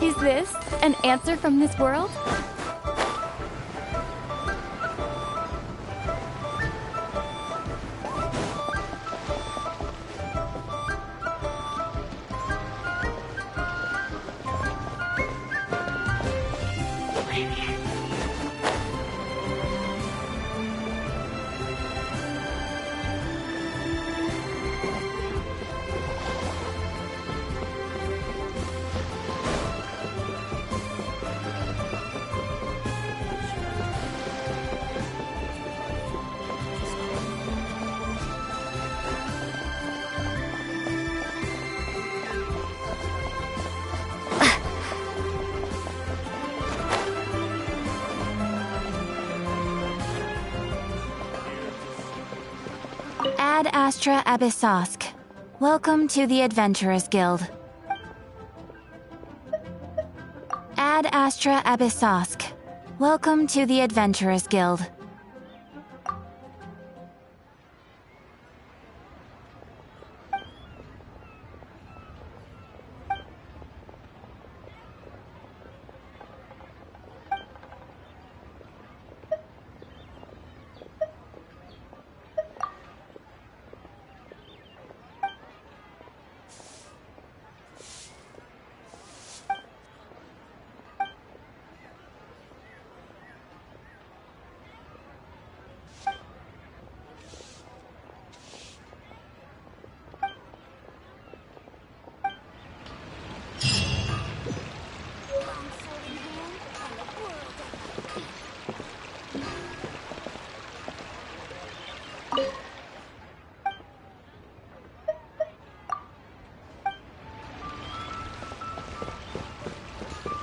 Is this an answer from this world? Ad Astra Abyssosk. Welcome to the Adventurers Guild. Ad Astra Abyssosk. Welcome to the Adventurers Guild.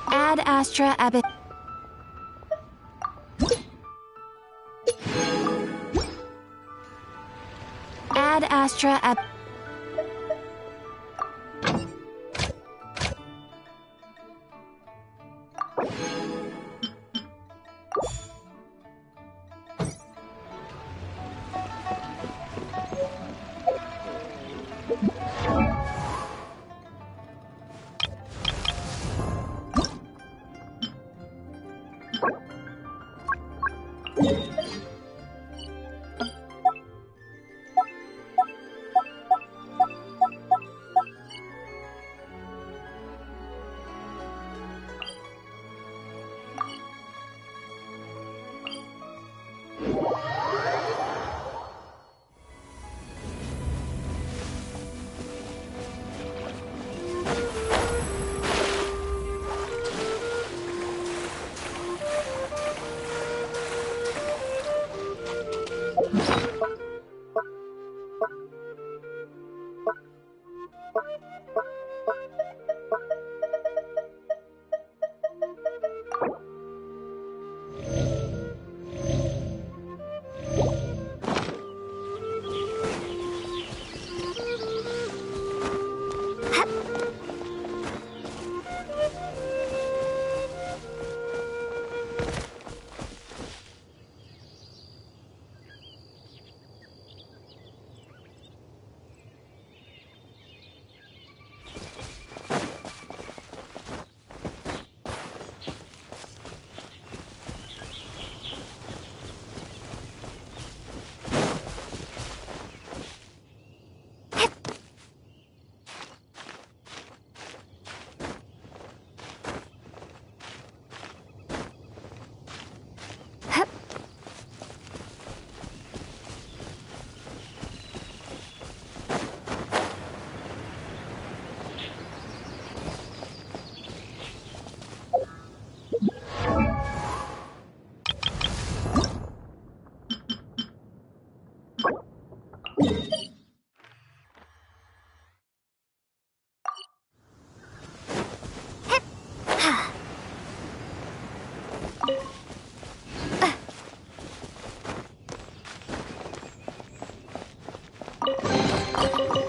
Ad Astra Abyssosk. Ad Astra Ab.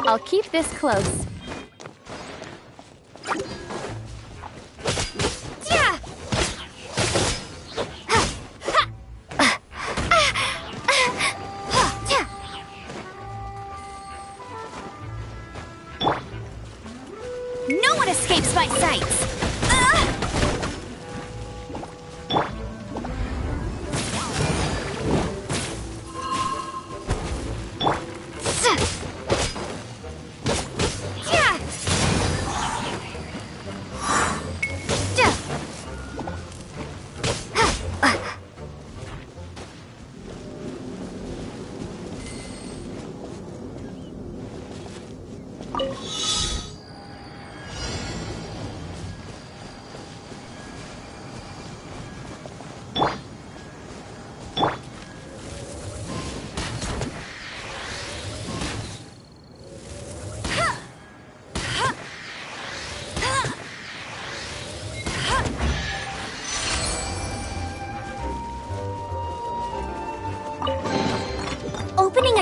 I'll keep this close. No one escapes my sights!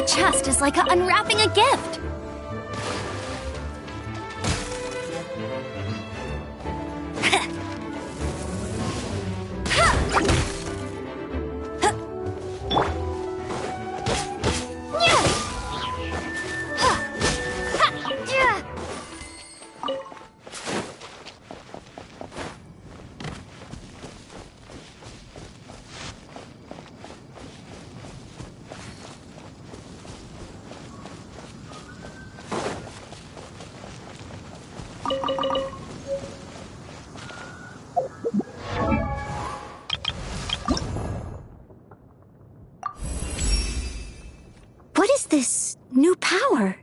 chest is like unwrapping a gift. What is this new power?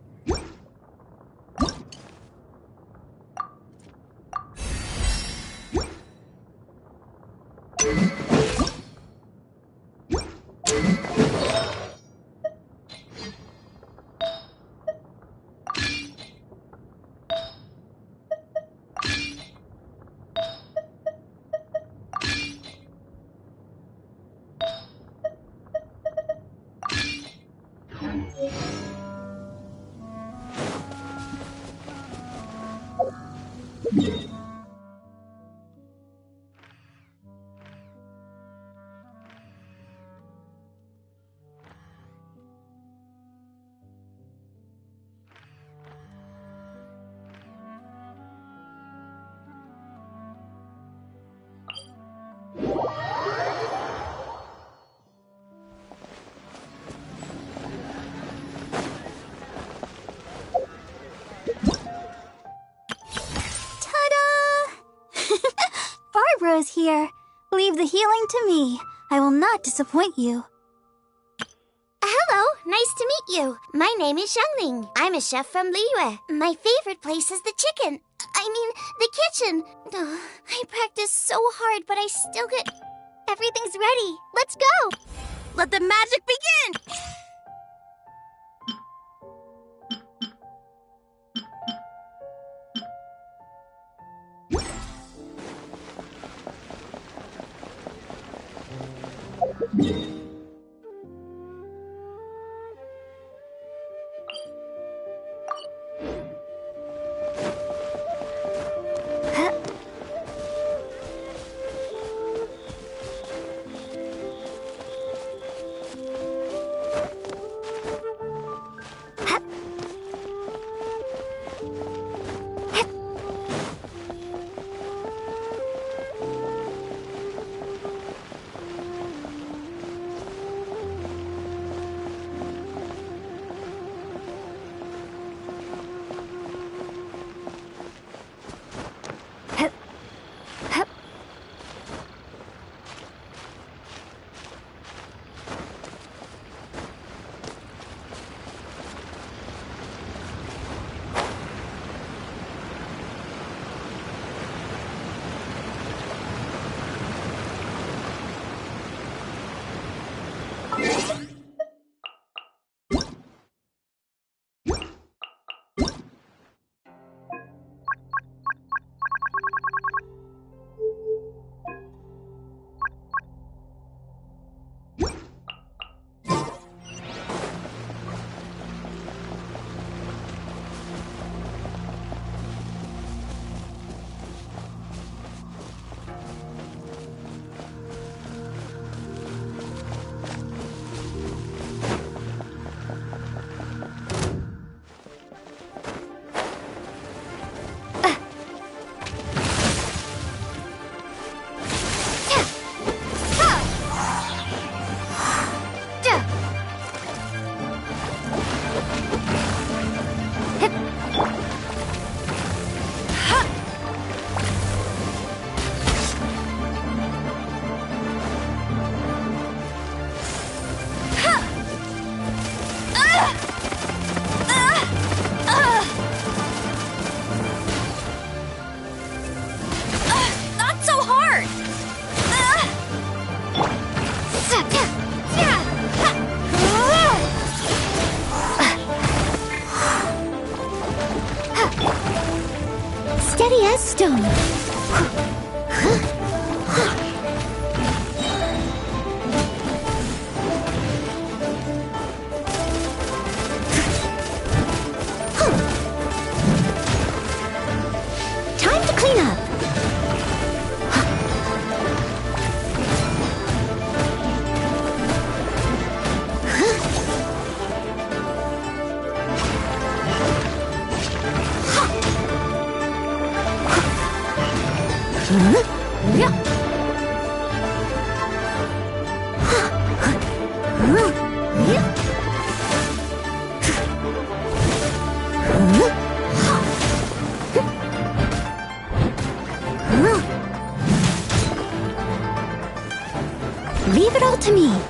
Barbara's here. Leave the healing to me. I will not disappoint you. Hello, nice to meet you. My name is Xiangling. I'm a chef from Liyue. My favorite place is the chicken. The kitchen. I practice so hard, but I still get... Everything's ready. Let's go. Let the magic begin! Steady as stone. Leave it all to me.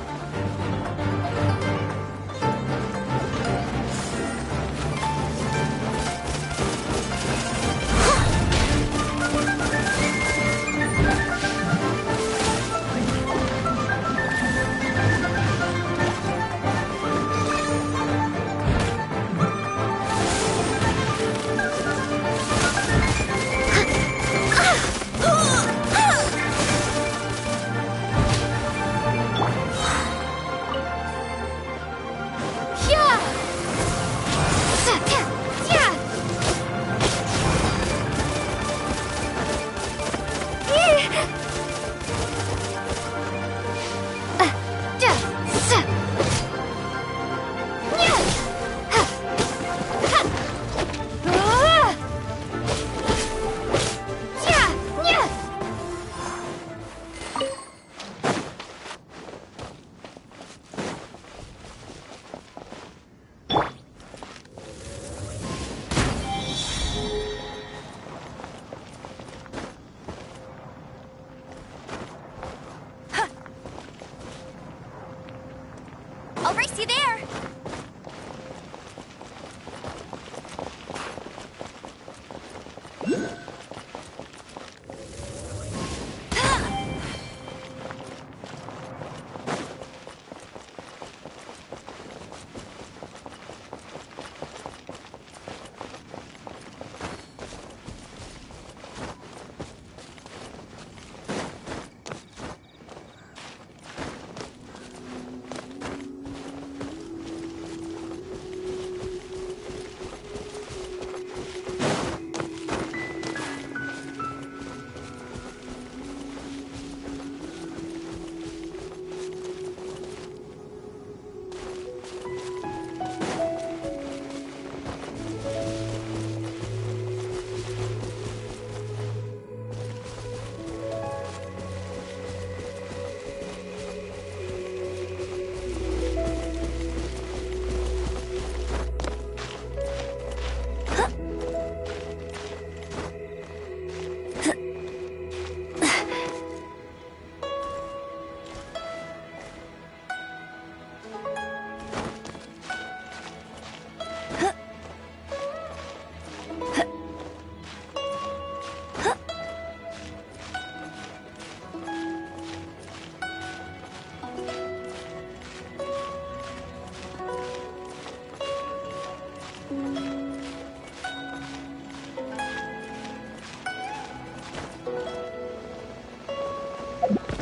I'll race you there!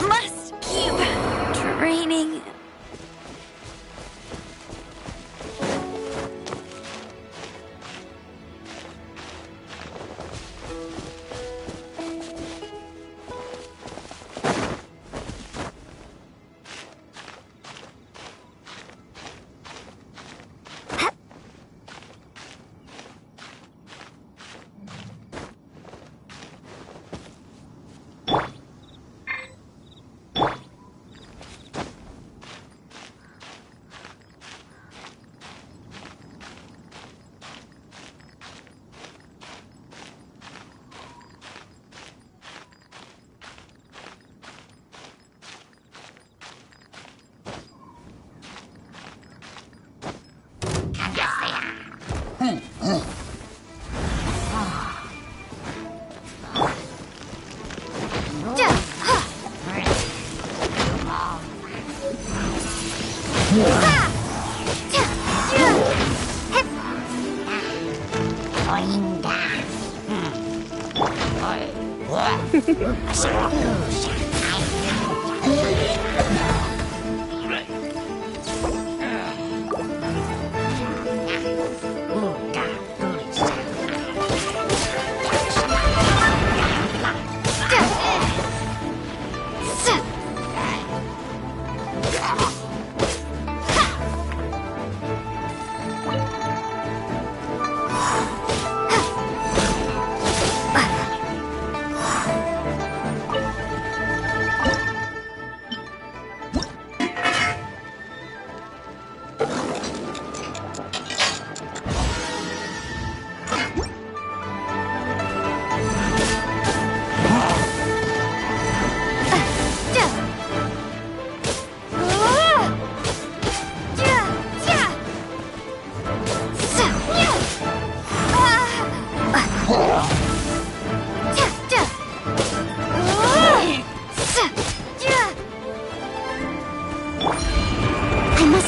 Must keep training.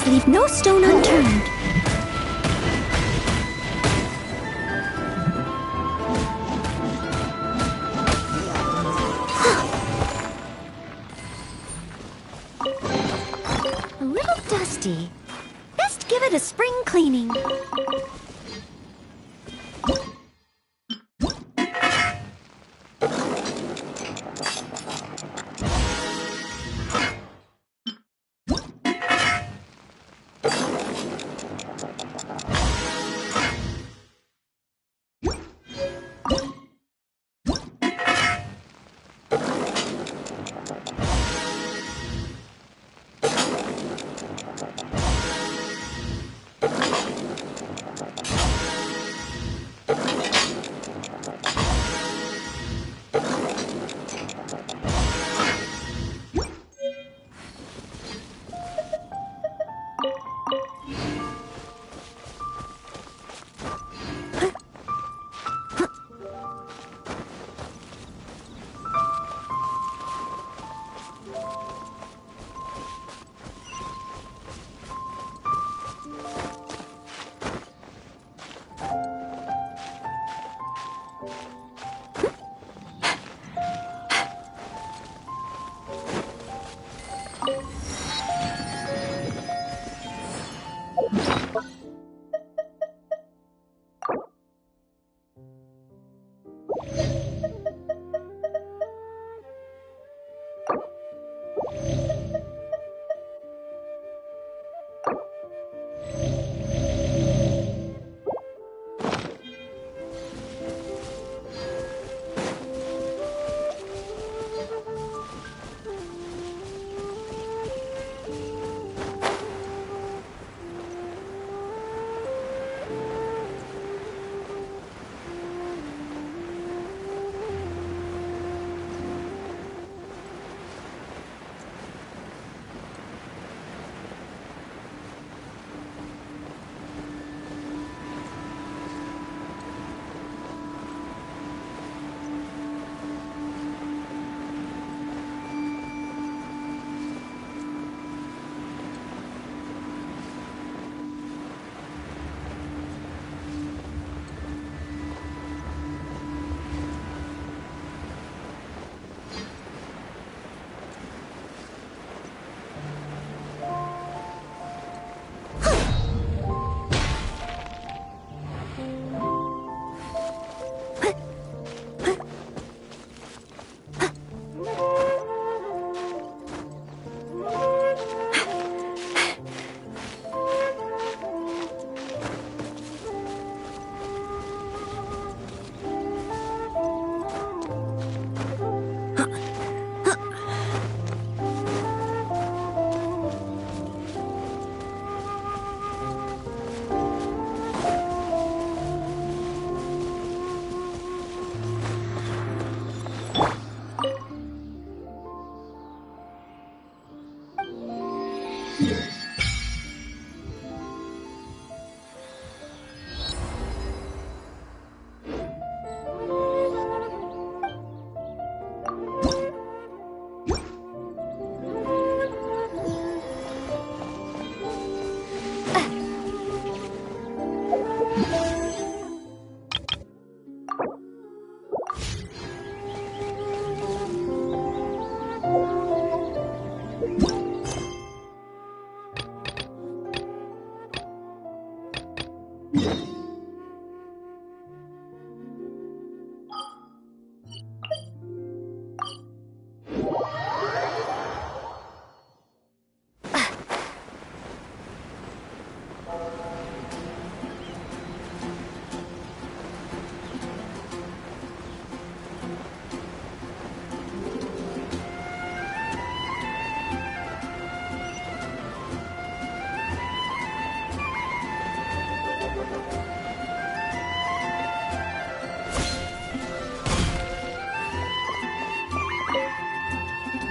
must leave no stone unturned. A little dusty. Best give it a spring cleaning.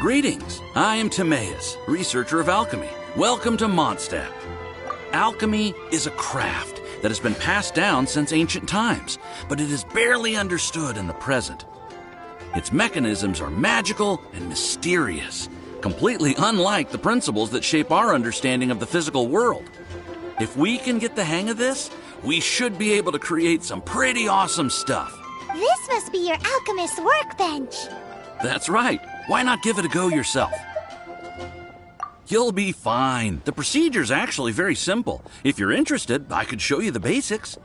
Greetings, I am Timaeus, researcher of alchemy. Welcome to Mondstadt. Alchemy is a craft that has been passed down since ancient times, but it is barely understood in the present. Its mechanisms are magical and mysterious, completely unlike the principles that shape our understanding of the physical world. If we can get the hang of this, we should be able to create some pretty awesome stuff. This must be your alchemist's workbench. That's right. Why not give it a go yourself? You'll be fine. The procedure's actually very simple. If you're interested, I could show you the basics.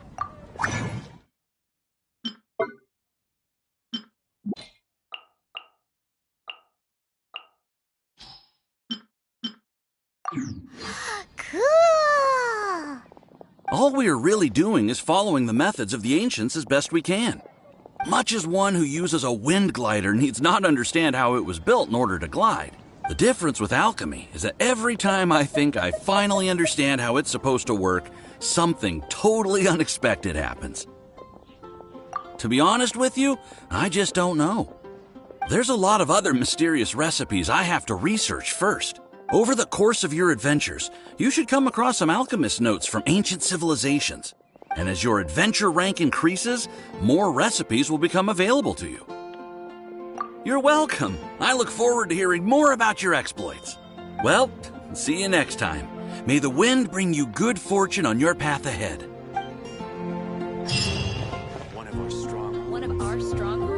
Cool! All we are really doing is following the methods of the ancients as best we can. Much as one who uses a wind glider needs not understand how it was built in order to glide. The difference with alchemy is that every time I think I finally understand how it's supposed to work, something totally unexpected happens. To be honest with you, I just don't know. There's a lot of other mysterious recipes I have to research first. Over the course of your adventures, you should come across some alchemist notes from ancient civilizations. And as your adventure rank increases, more recipes will become available to you. You're welcome. I look forward to hearing more about your exploits. Well, see you next time. May the wind bring you good fortune on your path ahead. One of our strongholds. One of our strongholds?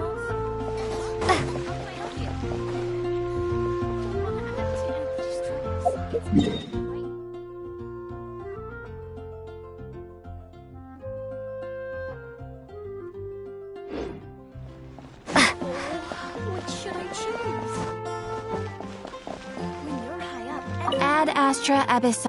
What should I choose? When you're high up, Ad Astra Abyss.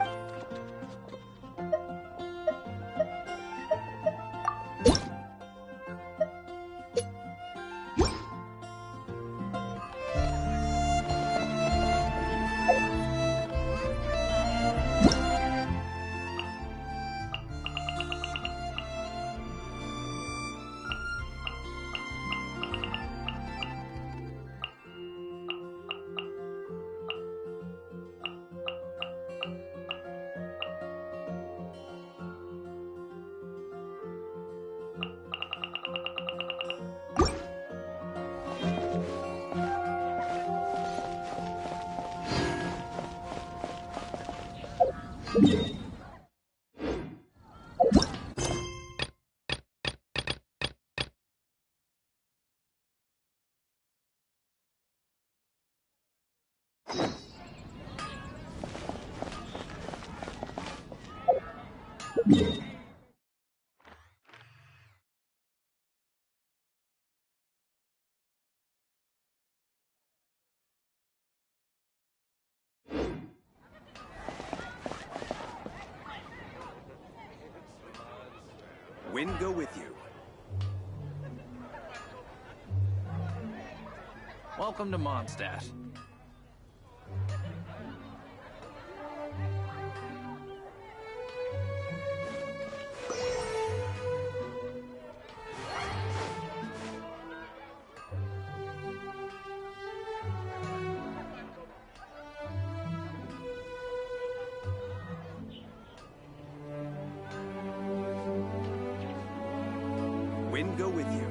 Wind go with you. Welcome to Mondstadt. Wind go with you.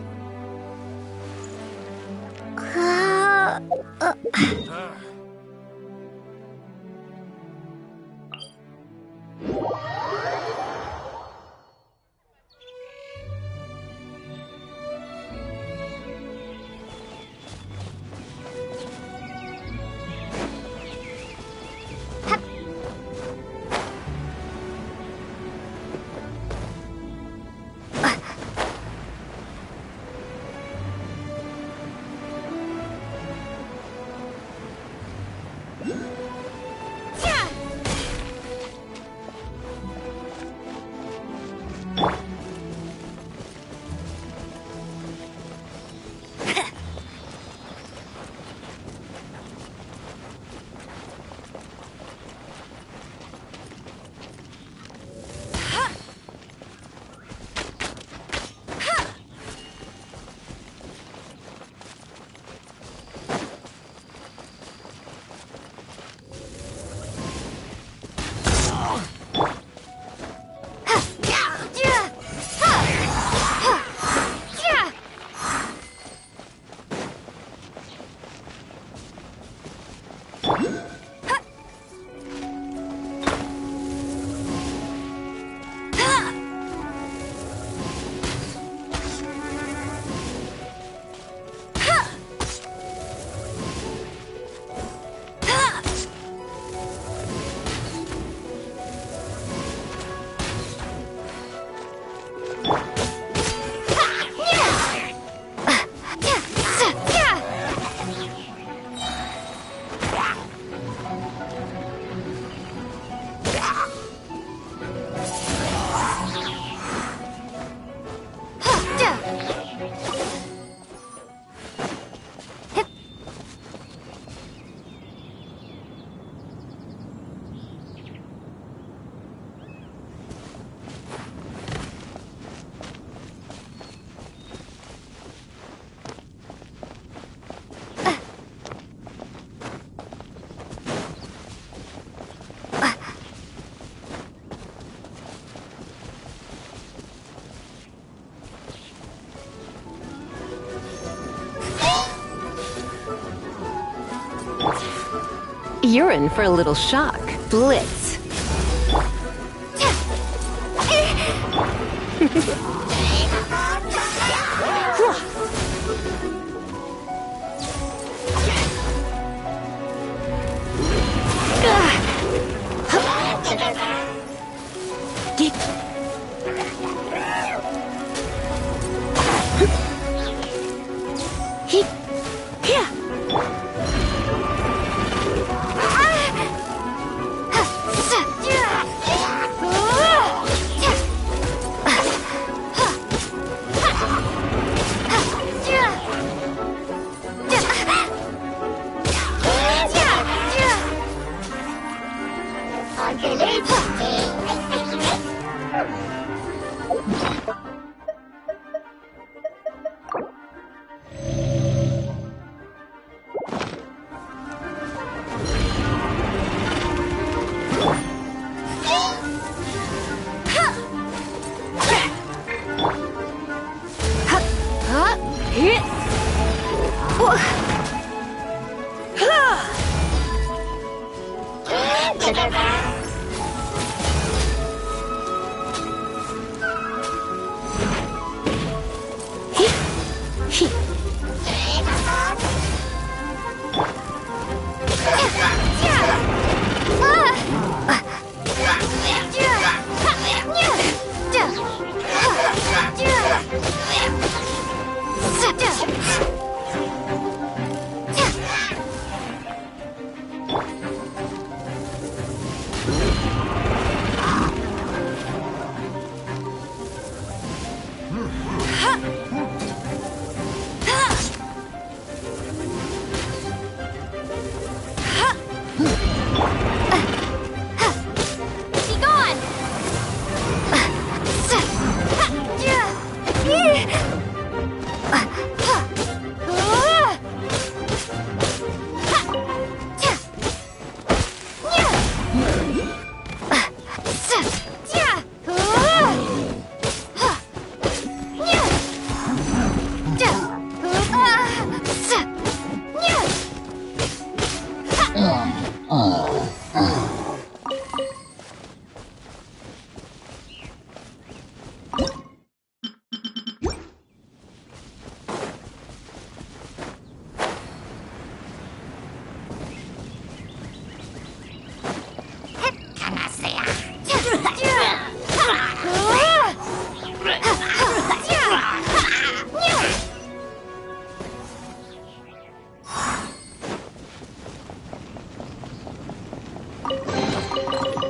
You're in for a little shock. Blitz.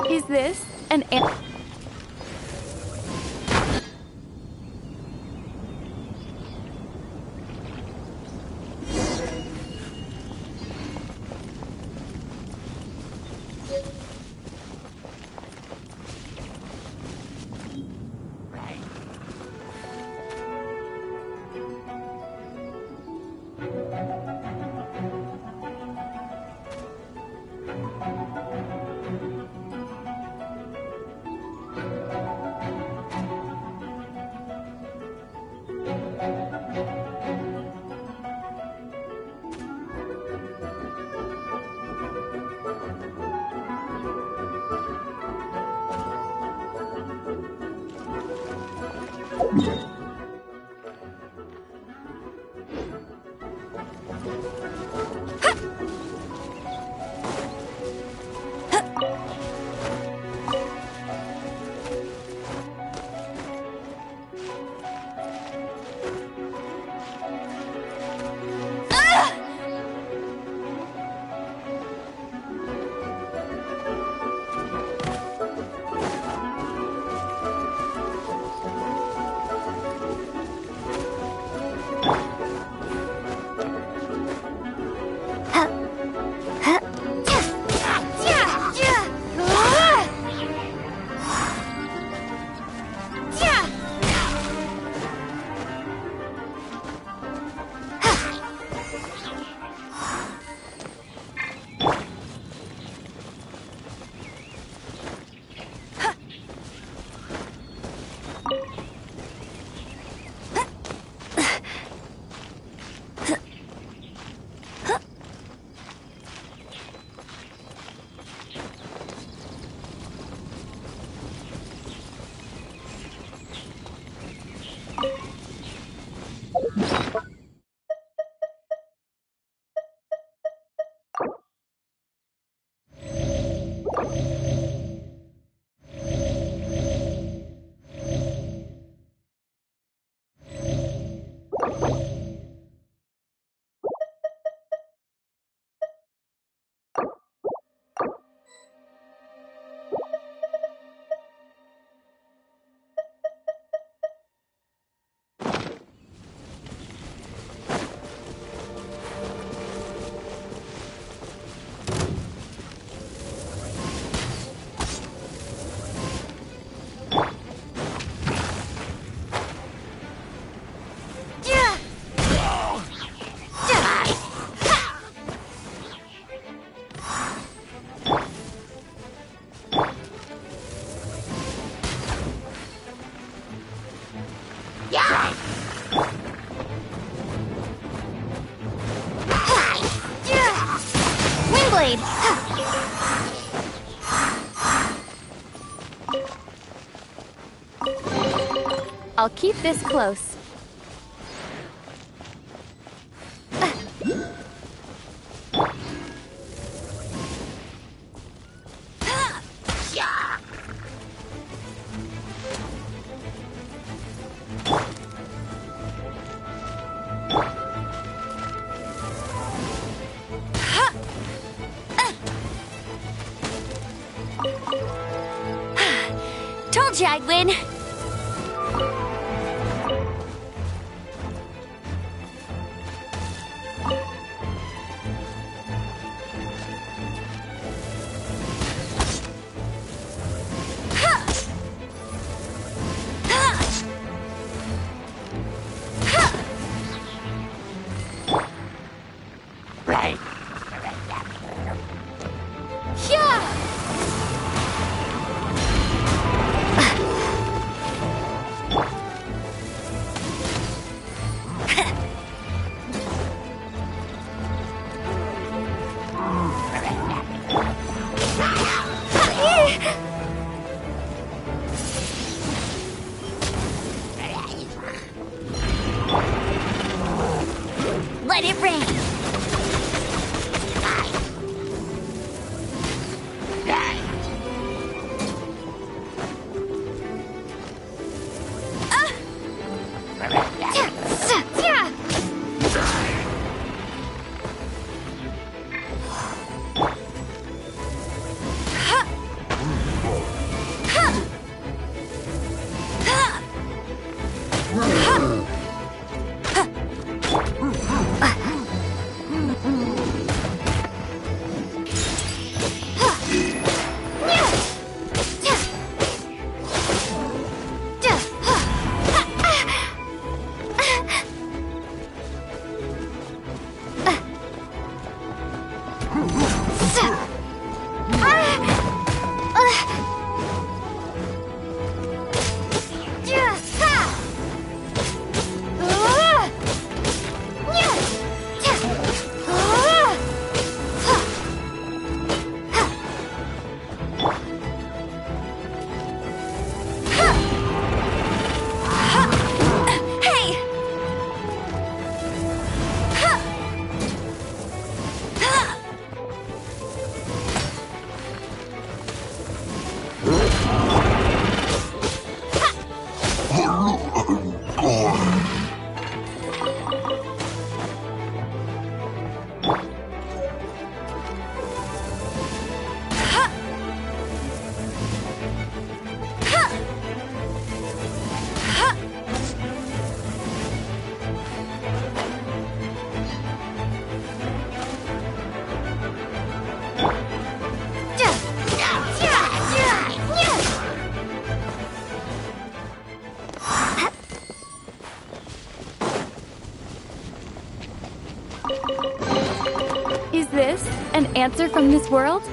Is this an I'll keep this close. Told you I'd win. Let it rain. Is this an answer from this world?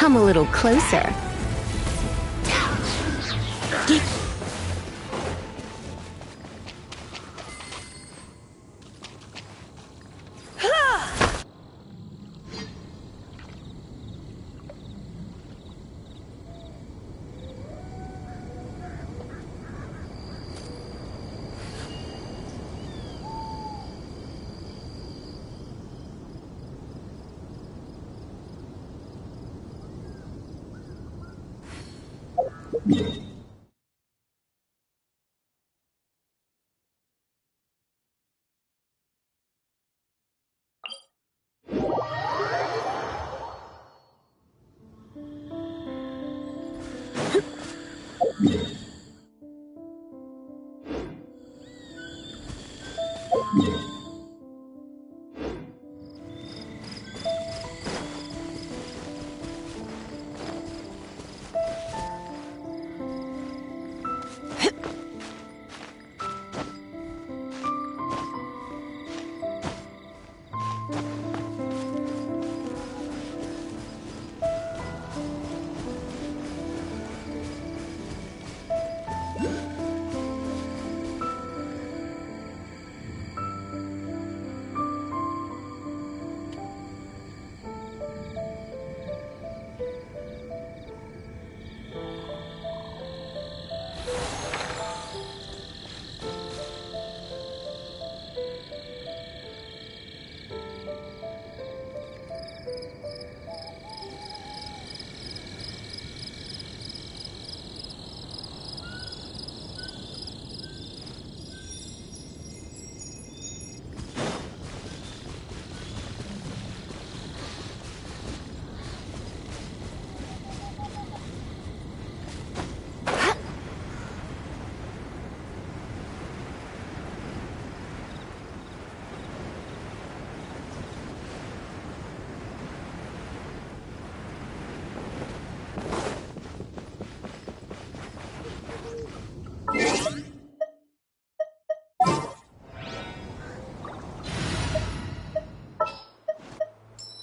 Come a little closer.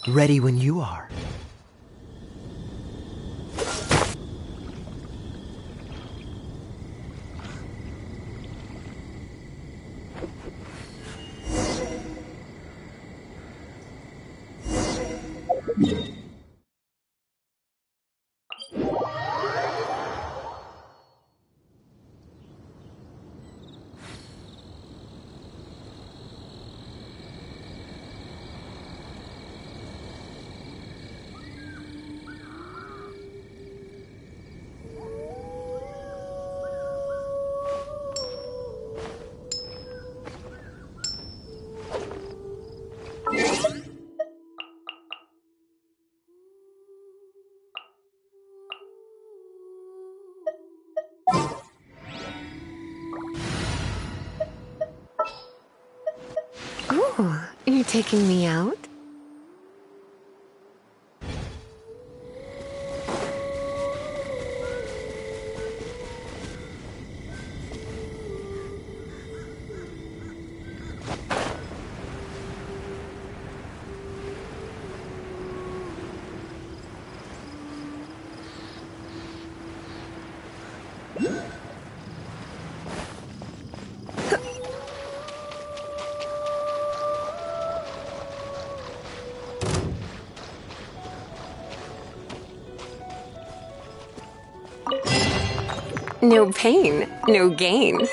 Ready when you are. Ooh, you're taking me out? No pain, no gain.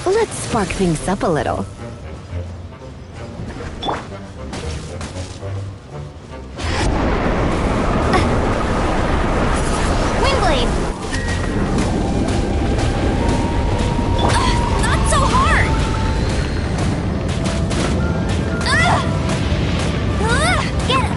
Let's spark things up a little. Windblade! Not so hard! Get him!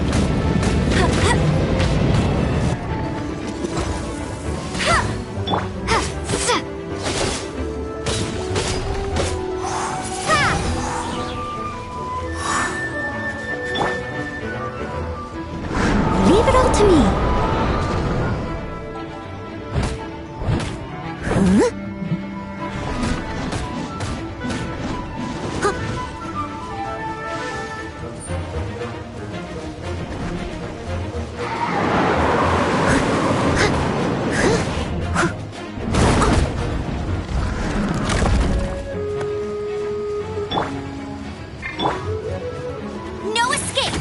Leave it all to me. Huh? No escape!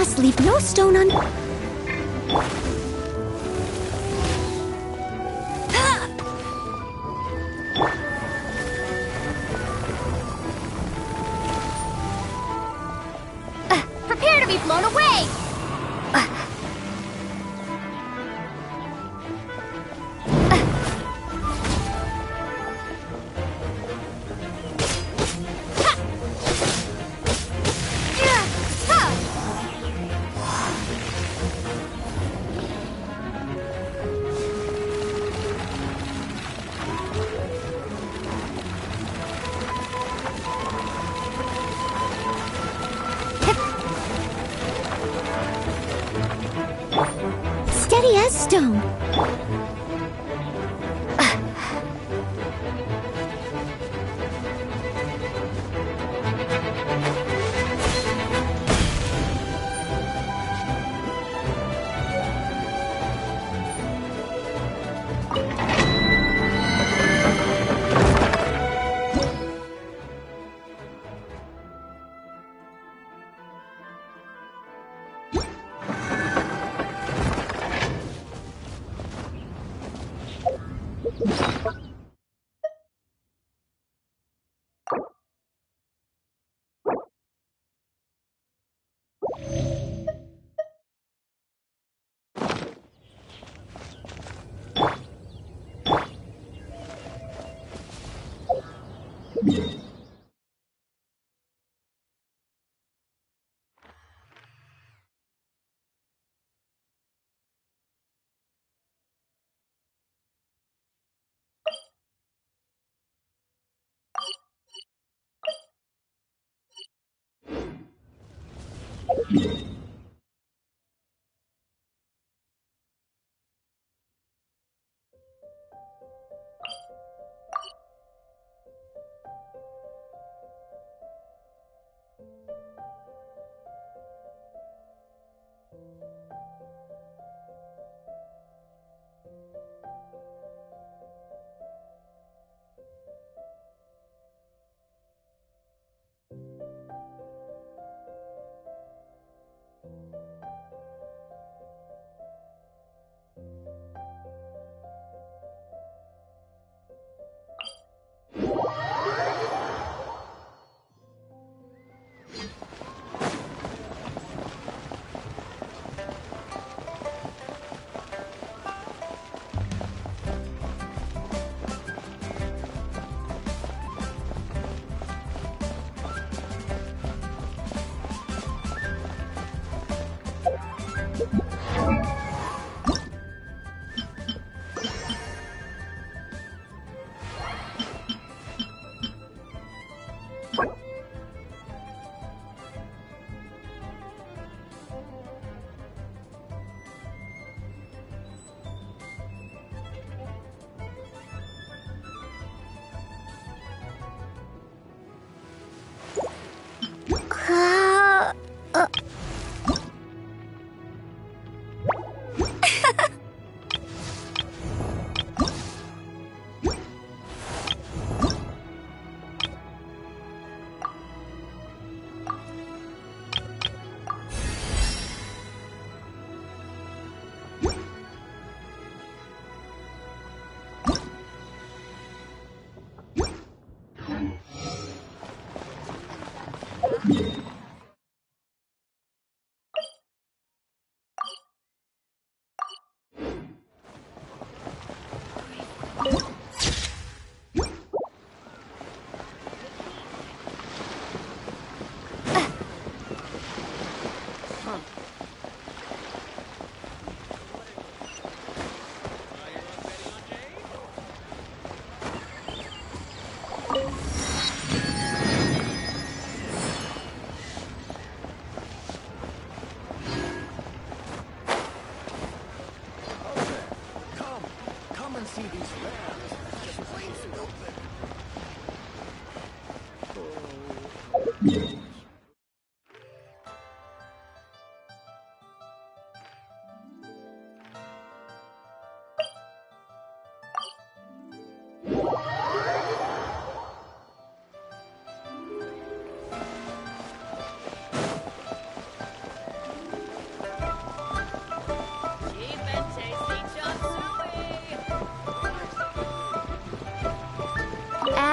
must leave no stone un... Prepare to be blown away! Steady as stone.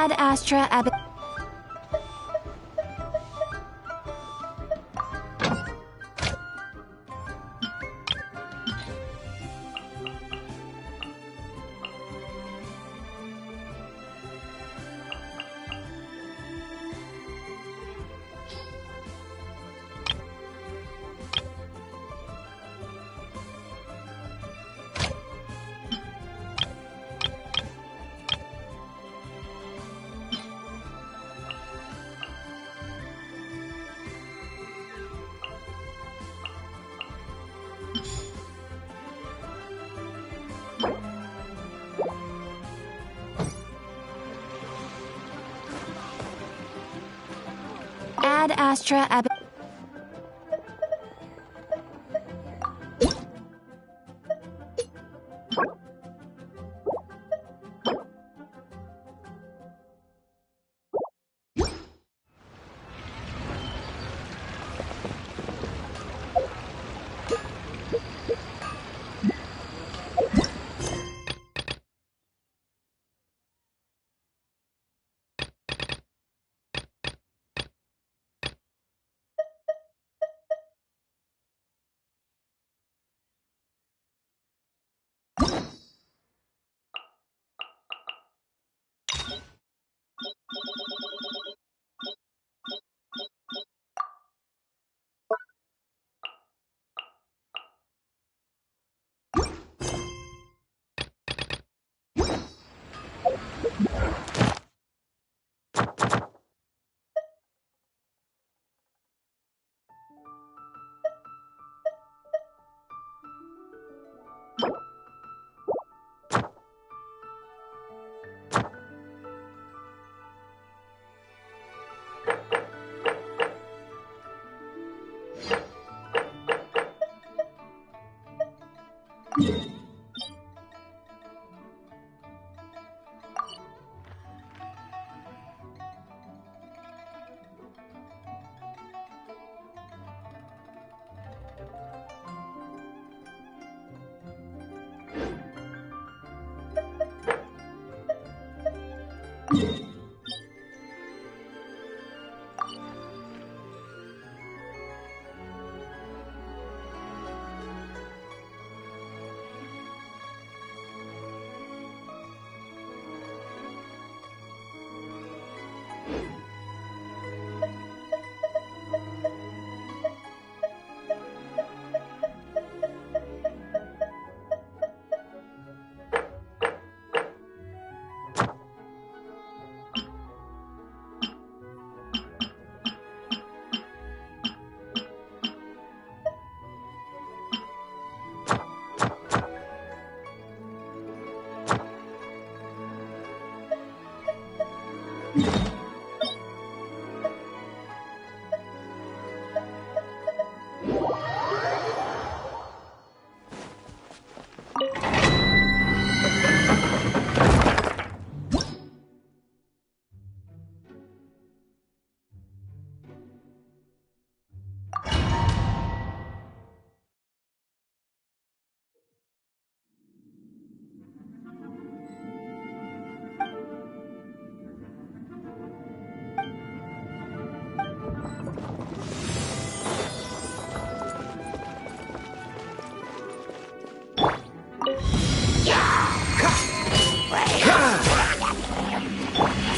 Ad Astra Ab... Ad Astra Ab...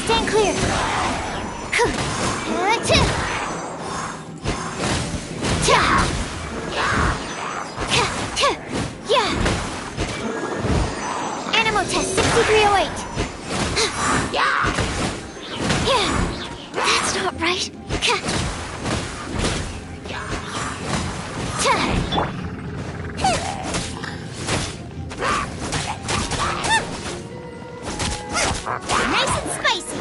Stand clear. Animal test 6308. That's not right. Nice and spicy.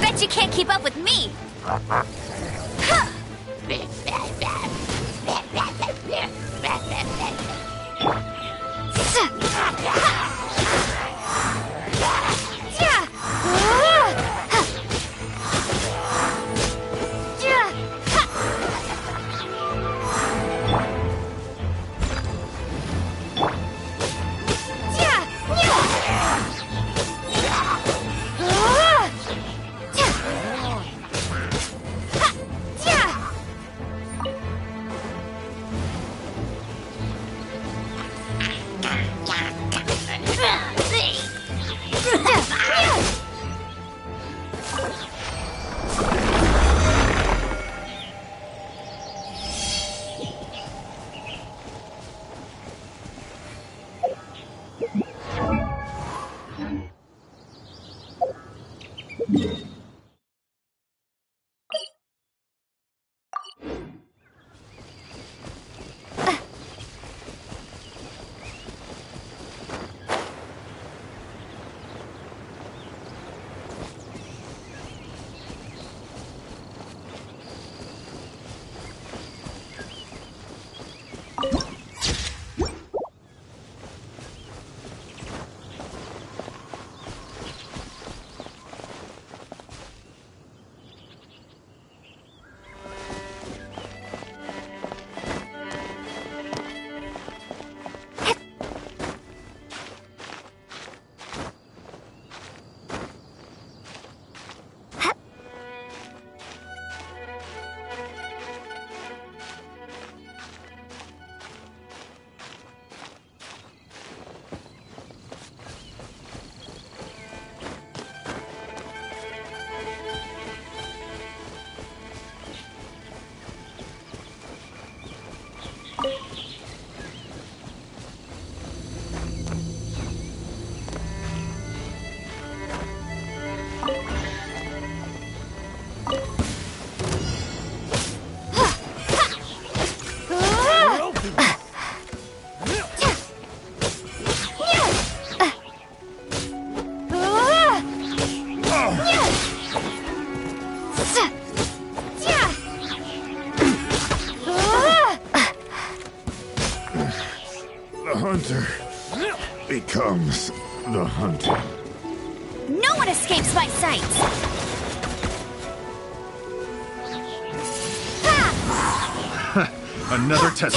Bet you can't keep up with me! The hunter becomes the hunted. No one escapes my sight! Another test.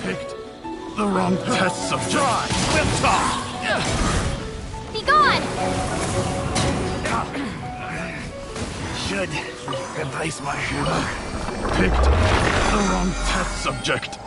Picked the wrong test subject. We'll talk. Be gone! Should replace my hammer. Picked the wrong test subject.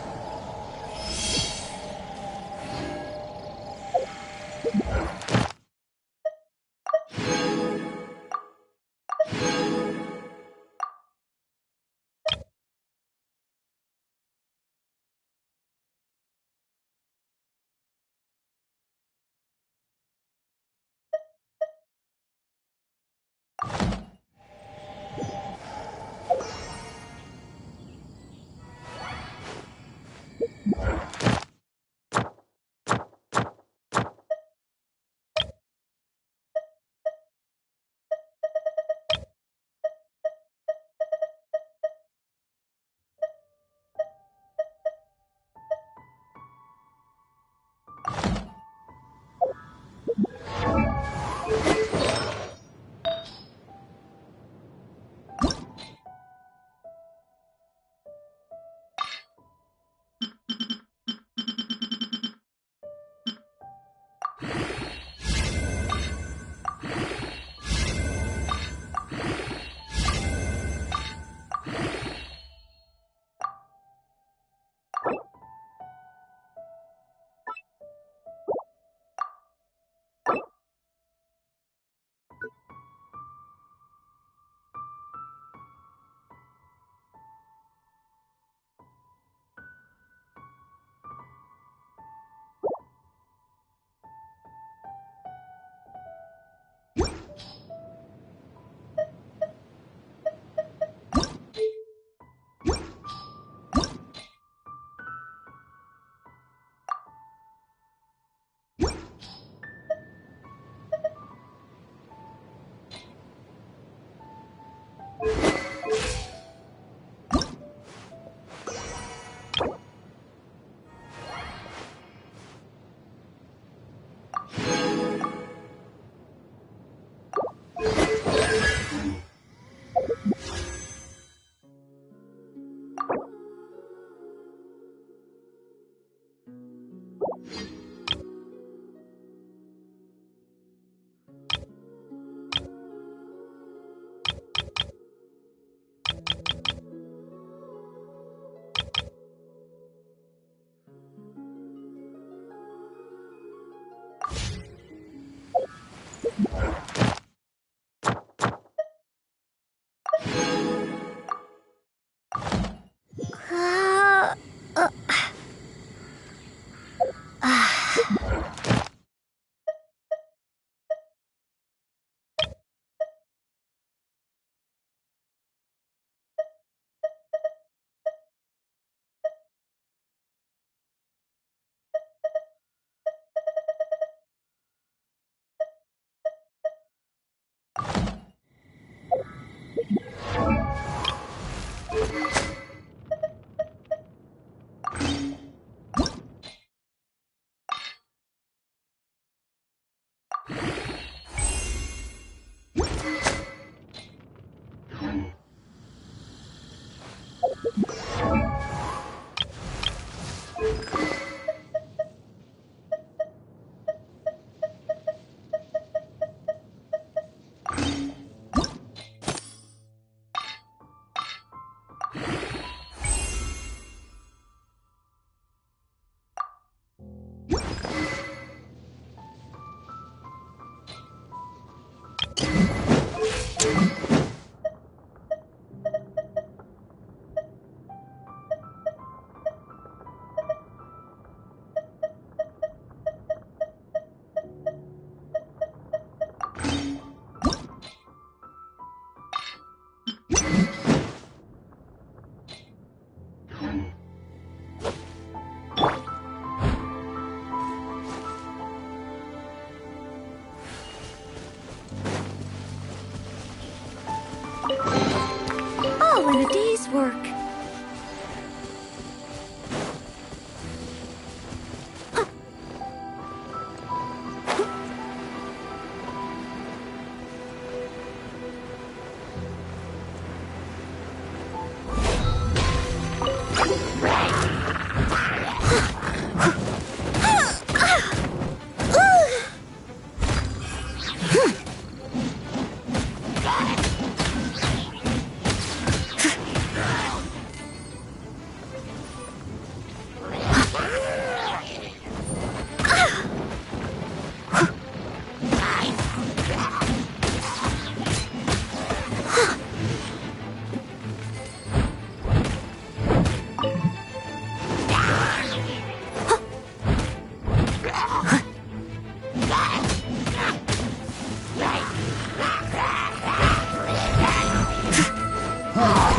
work.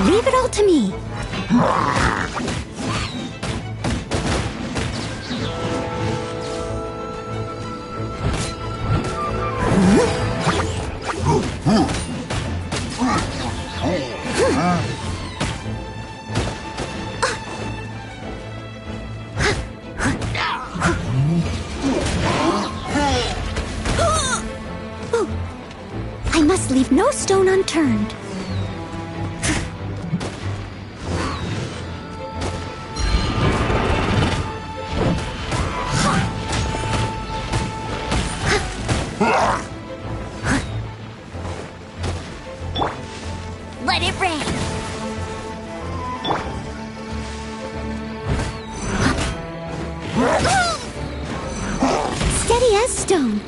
Leave it all to me. I must leave no stone unturned. Let it rain. Steady as stone.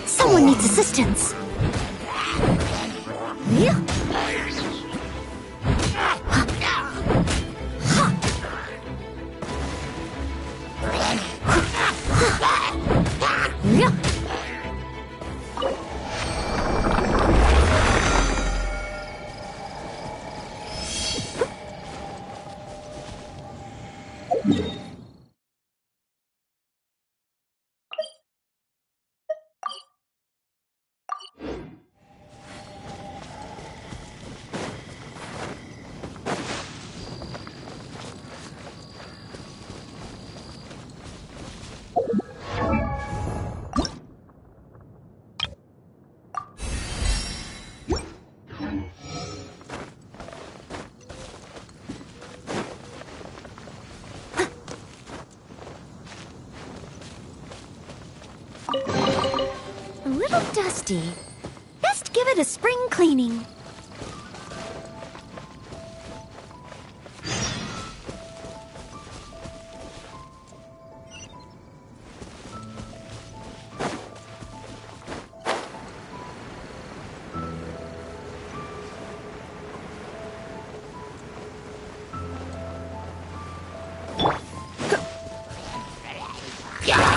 Someone needs assistance. Yeah. A little dusty. Best give it a spring cleaning.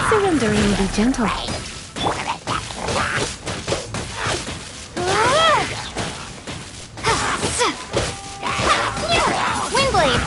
Surrendering be gentle. Windblade.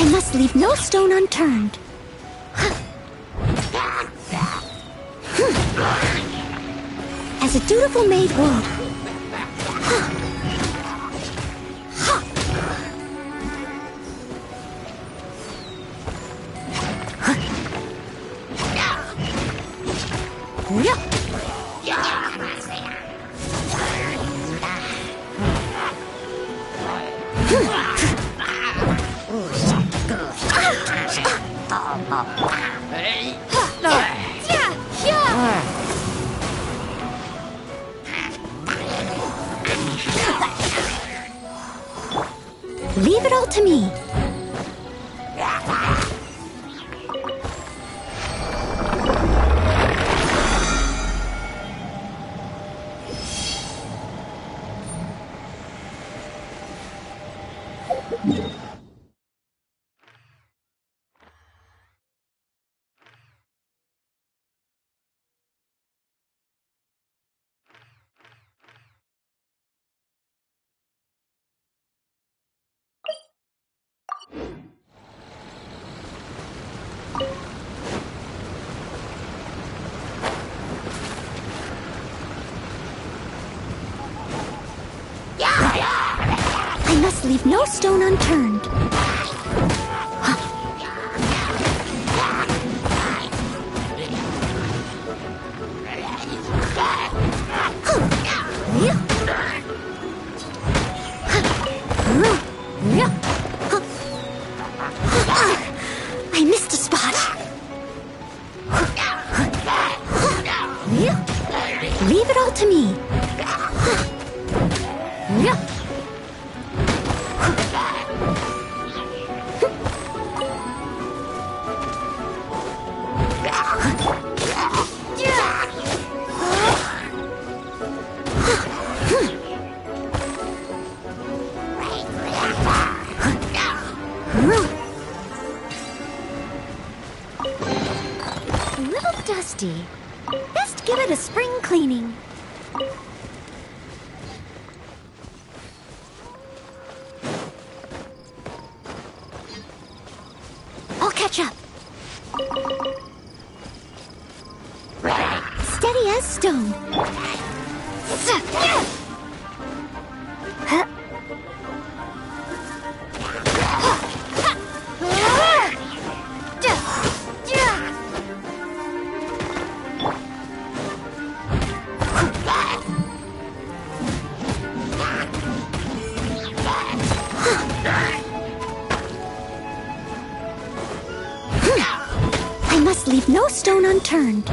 I must leave no stone unturned. As a dutiful maid would. Leave it all to me. I must leave no stone unturned. I missed a spot. Leave it all to me. A little dusty. Best give it a spring cleaning. I'll catch up. Steady as stone. I must leave no stone unturned.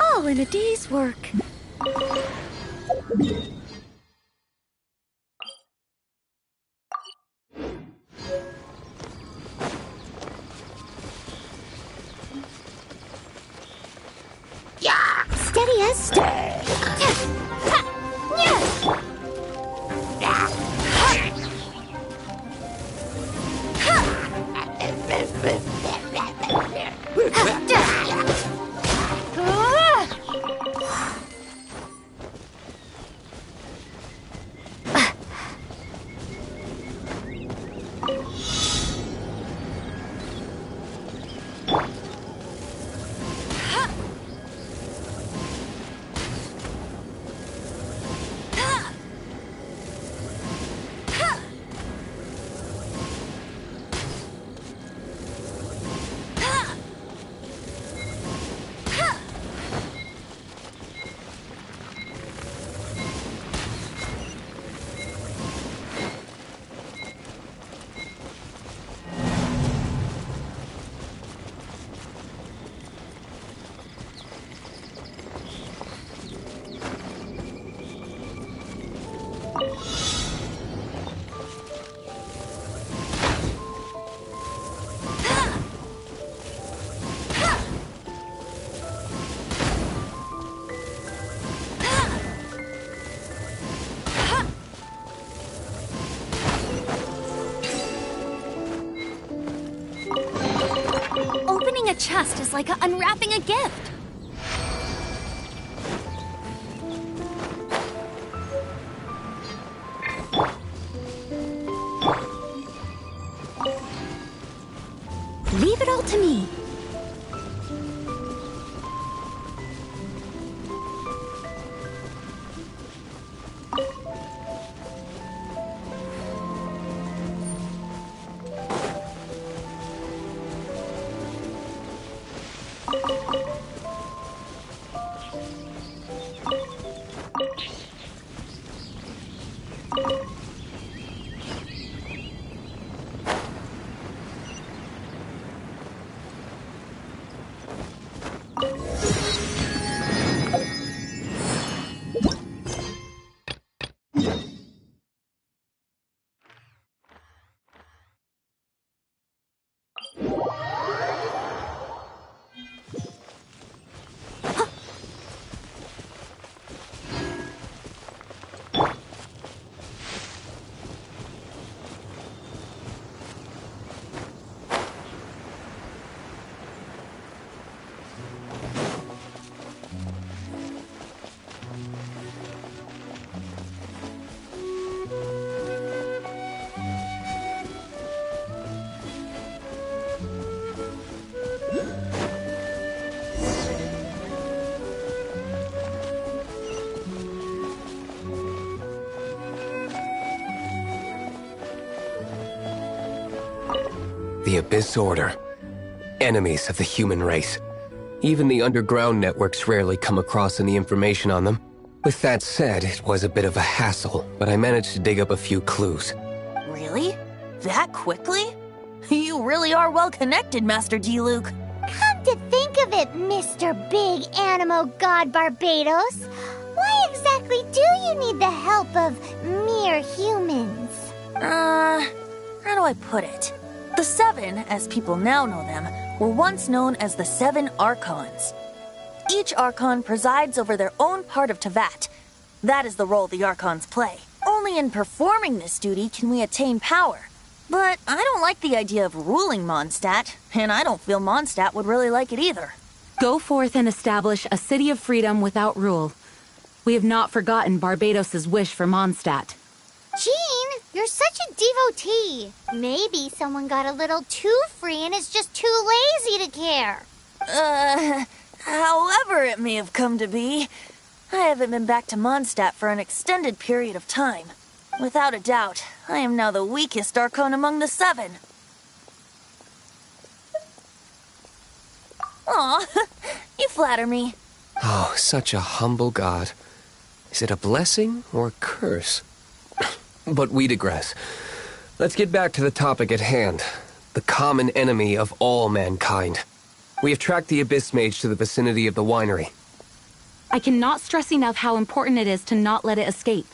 All in a day's work. Steady as chest is like unwrapping a gift. Leave it all to me. The Abyss Order. Enemies of the human race. Even the underground networks rarely come across any information on them. With that said, it was a bit of a hassle, but I managed to dig up a few clues. Really? That quickly? You really are well connected, Master D. Luke. Come to think of it, Mr. Big Animo God Barbados, why exactly do you need the help of mere humans? How do I put it? The Seven, as people now know them, were once known as the Seven Archons. Each Archon presides over their own part of Tevat. That is the role the Archons play. Only in performing this duty can we attain power. But I don't like the idea of ruling Mondstadt, and I don't feel Mondstadt would really like it either. Go forth and establish a city of freedom without rule. We have not forgotten Barbados's wish for Mondstadt. Jean, you're such a devotee. Maybe someone got a little too free and is just too lazy to care. However it may have come to be, I haven't been back to Mondstadt for an extended period of time. Without a doubt, I am now the weakest Archon among the Seven. Aw, you flatter me. Oh, such a humble god. Is it a blessing or a curse? But we digress. Let's get back to the topic at hand. The common enemy of all mankind. We have tracked the Abyss Mage to the vicinity of the winery. I cannot stress enough how important it is to not let it escape.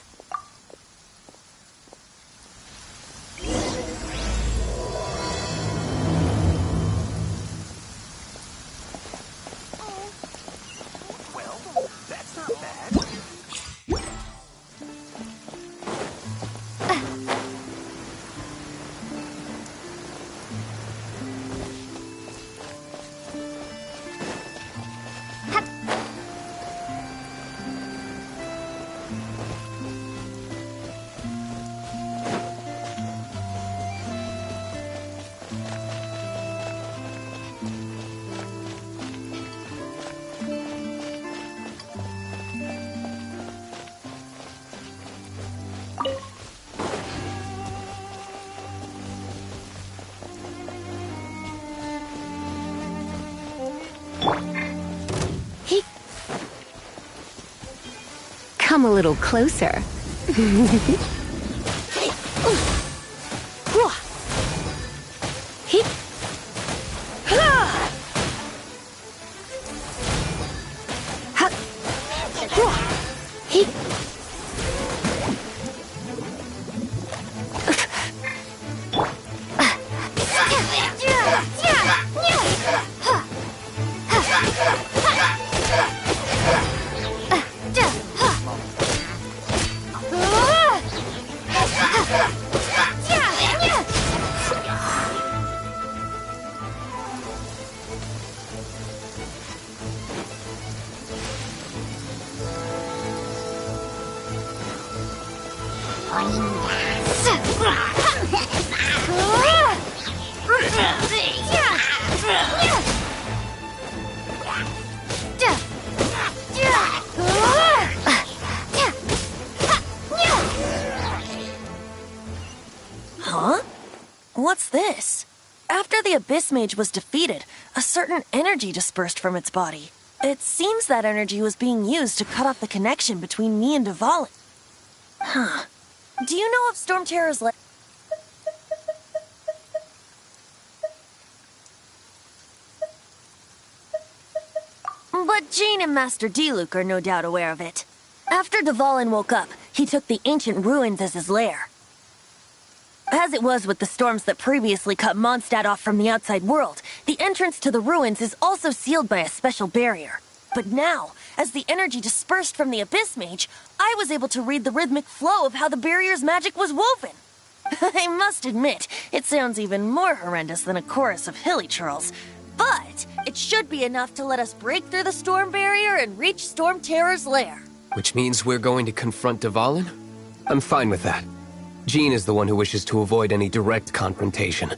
Come a little closer. Huh? What's this? After the Abyss Mage was defeated, a certain energy dispersed from its body. It seems that energy was being used to cut off the connection between me and Dvalin. Huh. Do you know of Storm Terror's But Jane and Master Diluc are no doubt aware of it. After Dvalin woke up, he took the ancient ruins as his lair. As it was with the storms that previously cut Mondstadt off from the outside world, the entrance to the ruins is also sealed by a special barrier. But now, as the energy dispersed from the Abyss Mage, I was able to read the rhythmic flow of how the barrier's magic was woven. I must admit, it sounds even more horrendous than a chorus of hilly churls. But it should be enough to let us break through the storm barrier and reach Storm Terror's lair. Which means we're going to confront Dvalin? I'm fine with that. Jean is the one who wishes to avoid any direct confrontation.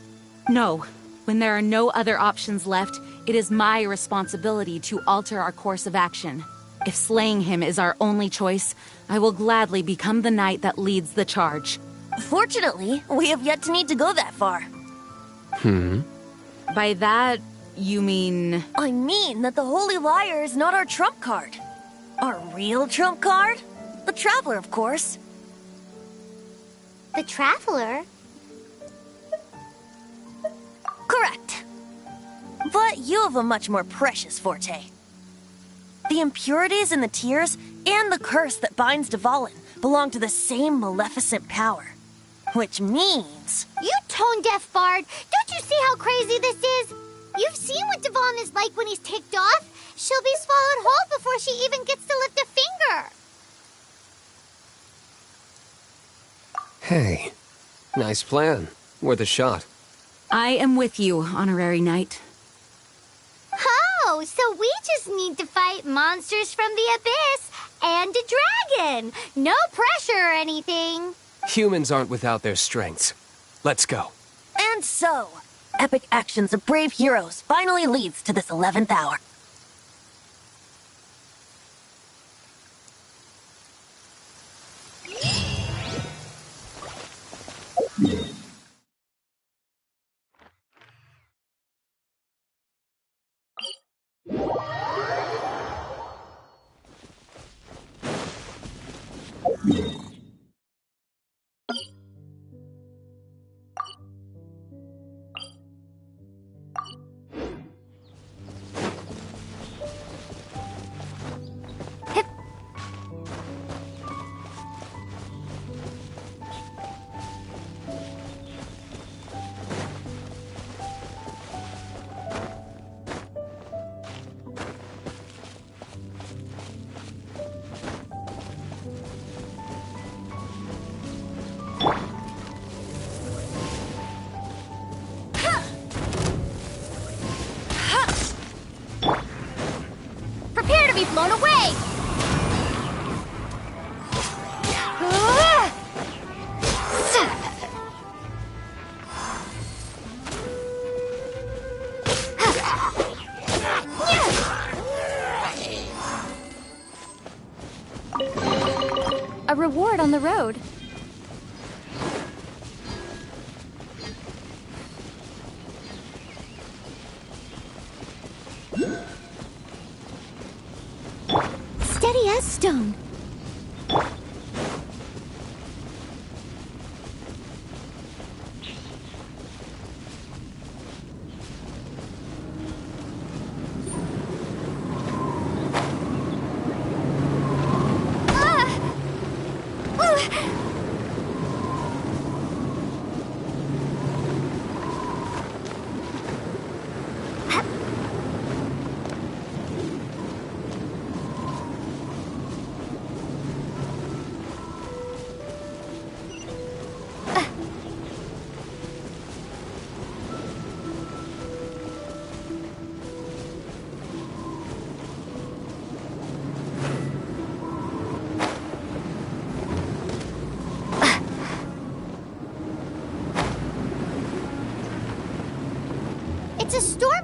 No. When there are no other options left, it is my responsibility to alter our course of action. If slaying him is our only choice, I will gladly become the knight that leads the charge. Fortunately, we have yet to need to go that far. By that, you mean... I mean that the Holy Liar is not our trump card. Our real trump card? The Traveler, of course. The Traveler? Correct. But you have a much more precious forte. The impurities in the tears and the curse that binds Dvalin belong to the same maleficent power. Which means... You tone-deaf bard! Don't you see how crazy this is? You've seen what Dvalin is like when he's ticked off. She'll be swallowed whole before she even gets to lift a finger. Hey, nice plan. Worth a shot. I am with you, Honorary Knight. Oh, so we just need to fight monsters from the abyss and a dragon. No pressure or anything. Humans aren't without their strengths. Let's go. And so, epic actions of brave heroes finally leads to this 11th hour. Prepare to be blown away! A reward on the road. Steady as stone.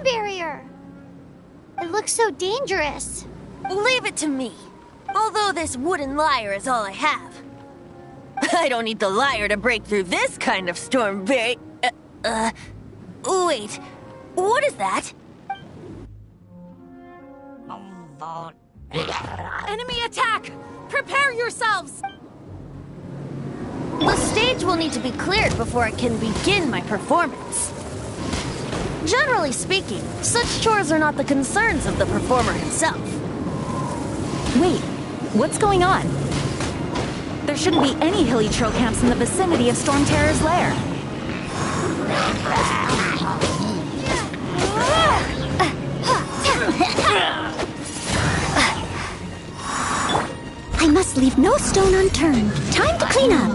storm barrier. It looks so dangerous. Leave it to me. Although this wooden lyre is all I have. I don't need the lyre to break through this kind of storm barrier. Wait. What is that? Enemy attack! Prepare yourselves! The stage will need to be cleared before I can begin my performance. Generally speaking, such chores are not the concerns of the performer himself. Wait, what's going on? There shouldn't be any hilly trail camps in the vicinity of Storm Terror's lair. I must leave no stone unturned. Time to clean up.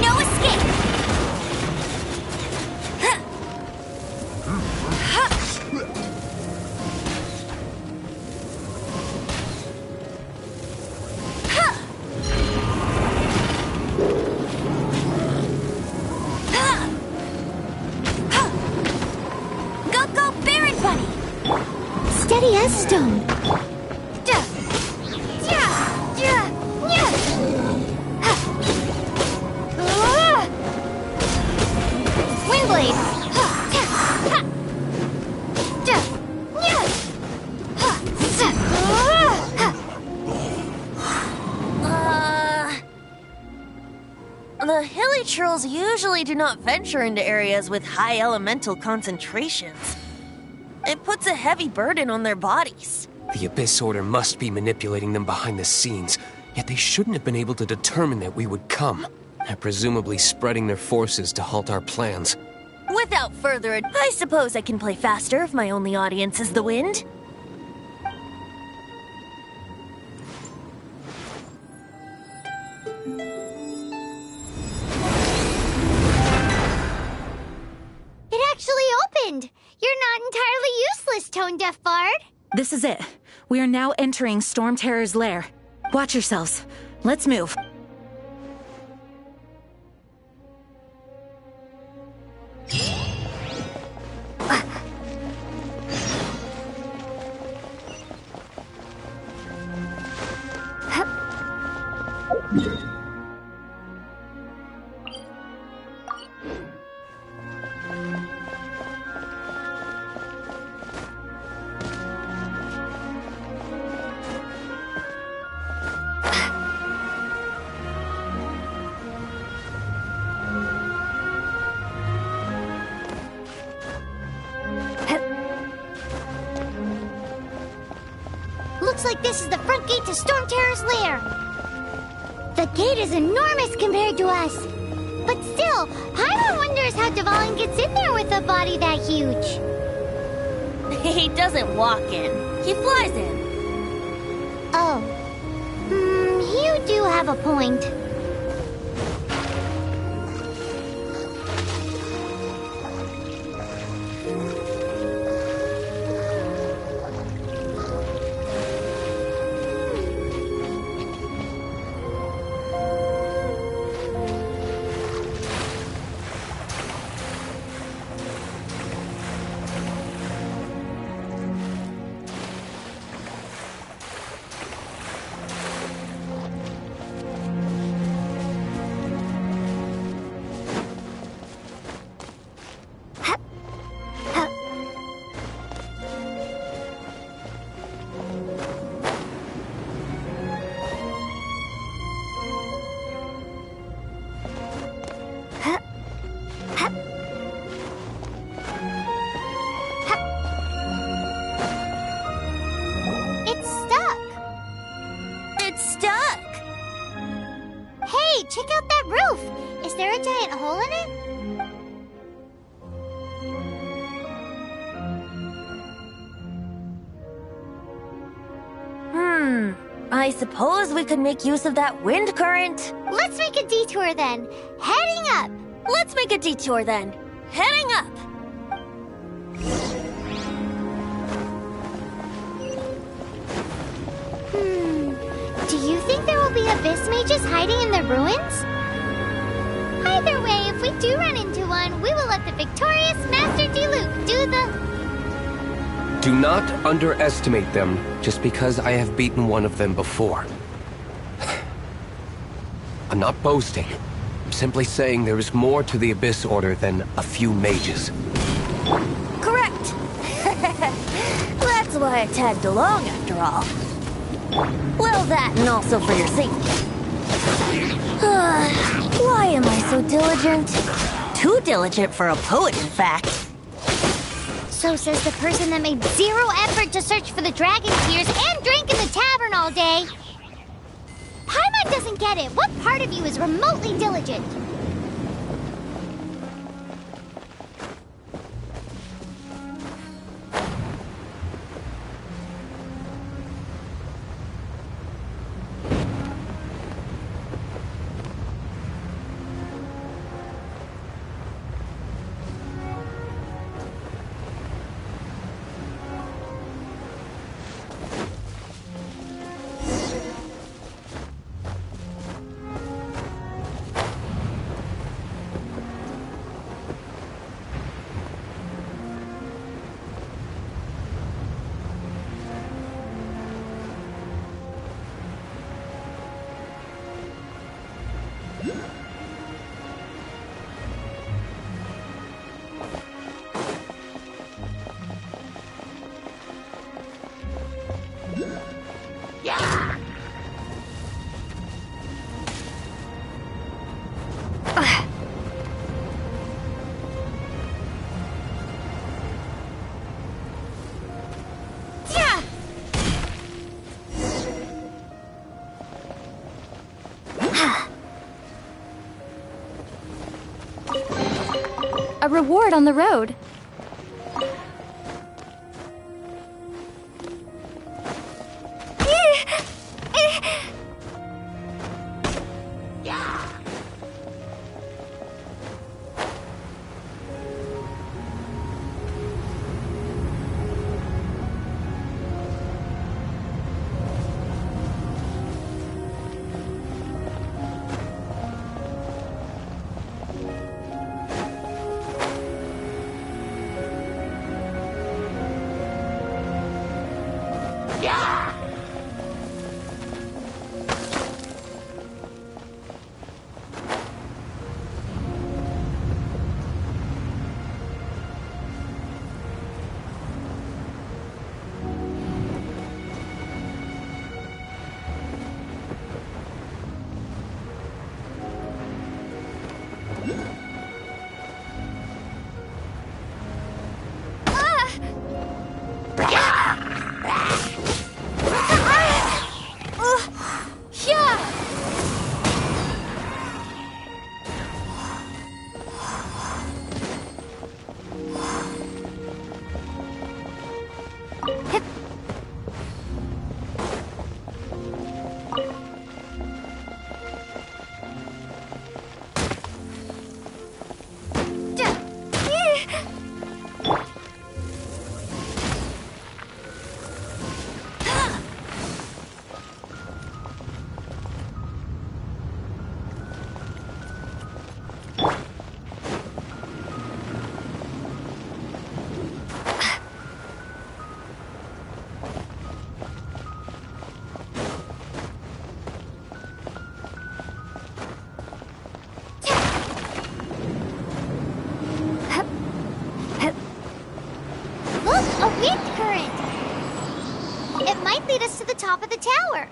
No escape! Go, Baron Bunny! Steady as stone. Windblade! The hilly trolls usually do not venture into areas with high elemental concentrations. It puts a heavy burden on their bodies. The Abyss Order must be manipulating them behind the scenes, yet they shouldn't have been able to determine that we would come. They're presumably spreading their forces to halt our plans. Without further ado, I suppose I can play faster if my only audience is the wind. It actually opened. You're not entirely useless, Tone Deaf Bard. This is it. We are now entering Storm Terror's lair. Watch yourselves. Let's move. Looks like this is the front gate to Storm Terror's lair. The gate is enormous compared to us. But still, Paimon wonders how Dvalin gets in there with a body that huge. He doesn't walk in. He flies in. Oh. You do have a point. Check out that roof! Is there a giant hole in it? I suppose we could make use of that wind current. Let's make a detour then. Heading up! Let's make a detour then. Heading up! Do you think there will be abyss mages hiding in the ruins? Either way, if we do run into one, we will let the victorious Master Diluc do the... Do not underestimate them just because I have beaten one of them before. I'm not boasting. I'm simply saying there is more to the Abyss Order than a few mages. Correct! That's why I tagged along after all. Well, that and also for your safety. Why am I so diligent? Too diligent for a poet, in fact. So says the person that made zero effort to search for the dragon tears and drank in the tavern all day. Paimon doesn't get it. What part of you is remotely diligent? A reward on the road. Top of the tower.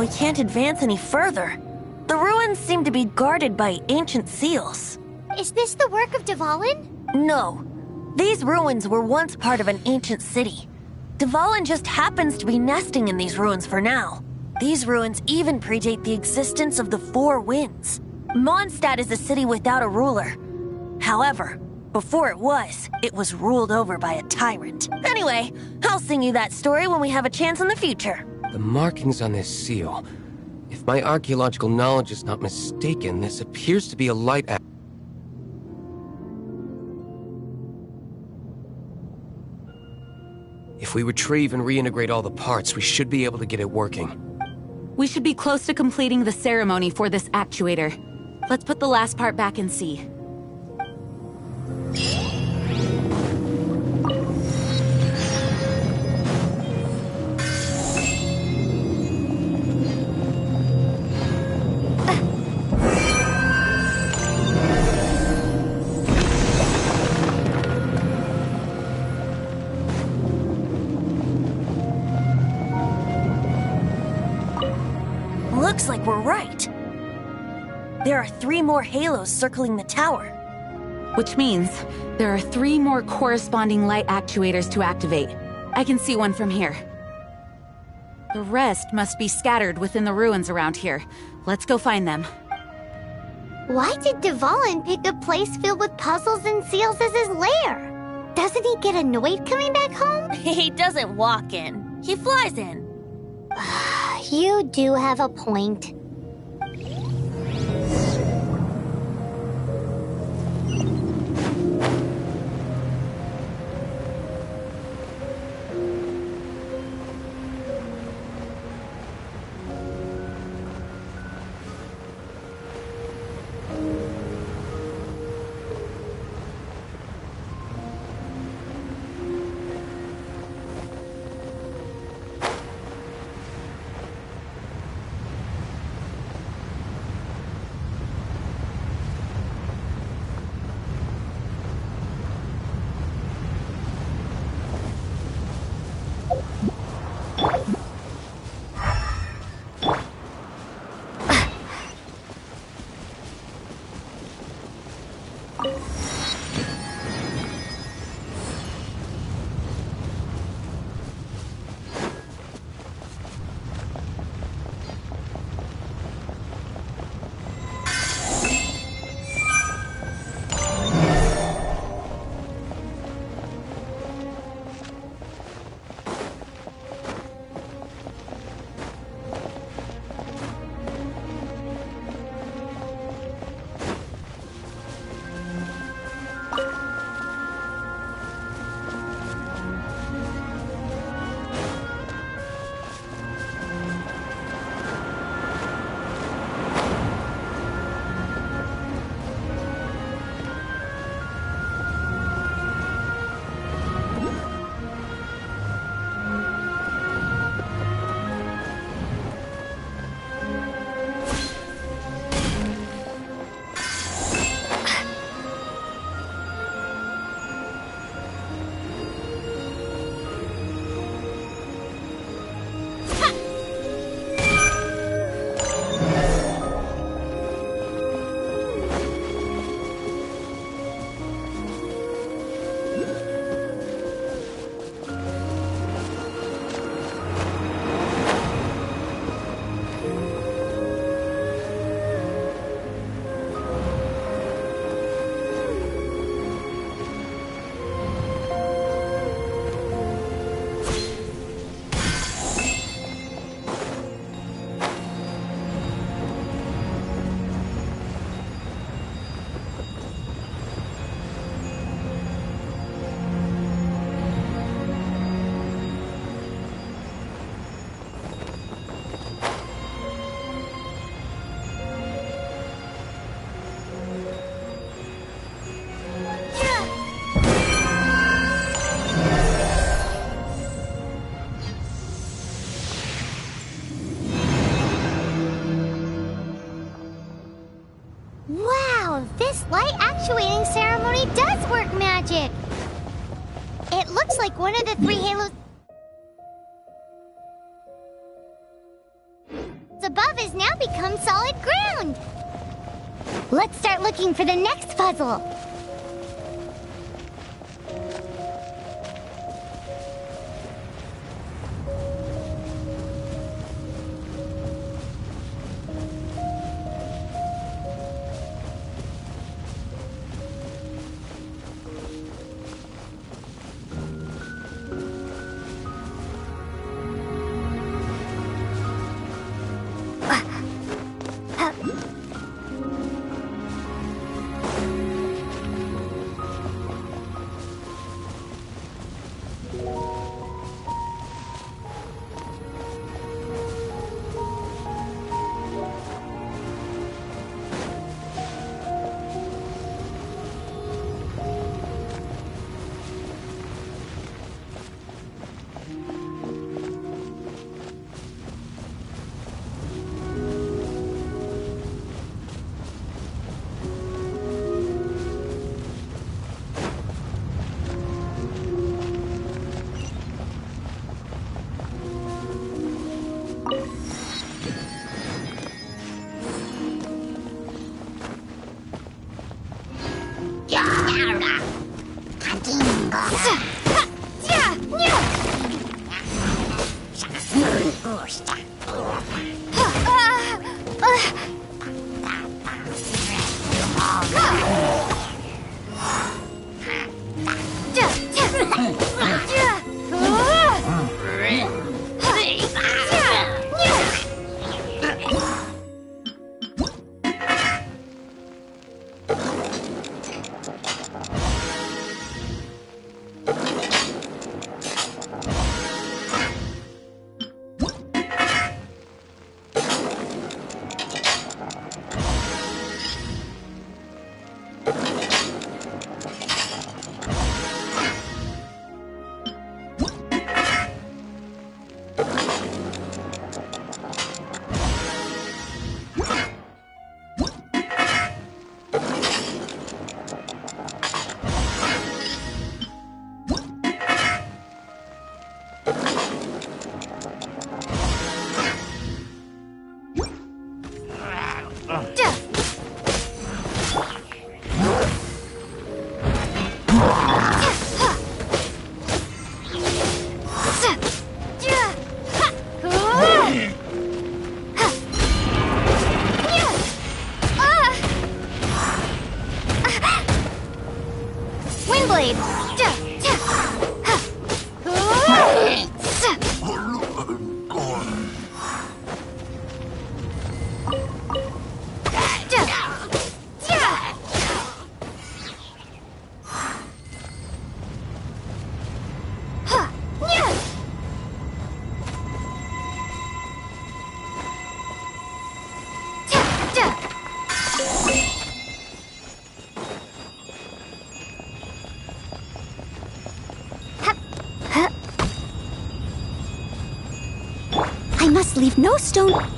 we can't advance any further. The ruins seem to be guarded by ancient seals. Is this the work of Dvalin? No. These ruins were once part of an ancient city. Dvalin just happens to be nesting in these ruins for now. These ruins even predate the existence of the Four Winds. Mondstadt is a city without a ruler. However, before it was ruled over by a tyrant. Anyway, I'll sing you that story when we have a chance in the future. The markings on this seal. If my archaeological knowledge is not mistaken, this appears to be a light. If we retrieve and reintegrate all the parts, we should be able to get it working. We should be close to completing the ceremony for this actuator. Let's put the last part back and see. Looks like we're right. There are 3 more halos circling the tower. Which means there are 3 more corresponding light actuators to activate. I can see one from here. The rest must be scattered within the ruins around here. Let's go find them. Why did Dvalin pick a place filled with puzzles and seals as his lair? Doesn't he get annoyed coming back home? He doesn't walk in. He flies in. You do have a point. This light actuating ceremony does work magic! It looks like one of the 3 halos... has now become solid ground. Let's start looking for the next puzzle. I must leave no stone.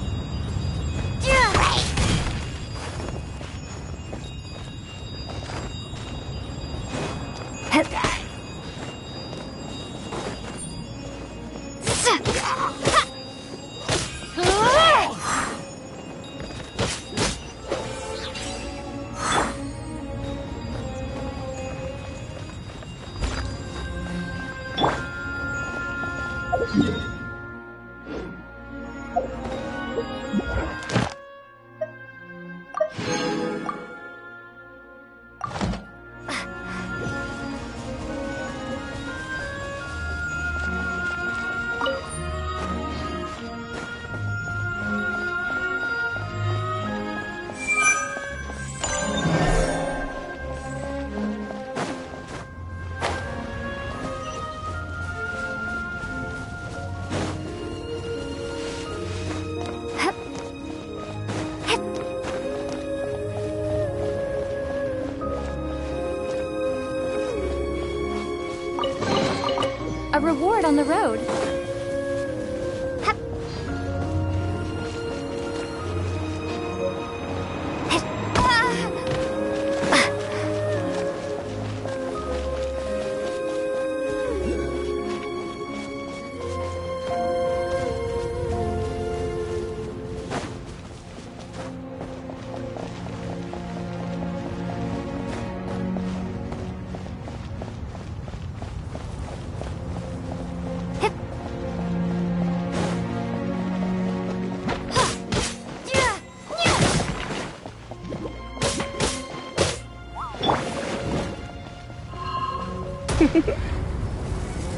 A reward on the road.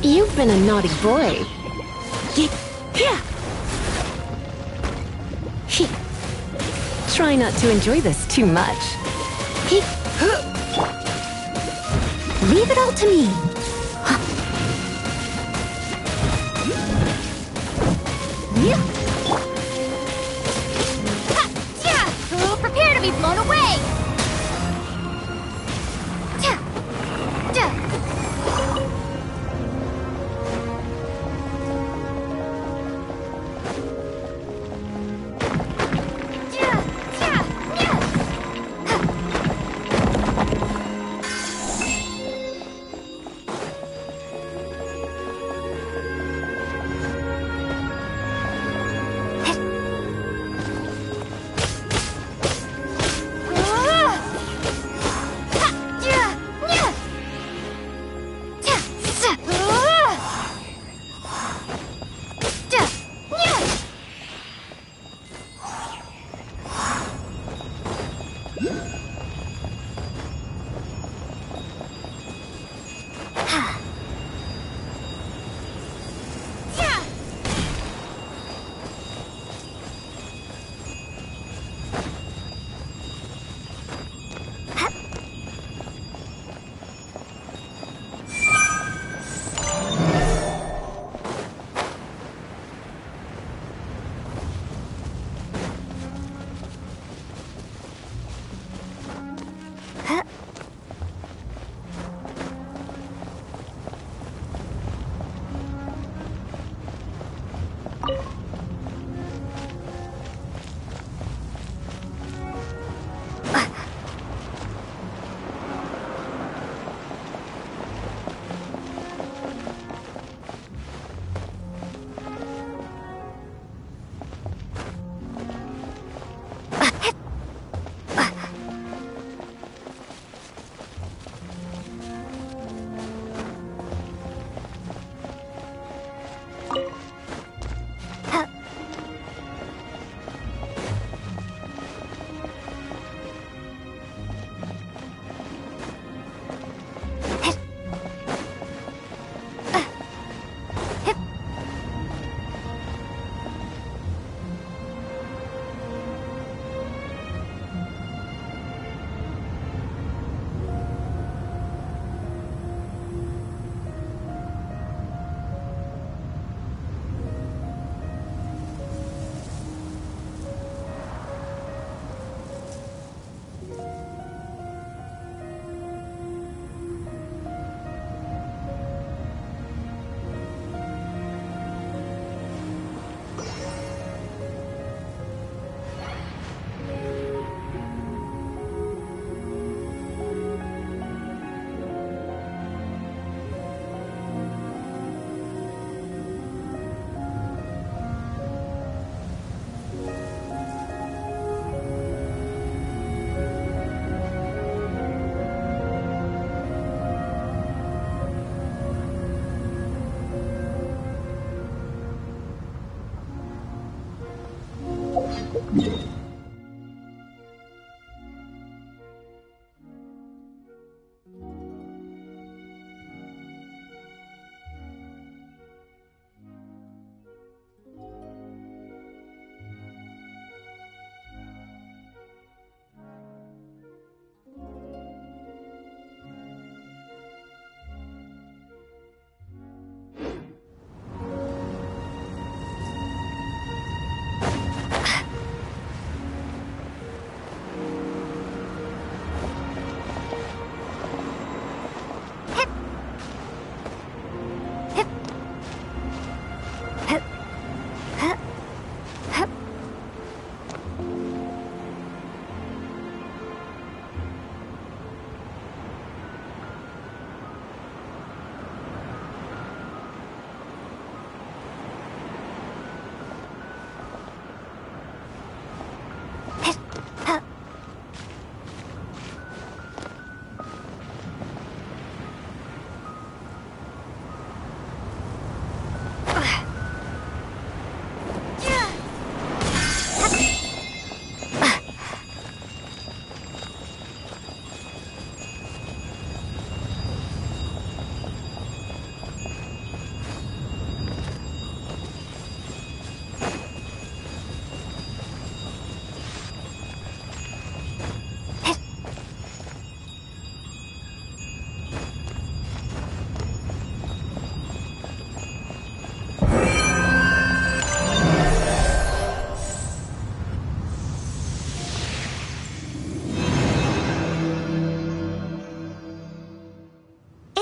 You've been a naughty boy. Try not to enjoy this too much. Leave it all to me. Prepare to be blown away!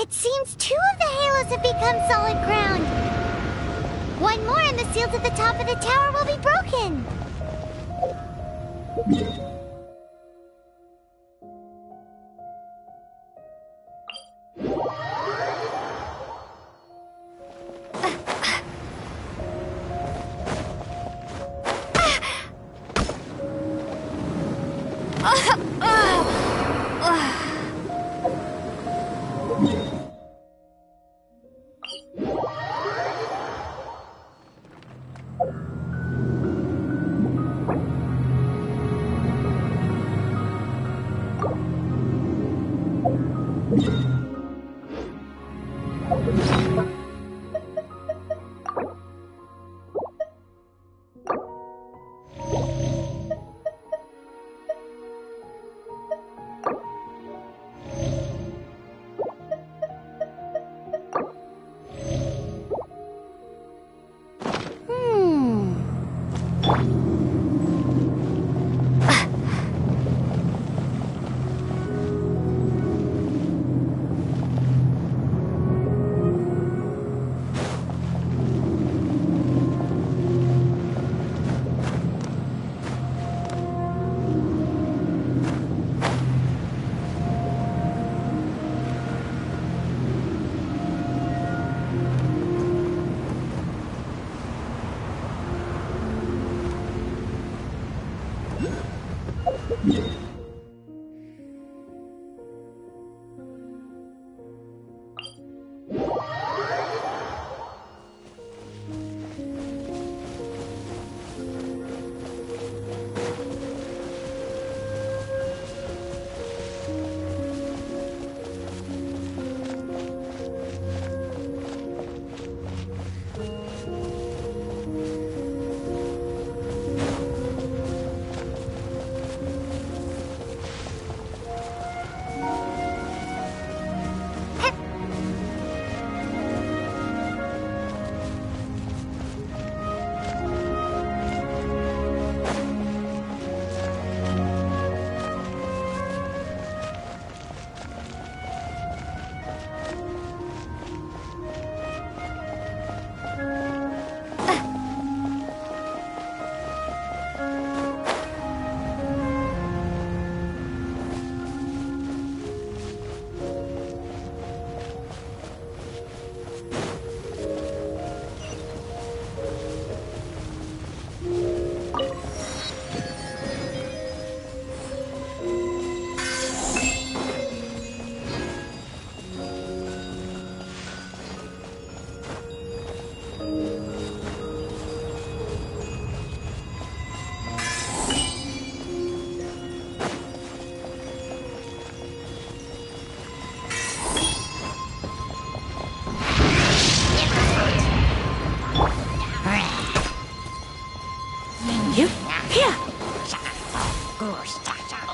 It seems 2 of the halos have become solid ground. 1 more and the seals at the top of the tower will be broken.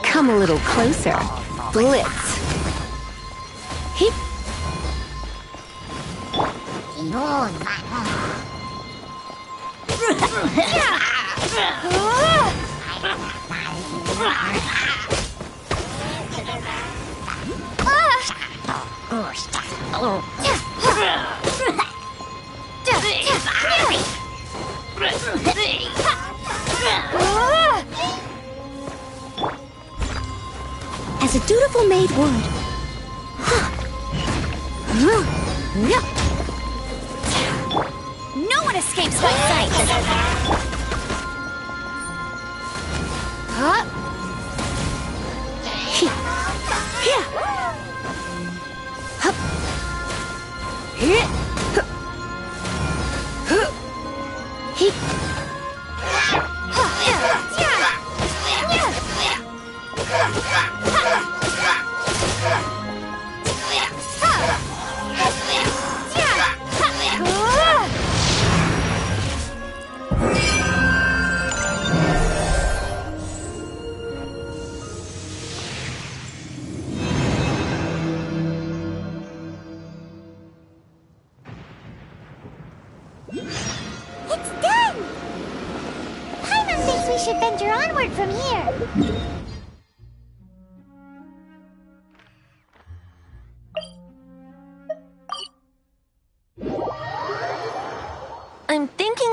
Come a little closer. Blitz. Heap. As a dutiful maid would. No one escapes my sight! It's done! Paimon thinks we should venture onward from here.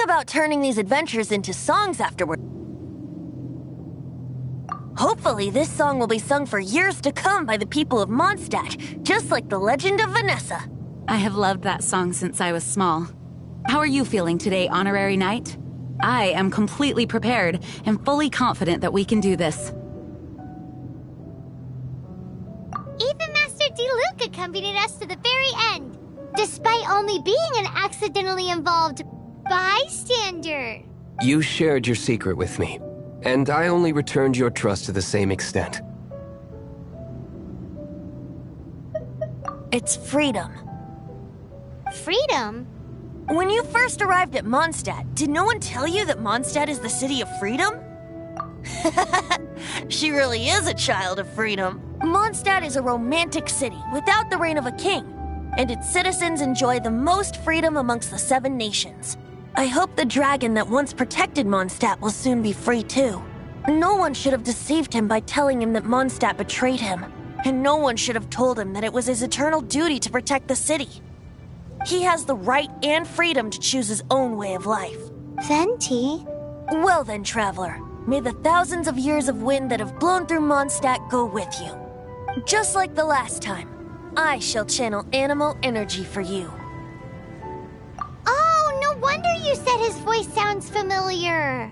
about turning these adventures into songs afterward? Hopefully, this song will be sung for years to come by the people of Mondstadt, just like the legend of Vanessa. I have loved that song since I was small. How are you feeling today, Honorary Knight? I am completely prepared and fully confident that we can do this. Even Master Diluc accompanied us to the very end, despite only being an accidentally involved bystander. You shared your secret with me, and I only returned your trust to the same extent. It's freedom. Freedom? When you first arrived at Mondstadt, did no one tell you that Mondstadt is the city of freedom? She really is a child of freedom. Mondstadt is a romantic city without the reign of a king, and its citizens enjoy the most freedom amongst the 7 nations. I hope the dragon that once protected Mondstadt will soon be free too. No one should have deceived him by telling him that Mondstadt betrayed him, and no one should have told him that it was his eternal duty to protect the city. He has the right and freedom to choose his own way of life. Venti? Well then, traveler, may the thousands of years of wind that have blown through Mondstadt go with you. Just like the last time, I shall channel animal energy for you. Oh, no wonder you said his voice sounds familiar.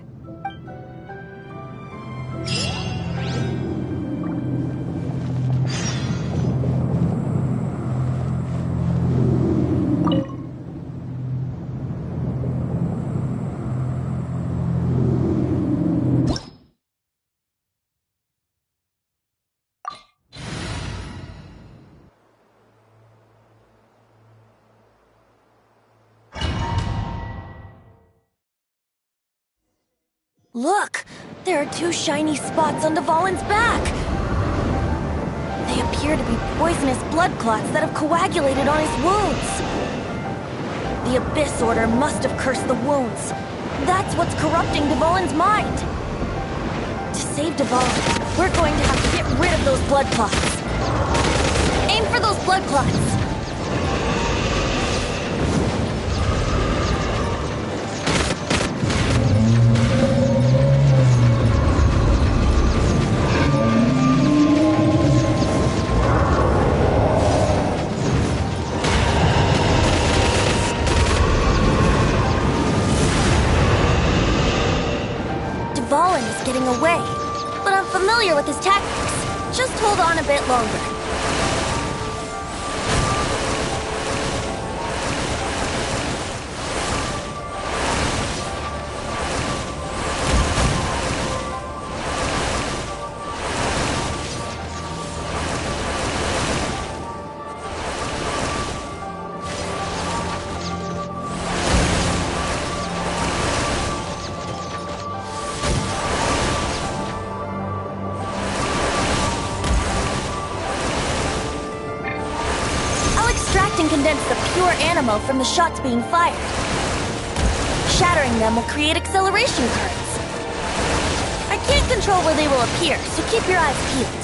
Look! There are 2 shiny spots on Dvalin's back! They appear to be poisonous blood clots that have coagulated on his wounds. The Abyss Order must have cursed the wounds. That's what's corrupting Dvalin's mind. To save Dvalin, we're going to have to get rid of those blood clots. Aim for those blood clots! Dvalin is getting away, but I'm familiar with his tactics. Just hold on a bit longer. And condense the pure animal from the shots being fired. Shattering them will create acceleration currents. I can't control where they will appear, so keep your eyes peeled.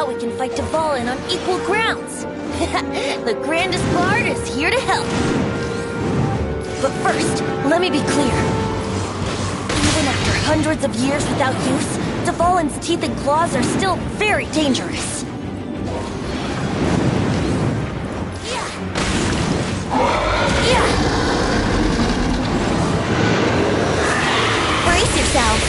Now we can fight Dvalin on equal grounds. The grandest bard is here to help. But first, let me be clear. Even after hundreds of years without use, Dvalin's teeth and claws are still very dangerous. Brace yourselves.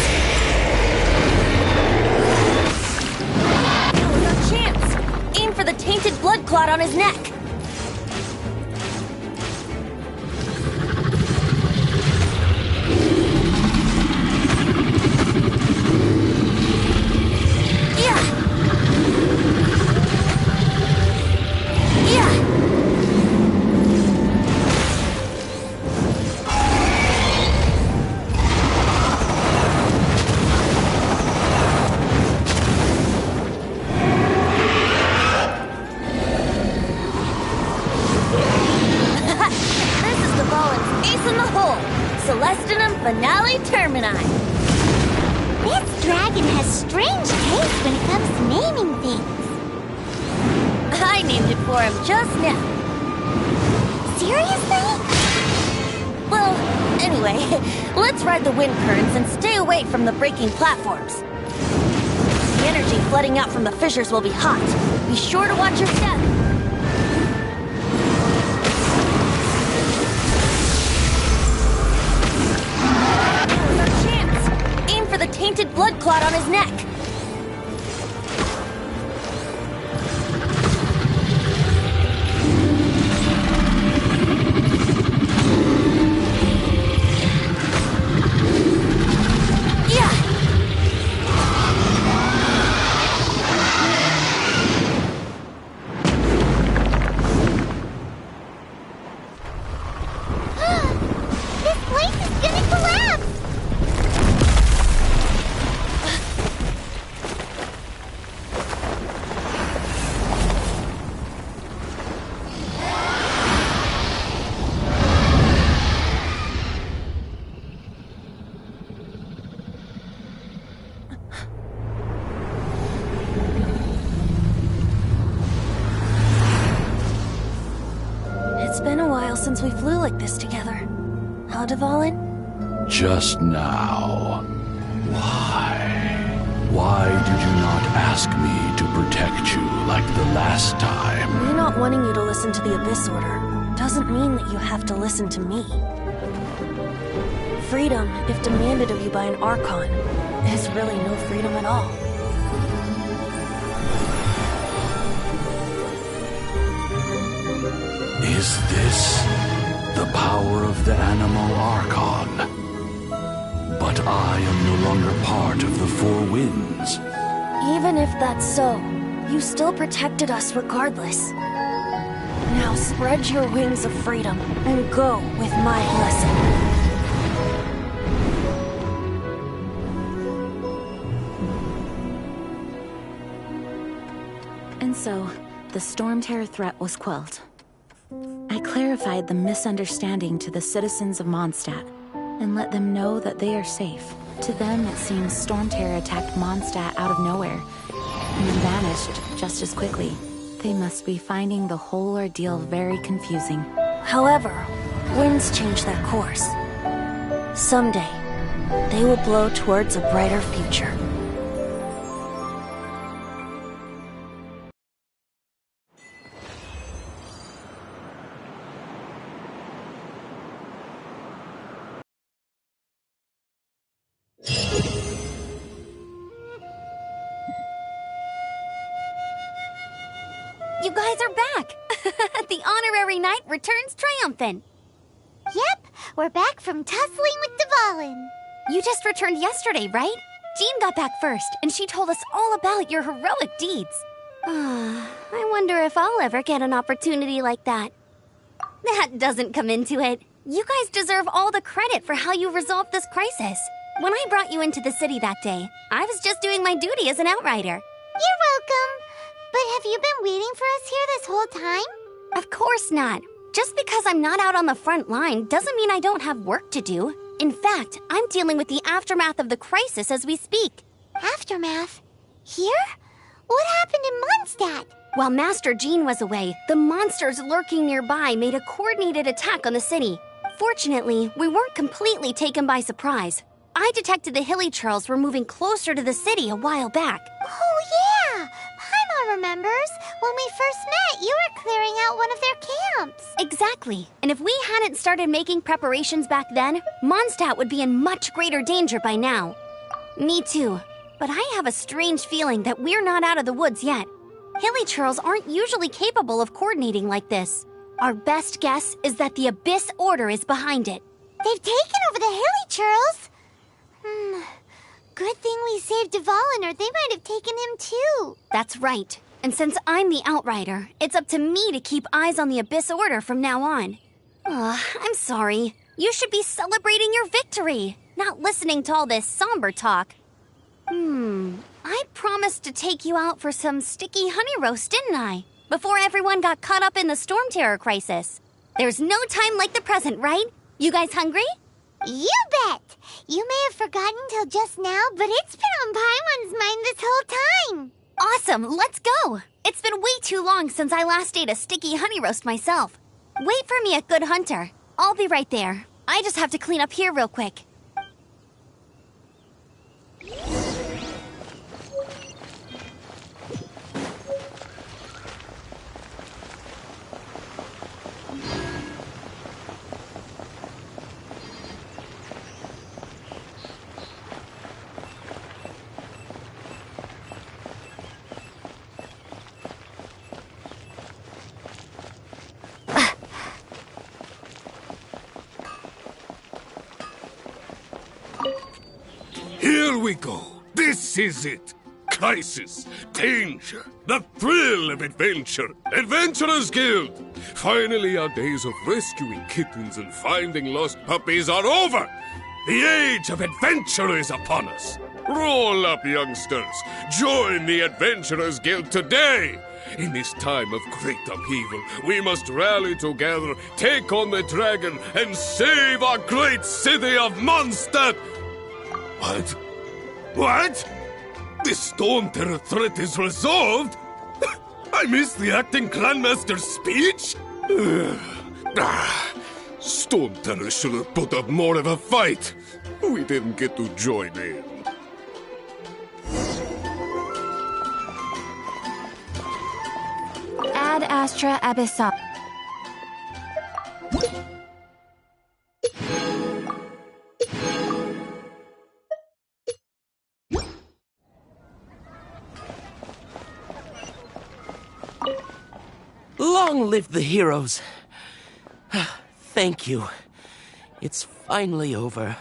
Now is our chance. Aim for the tainted blood clot on his neck. Finale Termini. This dragon has strange taste when it comes to naming things. I named it for him just now. Seriously? Well, anyway, let's ride the wind currents and stay away from the breaking platforms. The energy flooding out from the fissures will be hot. Be sure to watch your step. The tainted blood clot on his neck. This place is gonna collapse! It's been a while since we flew like this together. How, Dvalin? Just now. Why? Why did you not ask me to protect you like the last time? Me not wanting you to listen to the Abyss Order doesn't mean that you have to listen to me. Freedom, if demanded of you by an Archon, is really no freedom at all. Is this the power of the Animal Archon? But I am no longer part of the Four Winds. Even if that's so, you still protected us regardless. Now spread your wings of freedom and go with my blessing. And so, the Storm Terror threat was quelled. I clarified the misunderstanding to the citizens of Mondstadt and let them know that they are safe. To them, it seems Storm Terror attacked Mondstadt out of nowhere and then vanished just as quickly. They must be finding the whole ordeal very confusing. However, winds change their course. Someday, they will blow towards a brighter future. You guys are back! The honorary knight returns triumphant. Yep, we're back from tussling with Dvalin. You just returned yesterday, right? Jean got back first, and she told us all about your heroic deeds. I wonder if I'll ever get an opportunity like that. That doesn't come into it. You guys deserve all the credit for how you resolved this crisis. When I brought you into the city that day, I was just doing my duty as an outrider. You're welcome. But have you been waiting for us here this whole time? Of course not. Just because I'm not out on the front line doesn't mean I don't have work to do. In fact, I'm dealing with the aftermath of the crisis as we speak. Aftermath? Here? What happened in Mondstadt? While Master Jean was away, the monsters lurking nearby made a coordinated attack on the city. Fortunately, we weren't completely taken by surprise. I detected the Hilly Churls were moving closer to the city a while back. Oh, yeah! Paimon remembers. When we first met, you were clearing out one of their camps. Exactly. And if we hadn't started making preparations back then, Mondstadt would be in much greater danger by now. Me too. But I have a strange feeling that we're not out of the woods yet. Hilly Churls aren't usually capable of coordinating like this. Our best guess is that the Abyss Order is behind it. They've taken over the Hilly Churls? Good thing we saved Dvalin, or they might have taken him too. That's right. And since I'm the Outrider, it's up to me to keep eyes on the Abyss Order from now on. I'm sorry. You should be celebrating your victory, not listening to all this somber talk. I promised to take you out for some sticky honey roast, didn't I? Before everyone got caught up in the storm terror crisis. There's no time like the present, right? You guys hungry? You bet! You may have forgotten till just now, but it's been on Paimon's mind this whole time. Awesome, let's go! It's been way too long since I last ate a sticky honey roast myself. Wait for me at Good Hunter. I'll be right there. I just have to clean up here real quick. Here we go. This is it. Crisis, danger, the thrill of adventure. Adventurers Guild. Finally, our days of rescuing kittens and finding lost puppies are over. The age of adventure is upon us. Roll up, youngsters. Join the Adventurers Guild today. In this time of great upheaval, we must rally together, take on the dragon, and save our great city of Mondstadt. What? What? The Storm Terror threat is resolved? I missed the acting clanmaster's speech? Storm Terror should have put up more of a fight. We didn't get to join in. Ad Astra Abyssal. Long live the heroes. Thank you. It's finally over.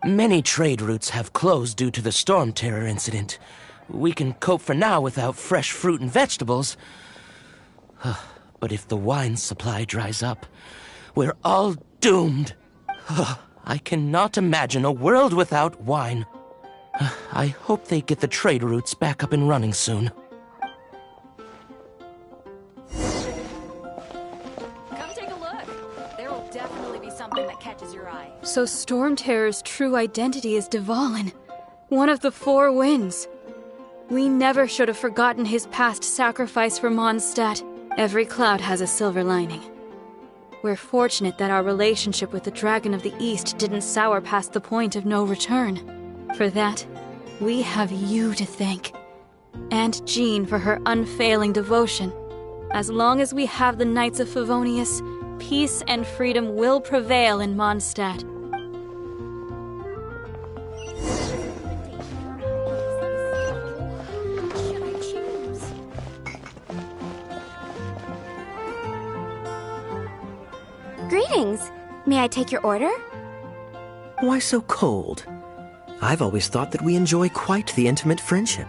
Many trade routes have closed due to the Storm Terror incident. We can cope for now without fresh fruit and vegetables. But if the wine supply dries up, we're all doomed. I cannot imagine a world without wine. I hope they get the trade routes back up and running soon. So Storm Terror's true identity is Dvalin, one of the four winds. We never should have forgotten his past sacrifice for Mondstadt. Every cloud has a silver lining. We're fortunate that our relationship with the Dragon of the East didn't sour past the point of no return. For that, we have you to thank. And Jean for her unfailing devotion. As long as we have the Knights of Favonius, peace and freedom will prevail in Mondstadt. Greetings. May I take your order? Why so cold? I've always thought that we enjoy quite the intimate friendship.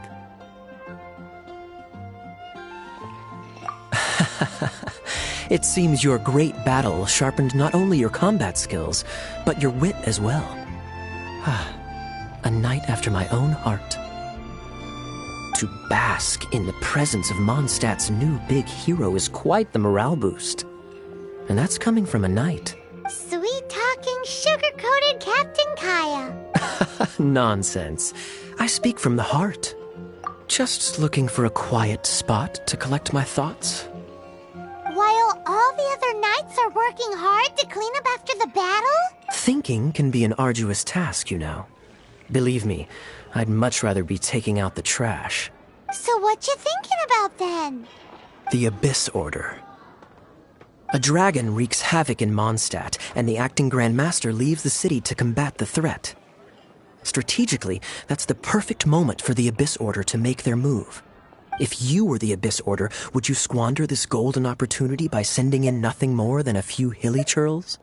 It seems your great battle sharpened not only your combat skills, but your wit as well. A knight after my own heart. To bask in the presence of Mondstadt's new big hero is quite the morale boost. And that's coming from a knight. Sweet-talking, sugar-coated Captain Kaya. Nonsense. I speak from the heart. Just looking for a quiet spot to collect my thoughts. While all the other knights are working hard to clean up after the battle? Thinking can be an arduous task, you know. Believe me, I'd much rather be taking out the trash. So what you thinking about then? The Abyss Order. A dragon wreaks havoc in Mondstadt, and the acting Grand Master leaves the city to combat the threat. Strategically, that's the perfect moment for the Abyss Order to make their move. If you were the Abyss Order, would you squander this golden opportunity by sending in nothing more than a few hilly churls?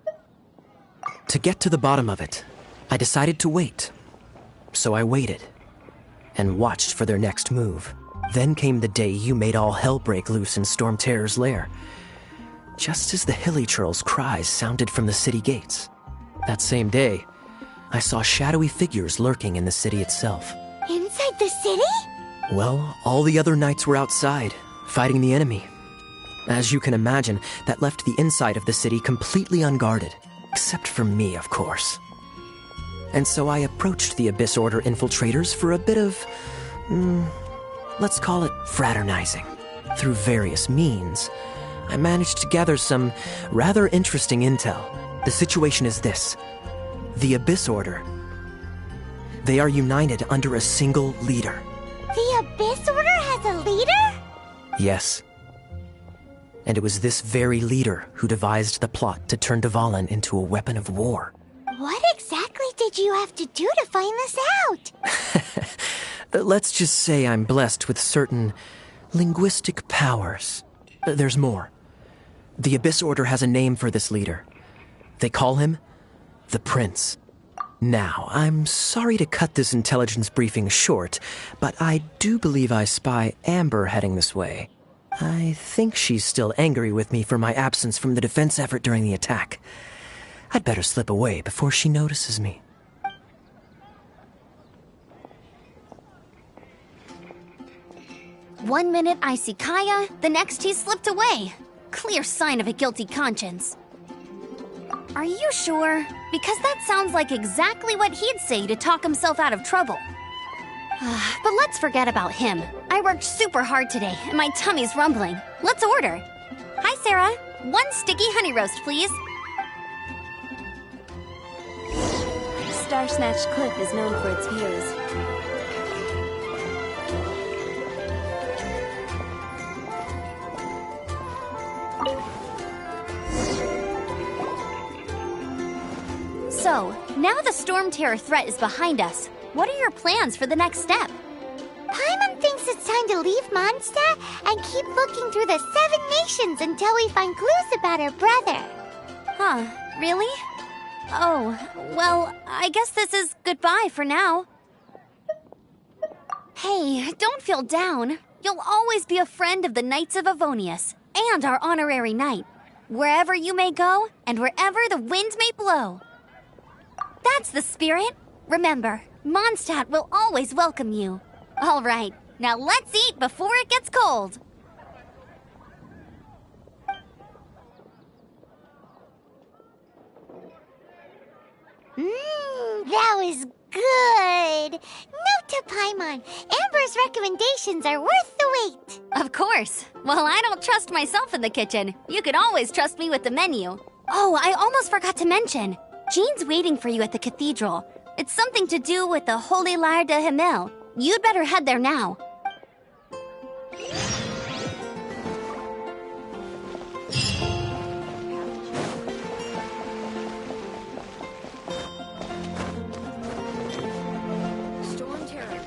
To get to the bottom of it, I decided to wait. So I waited, and watched for their next move. Then came the day you made all hell break loose in Storm Terror's lair. Just as the hilly churls' cries sounded from the city gates. That same day, I saw shadowy figures lurking in the city itself. Inside the city? Well, all the other knights were outside, fighting the enemy. As you can imagine, that left the inside of the city completely unguarded. Except for me, of course. And so I approached the Abyss Order infiltrators for a bit of, let's call it fraternizing. Through various means, I managed to gather some rather interesting intel. The situation is this. The Abyss Order. They are united under a single leader. The Abyss Order has a leader? Yes. And it was this very leader who devised the plot to turn Dvalin into a weapon of war. What exactly did you have to do to find this out? Let's just say I'm blessed with certain linguistic powers. There's more. The Abyss Order has a name for this leader. They call him the Prince. Now, I'm sorry to cut this intelligence briefing short, but I do believe I spy Amber heading this way. I think she's still angry with me for my absence from the defense effort during the attack. I'd better slip away before she notices me. One minute I see Kaya, the next he slipped away. Clear sign of a guilty conscience. Are you sure? Because that sounds like exactly what he'd say to talk himself out of trouble. But let's forget about him. I worked super hard today, and my tummy's rumbling. Let's order. Hi, Sarah. 1 sticky honey roast, please. Star Snatch Cliff is known for its views. So, now the Storm Terror threat is behind us. What are your plans for the next step? Paimon thinks it's time to leave Mondstadt and keep looking through the 7 nations until we find clues about her brother. Huh, really? Oh, well, I guess this is goodbye for now. Hey, don't feel down. You'll always be a friend of the Knights of Avonius and our honorary knight. Wherever you may go and wherever the wind may blow. That's the spirit. Remember, Mondstadt will always welcome you. All right, now let's eat before it gets cold. That was good. Note to Paimon, Amber's recommendations are worth the wait. Of course. Well, I don't trust myself in the kitchen. You can always trust me with the menu. Oh, I almost forgot to mention. Jean's waiting for you at the cathedral. It's something to do with the Holy Lyre de Himmel. You'd better head there now. Storm Terror.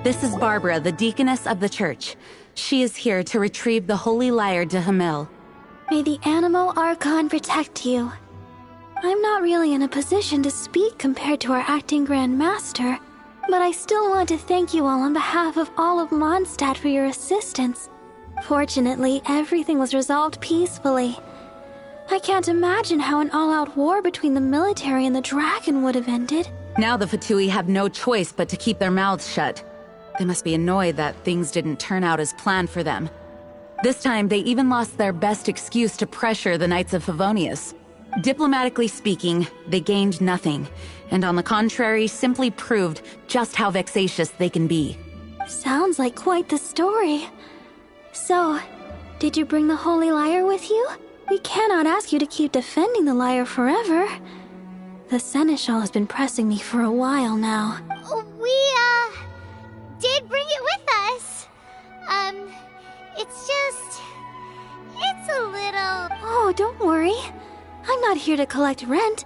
This is Barbara, the deaconess of the church. She is here to retrieve the holy lyre de Hamel. May the Animo Archon protect you. I'm not really in a position to speak compared to our acting Grand Master, but I still want to thank you all on behalf of all of Mondstadt for your assistance. Fortunately, everything was resolved peacefully. I can't imagine how an all-out war between the military and the dragon would have ended. Now the Fatui have no choice but to keep their mouths shut. They must be annoyed that things didn't turn out as planned for them. This time, they even lost their best excuse to pressure the Knights of Favonius. Diplomatically speaking, they gained nothing, and on the contrary, simply proved just how vexatious they can be. Sounds like quite the story. So, did you bring the holy lyre with you? We cannot ask you to keep defending the lyre forever. The Seneschal has been pressing me for a while now. We, did bring it with us. It's a little... Oh, don't worry. I'm not here to collect rent.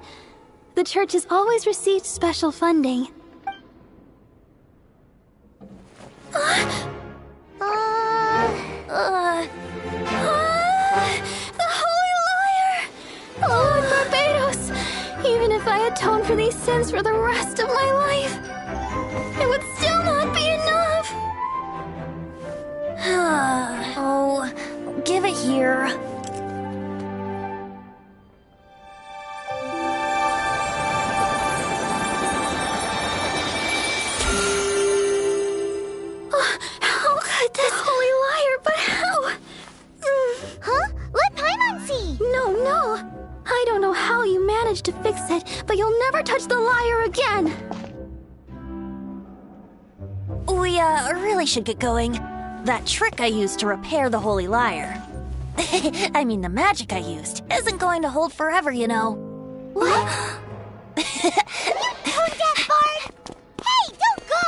The church has always received special funding. The Holy Lyre! Lord Barbados! Even if I atone for these sins for the rest of my life, it would still not be enough! Oh, give it here. How could this holy lyre, but how? Huh? Let Paimon see! No. I don't know how you managed to fix it, but you'll never touch the lyre again! We, really should get going. That trick I used to repair the holy lyre. I mean, the magic I used isn't going to hold forever, you know. What? Tone deaf, Bard! Hey, don't go!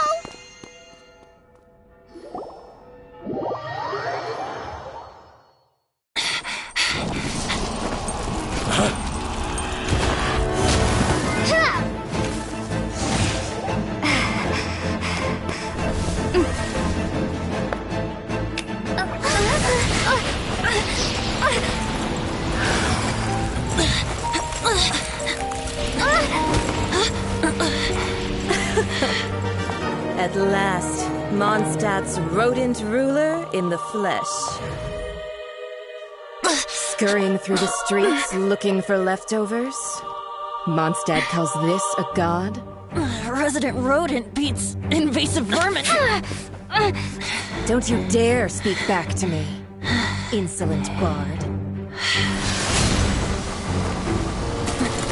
At last, Mondstadt's rodent ruler in the flesh. Scurrying through the streets looking for leftovers? Mondstadt calls this a god? Resident rodent beats invasive vermin. Don't you dare speak back to me, insolent bard.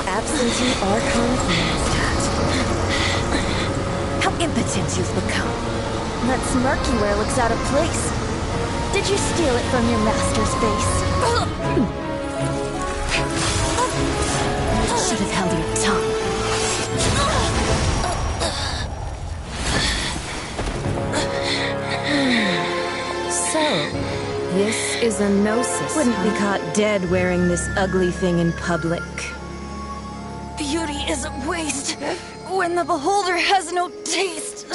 Absentee Archon of Mondstadt. How impotent you've become. That smirk you wear looks out of place. Did you steal it from your master's face? You should have held your tongue. So, this is a gnosis. Wouldn't be caught dead wearing this ugly thing in public. Beauty is a waste when the beholder has no taste.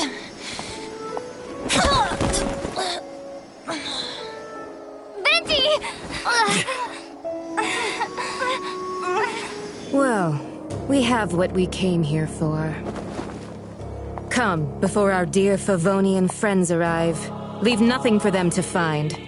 Venti! Well, we have what we came here for. Come, before our dear Favonian friends arrive. Leave nothing for them to find.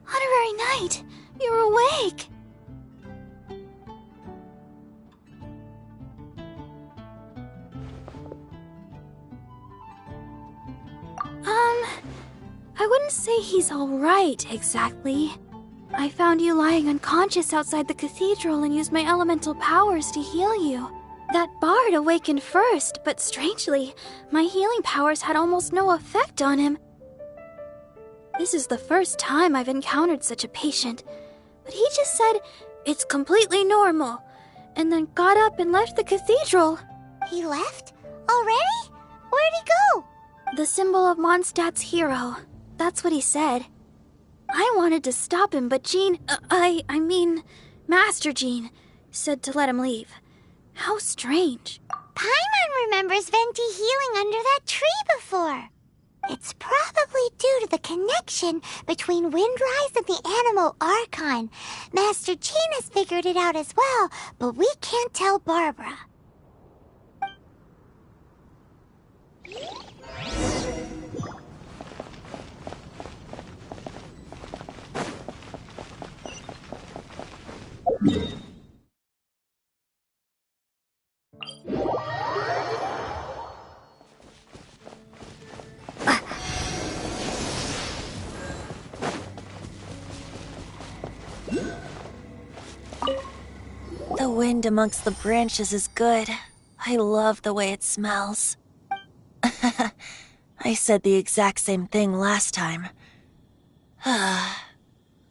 Honorary Knight, you're awake! I wouldn't say he's alright, exactly. I found you lying unconscious outside the cathedral and used my elemental powers to heal you. That bard awakened first, but strangely, my healing powers had almost no effect on him. This is the first time I've encountered such a patient, but he just said, "It's completely normal," and then got up and left the cathedral. He left? Already? Where'd he go? The symbol of Mondstadt's hero. That's what he said. I wanted to stop him, but Jean... I mean, Master Jean said to let him leave. How strange. Paimon remembers Venti healing under that tree before. It's probably due to the connection between Windrise and the Anemo Archon. Master Jean has figured it out as well, but we can't tell Barbara. The wind amongst the branches is good. I love the way it smells. I said the exact same thing last time.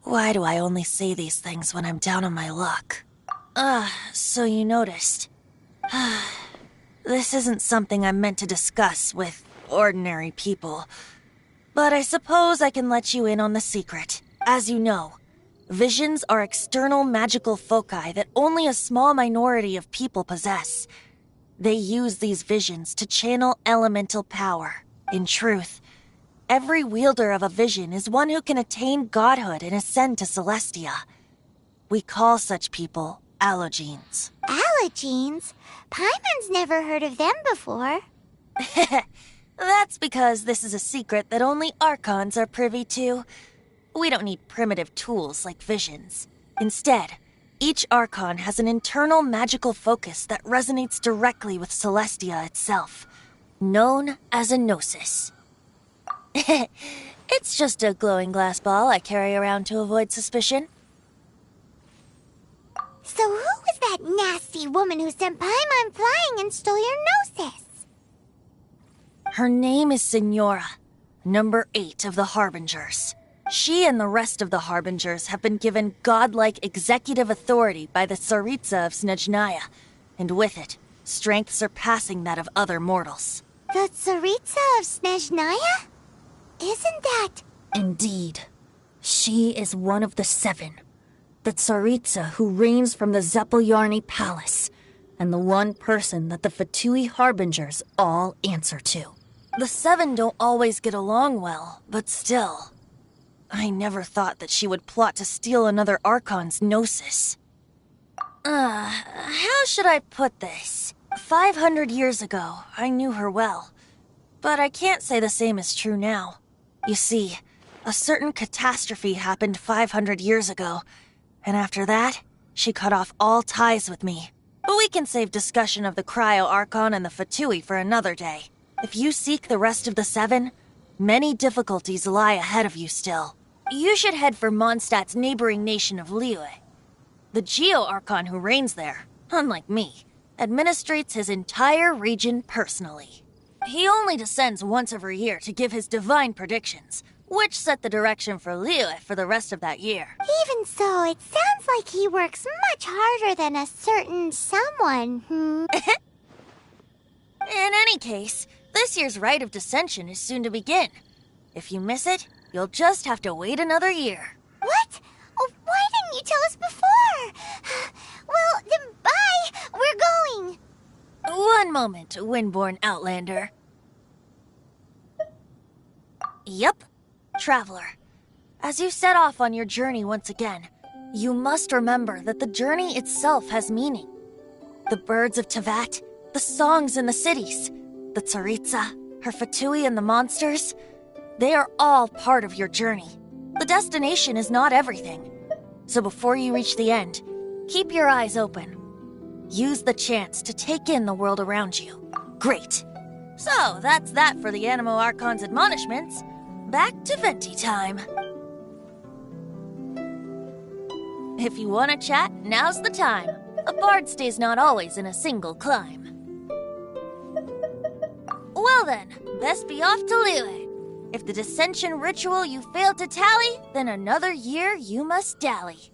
Why do I only say these things when I'm down on my luck? So you noticed. This isn't something I'm meant to discuss with ordinary people. But I suppose I can let you in on the secret. As you know, visions are external magical foci that only a small minority of people possess. They use these visions to channel elemental power. In truth, every wielder of a vision is one who can attain godhood and ascend to Celestia. We call such people allogenes. Allogenes? Paimon's never heard of them before. That's because this is a secret that only Archons are privy to. We don't need primitive tools like visions. Instead, each Archon has an internal magical focus that resonates directly with Celestia itself, known as a gnosis. It's just a glowing glass ball I carry around to avoid suspicion. So who was that nasty woman who sent Paimon flying and stole your gnosis? Her name is Signora, number 8 of the Harbingers. She and the rest of the Harbingers have been given godlike executive authority by the Tsaritsa of Snezhnaya, and with it, strength surpassing that of other mortals. The Tsaritsa of Snezhnaya? Isn't that... Indeed. She is one of the 7. The Tsaritsa who reigns from the Zeppeljárny Palace, and the one person that the Fatui Harbingers all answer to. The 7 don't always get along well, but still... I never thought that she would plot to steal another Archon's gnosis. How should I put this? 500 years ago, I knew her well. But I can't say the same is true now. You see, a certain catastrophe happened 500 years ago, and after that, she cut off all ties with me. But we can save discussion of the Cryo Archon and the Fatui for another day. If you seek the rest of the 7, many difficulties lie ahead of you still. You should head for Mondstadt's neighboring nation of Liyue. The Geo-Archon who reigns there, unlike me, administrates his entire region personally. He only descends once every year to give his divine predictions, which set the direction for Liyue for the rest of that year. Even so, it sounds like he works much harder than a certain someone, In any case, this year's Rite of Descension is soon to begin. If you miss it, you'll just have to wait another year. What? Oh, why didn't you tell us before? Well, then bye! We're going! One moment, Windborn Outlander. Yup, Traveler. As you set off on your journey once again, you must remember that the journey itself has meaning. The birds of Tevat, the songs in the cities, the Tsaritsa, her Fatui and the monsters, they are all part of your journey. The destination is not everything. So before you reach the end, keep your eyes open. Use the chance to take in the world around you. Great. So that's that for the Anemo Archon's admonishments. Back to Venti time. If you want to chat, now's the time. A bard stays not always in a single climb. Well then, best be off to Liyue. If the dissension ritual you failed to tally, then another year you must dally.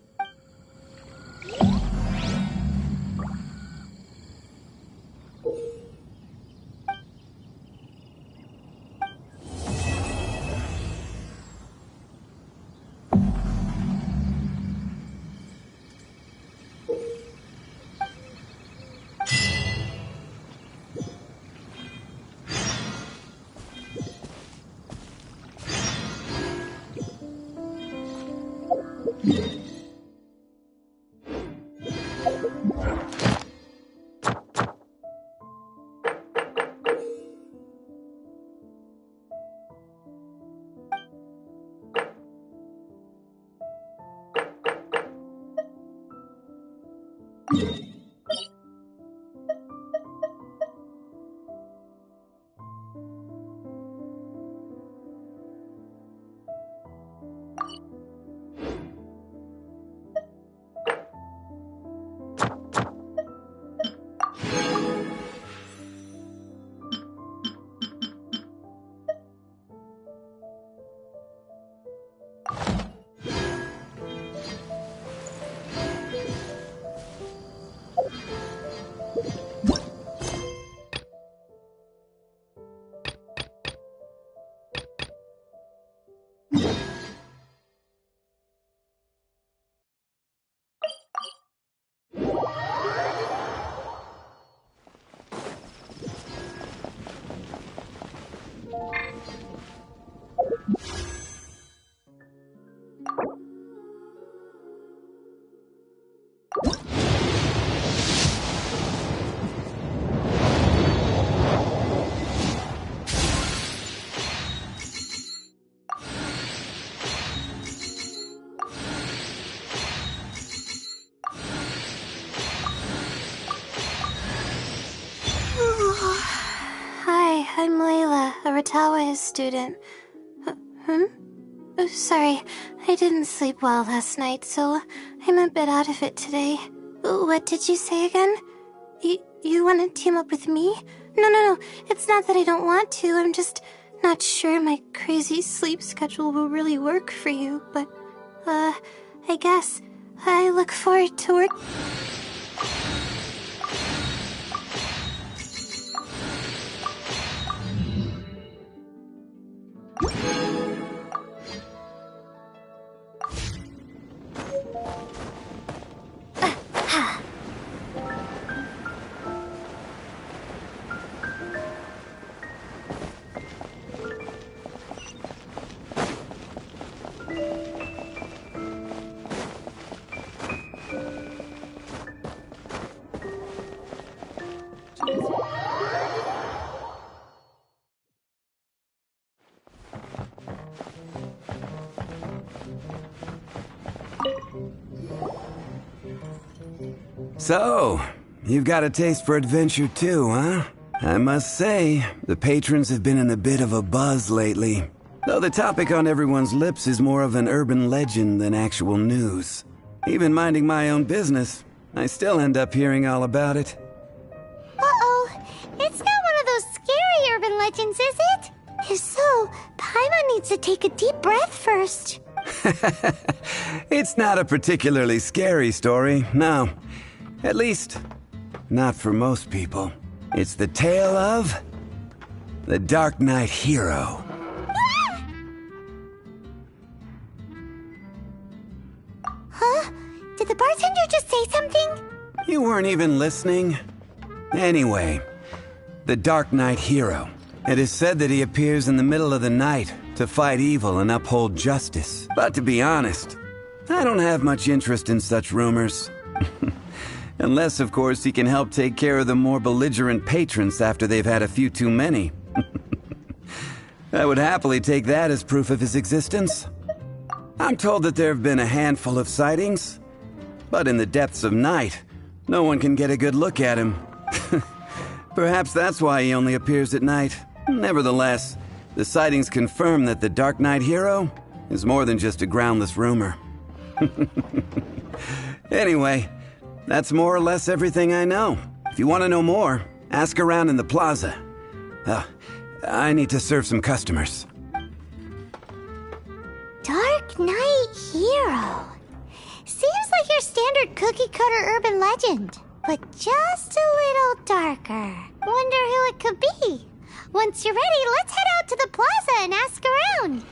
Hi, I'm Layla, a Ratawa student. Oh, sorry, I didn't sleep well last night, so I'm a bit out of it today. What did you say again? You want to team up with me? No, it's not that I don't want to, I'm just not sure my crazy sleep schedule will really work for you, but, I guess I look forward to work. So, you've got a taste for adventure too, huh? I must say, the patrons have been in a bit of a buzz lately. Though the topic on everyone's lips is more of an urban legend than actual news. Even minding my own business, I still end up hearing all about it. Uh-oh, it's not one of those scary urban legends, is it? If so, Paimon needs to take a deep breath first. It's not a particularly scary story, no. At least, not for most people. It's the tale of the Dark Knight Hero. Huh? Did the bartender just say something? You weren't even listening? Anyway, the Dark Knight Hero. It is said that he appears in the middle of the night to fight evil and uphold justice. But to be honest, I don't have much interest in such rumors. Unless, of course, he can help take care of the more belligerent patrons after they've had a few too many. I would happily take that as proof of his existence. I'm told that there have been a handful of sightings, but in the depths of night, no one can get a good look at him. Perhaps that's why he only appears at night. Nevertheless, the sightings confirm that the Dark Knight Hero is more than just a groundless rumor. Anyway, that's more or less everything I know. If you want to know more, ask around in the plaza. I need to serve some customers. Dark Knight Hero. Seems like your standard cookie-cutter urban legend, but just a little darker. Wonder who it could be. Once you're ready, let's head out to the plaza and ask around.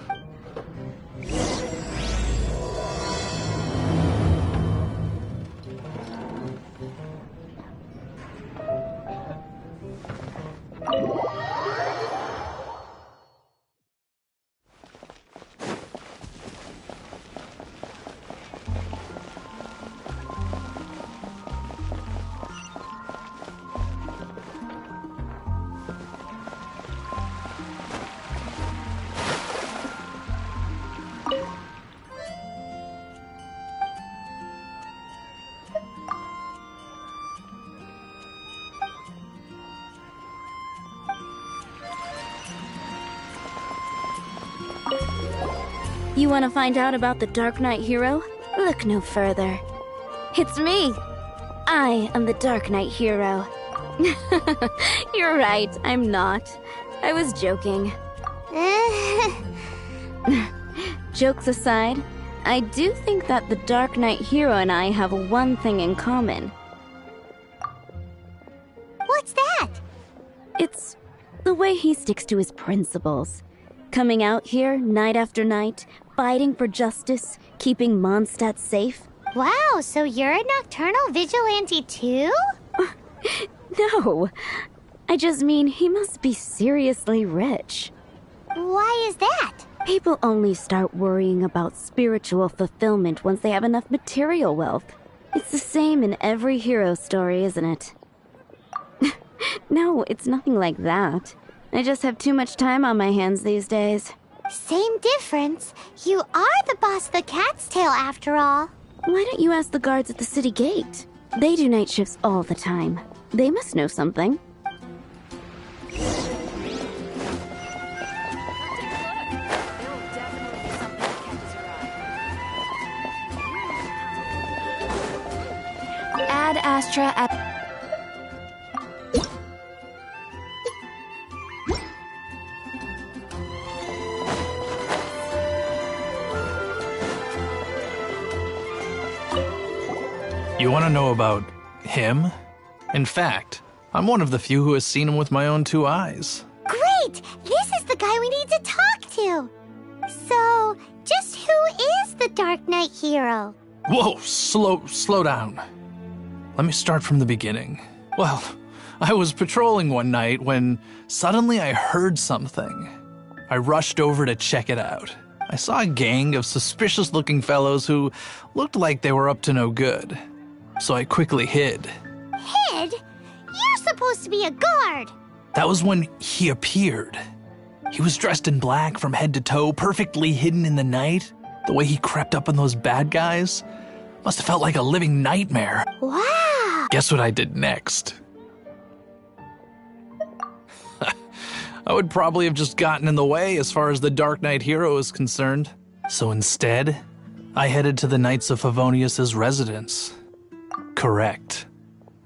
You want to find out about the Dark Knight hero? Look no further. It's me. I am the Dark Knight hero. You're right, I'm not. I was joking. Jokes aside, I do think that the Dark Knight hero and I have one thing in common. What's that? It's the way he sticks to his principles. Coming out here night after night, fighting for justice, keeping Mondstadt safe. Wow, so you're a nocturnal vigilante too? No, I just mean he must be seriously rich. Why is that? People only start worrying about spiritual fulfillment once they have enough material wealth. It's the same in every hero story, isn't it? No, it's nothing like that. I just have too much time on my hands these days. Same difference. You are the boss of the Cat's Tail after all. Why don't you ask the guards at the city gate? They do night shifts all the time. They must know something. Ad Astra at... You want to know about him? In fact, I'm one of the few who has seen him with my own 2 eyes. Great! This is the guy we need to talk to! So, just who is the Dark Knight hero? Whoa, slow down. Let me start from the beginning. Well, I was patrolling one night when suddenly I heard something. I rushed over to check it out. I saw a gang of suspicious-looking fellows who looked like they were up to no good. So I quickly hid. Hid? You're supposed to be a guard! That was when he appeared. He was dressed in black from head to toe, perfectly hidden in the night. The way he crept up on those bad guys must have felt like a living nightmare. Wow! Guess what I did next? I would probably have just gotten in the way as far as the Dark Knight hero is concerned. So instead, I headed to the Knights of Favonius' residence. Correct.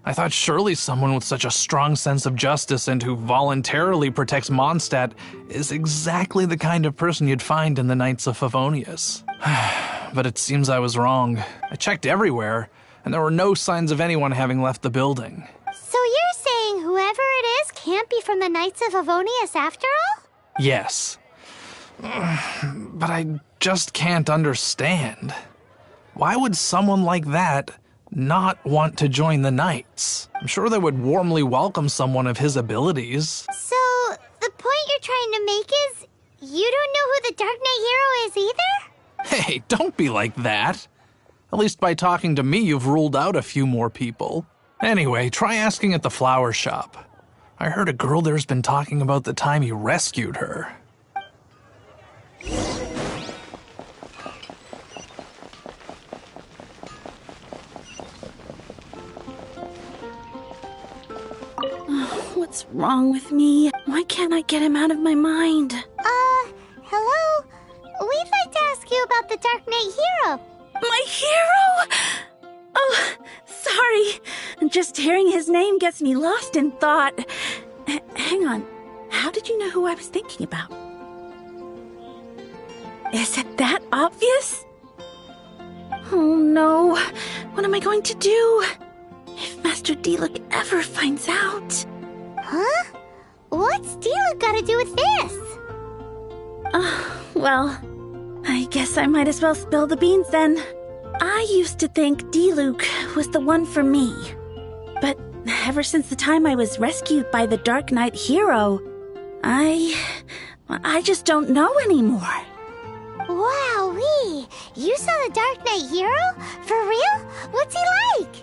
I thought surely someone with such a strong sense of justice and who voluntarily protects Mondstadt is exactly the kind of person you'd find in the Knights of Favonius. But it seems I was wrong. I checked everywhere, and there were no signs of anyone having left the building. So you're saying whoever it is can't be from the Knights of Favonius after all? Yes. But I just can't understand. Why would someone like that not want to join the Knights? I'm sure they would warmly welcome someone of his abilities. So, the point you're trying to make is you don't know who the Dark Knight hero is either? Hey, don't be like that. At least by talking to me, you've ruled out a few more people. Anyway, try asking at the flower shop. I heard a girl there's been talking about the time you rescued her. What's wrong with me? Why can't I get him out of my mind? Hello? We'd like to ask you about the Dark Knight hero. My hero? Oh, sorry. Just hearing his name gets me lost in thought. Hang on. How did you know who I was thinking about? Is it that obvious? Oh no. What am I going to do? If Master Diluc ever finds out... Huh? What's Diluc got to do with this? Well, I guess I might as well spill the beans then. I used to think Diluc was the one for me. But ever since the time I was rescued by the Dark Knight hero, I just don't know anymore. Wowee! You saw the Dark Knight hero? For real? What's he like?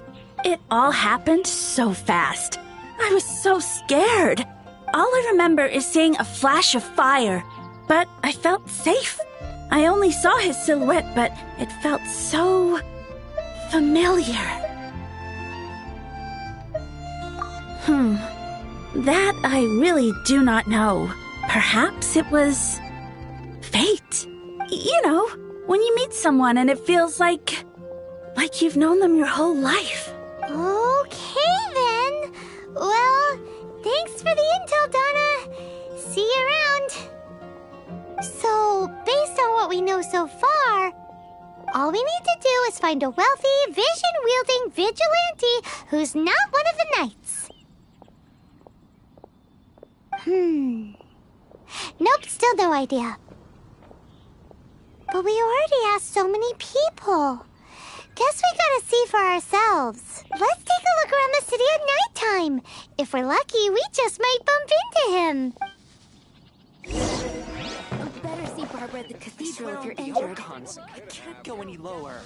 It all happened so fast. I was so scared. All I remember is seeing a flash of fire, but I felt safe. I only saw his silhouette, but it felt so familiar. That I really do not know. Perhaps it was fate. You know, when you meet someone and it feels like you've known them your whole life. Okay, then. Well, thanks for the intel, Donna. See you around. So, based on what we know so far, all we need to do is find a wealthy, vision-wielding vigilante who's not one of the knights. Nope, still no idea. But we already asked so many people. Guess we gotta see for ourselves. Let's take a look around the city at nighttime. If we're lucky, we just might bump into him. Better see Barbara at the cathedral if you're injured. Archons. I can't go any lower.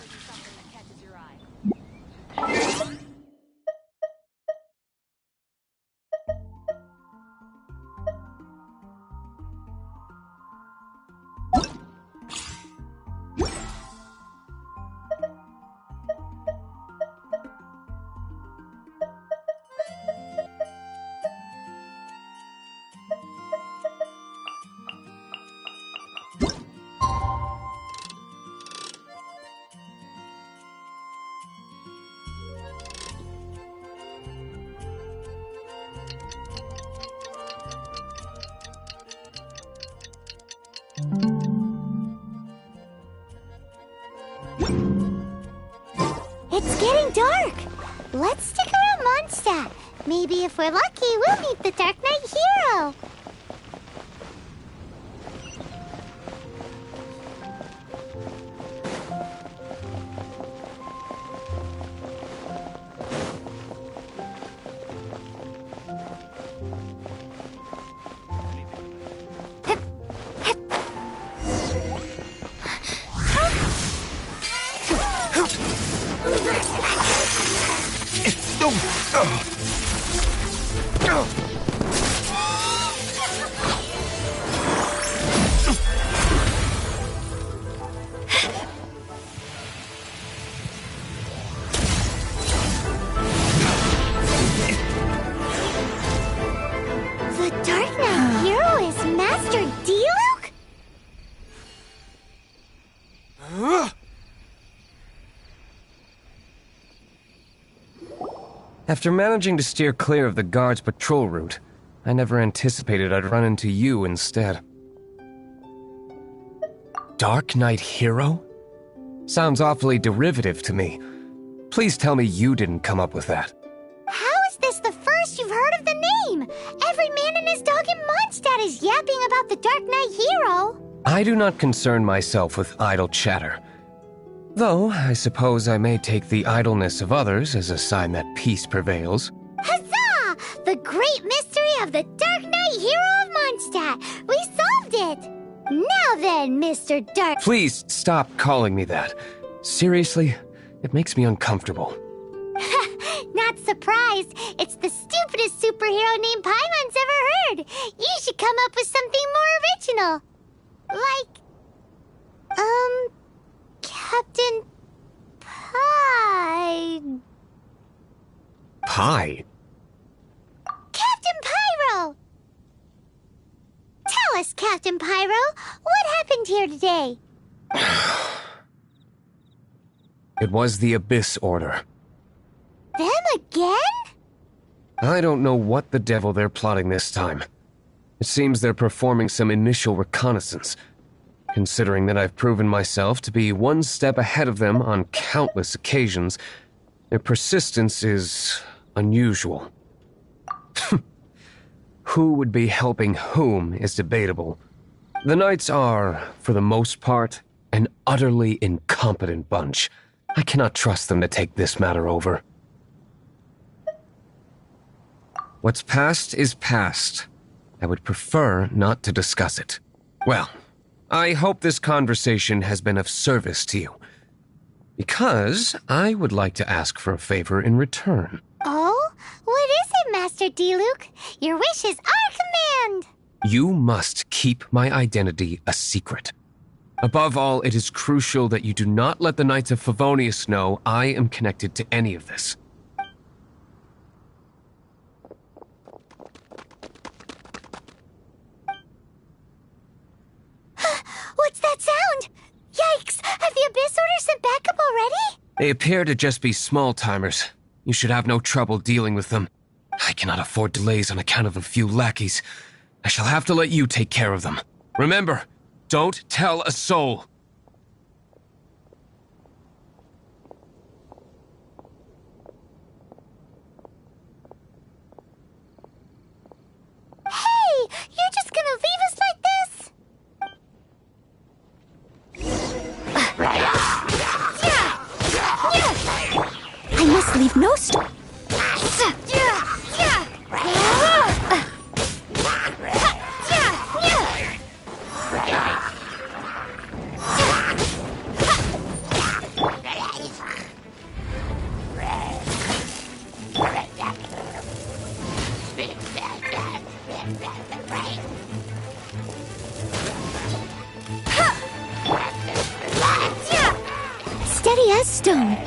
It's getting dark. Let's stick around Mondstadt. Maybe if we're lucky, we'll meet the Dark Knight hero. The Dark Knight hero is Master Diluc? After managing to steer clear of the guard's patrol route, I never anticipated I'd run into you instead. Dark Knight hero? Sounds awfully derivative to me. Please tell me you didn't come up with that. How is this the first you've heard of the name? Every man and his dog in Mondstadt is yapping about the Dark Knight hero. I do not concern myself with idle chatter. Though, I suppose I may take the idleness of others as a sign that peace prevails. Huzzah! The great mystery of the Dark Knight hero of Mondstadt. We solved it! Now then, Mr. Dark... Please stop calling me that. Seriously, it makes me uncomfortable. Not surprised. It's the stupidest superhero name Paimon's ever heard. You should come up with something more original. Like... Captain Pie... Pie? Captain Pyro! Tell us, Captain Pyro, what happened here today? It was the Abyss Order. Them again? I don't know what the devil they're plotting this time. It seems they're performing some initial reconnaissance. Considering that I've proven myself to be one step ahead of them on countless occasions, their persistence is unusual. Who would be helping whom is debatable. The Knights are, for the most part, an utterly incompetent bunch. I cannot trust them to take this matter over. What's past is past. I would prefer not to discuss it. Well, I hope this conversation has been of service to you. Because I would like to ask for a favor in return. Oh? What is it, Master Diluc? Your wish is our command! You must keep my identity a secret. Above all, it is crucial that you do not let the Knights of Favonius know I am connected to any of this. What's that sound? They appear to just be small-timers. You should have no trouble dealing with them. I cannot afford delays on account of a few lackeys. I shall have to let you take care of them. Remember, don't tell a soul. Hey! You're just gonna leave us like this? I must leave no stone. Steady as stone.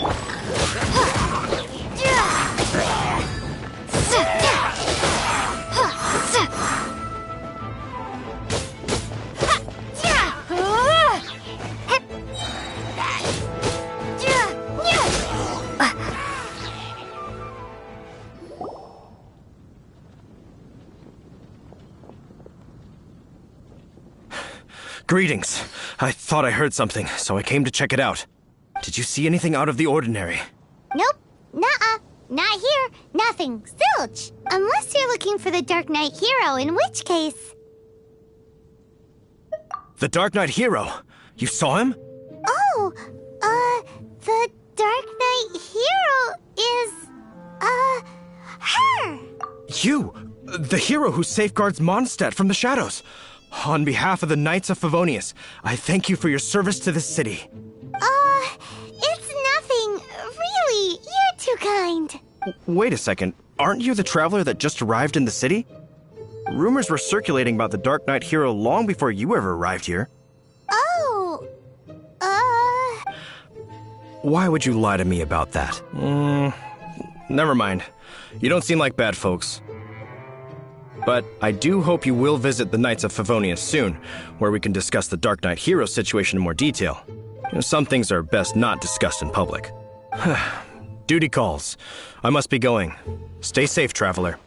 Greetings. I thought I heard something, so I came to check it out. Did you see anything out of the ordinary? Nope. Nuh-uh. Not here. Nothing. Zilch. Unless you're looking for the Dark Knight hero, in which case... The Dark Knight hero? You saw him? Oh, the Dark Knight hero is, her! You! The hero who safeguards Mondstadt from the shadows. On behalf of the Knights of Favonius, I thank you for your service to this city. It's nothing. Really, you're too kind. Wait a second. Aren't you the traveler that just arrived in the city? Rumors were circulating about the Dark Knight hero long before you ever arrived here. Oh, Why would you lie to me about that? Never mind. You don't seem like bad folks. But I do hope you will visit the Knights of Favonius soon, where we can discuss the Dark Knight hero situation in more detail. Some things are best not discussed in public. Duty calls. I must be going. Stay safe, traveler.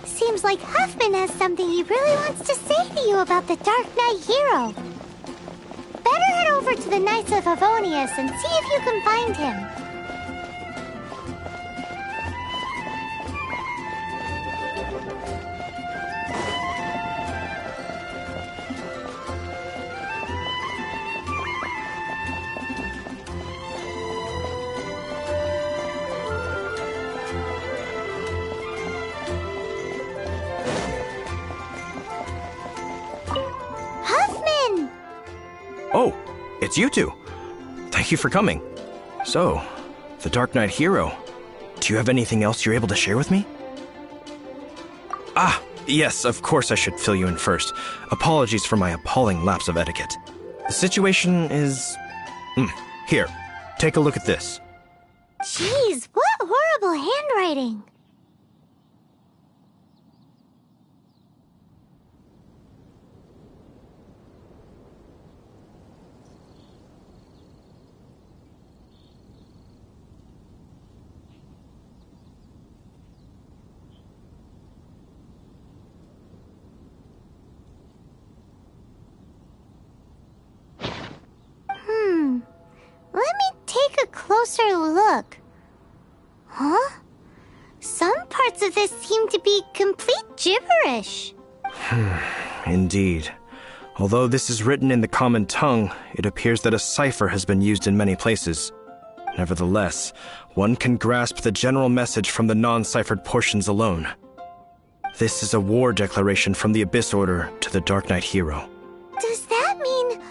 seems like Huffman has something he really wants to say to you about the Dark Knight hero. Better head over to the Knights of Favonius and see if you can find him. Oh, it's you two. Thank you for coming. So, the Dark Knight hero. Do you have anything else you're able to share with me? Ah, yes, of course I should fill you in first. Apologies for my appalling lapse of etiquette. The situation is... Here, take a look at this. Jeez, what horrible handwriting. Let me take a closer look. Huh? Some parts of this seem to be complete gibberish. Indeed. Although this is written in the common tongue, it appears that a cipher has been used in many places. Nevertheless, one can grasp the general message from the non-ciphered portions alone. This is a war declaration from the Abyss Order to the Dark Knight hero. Does that mean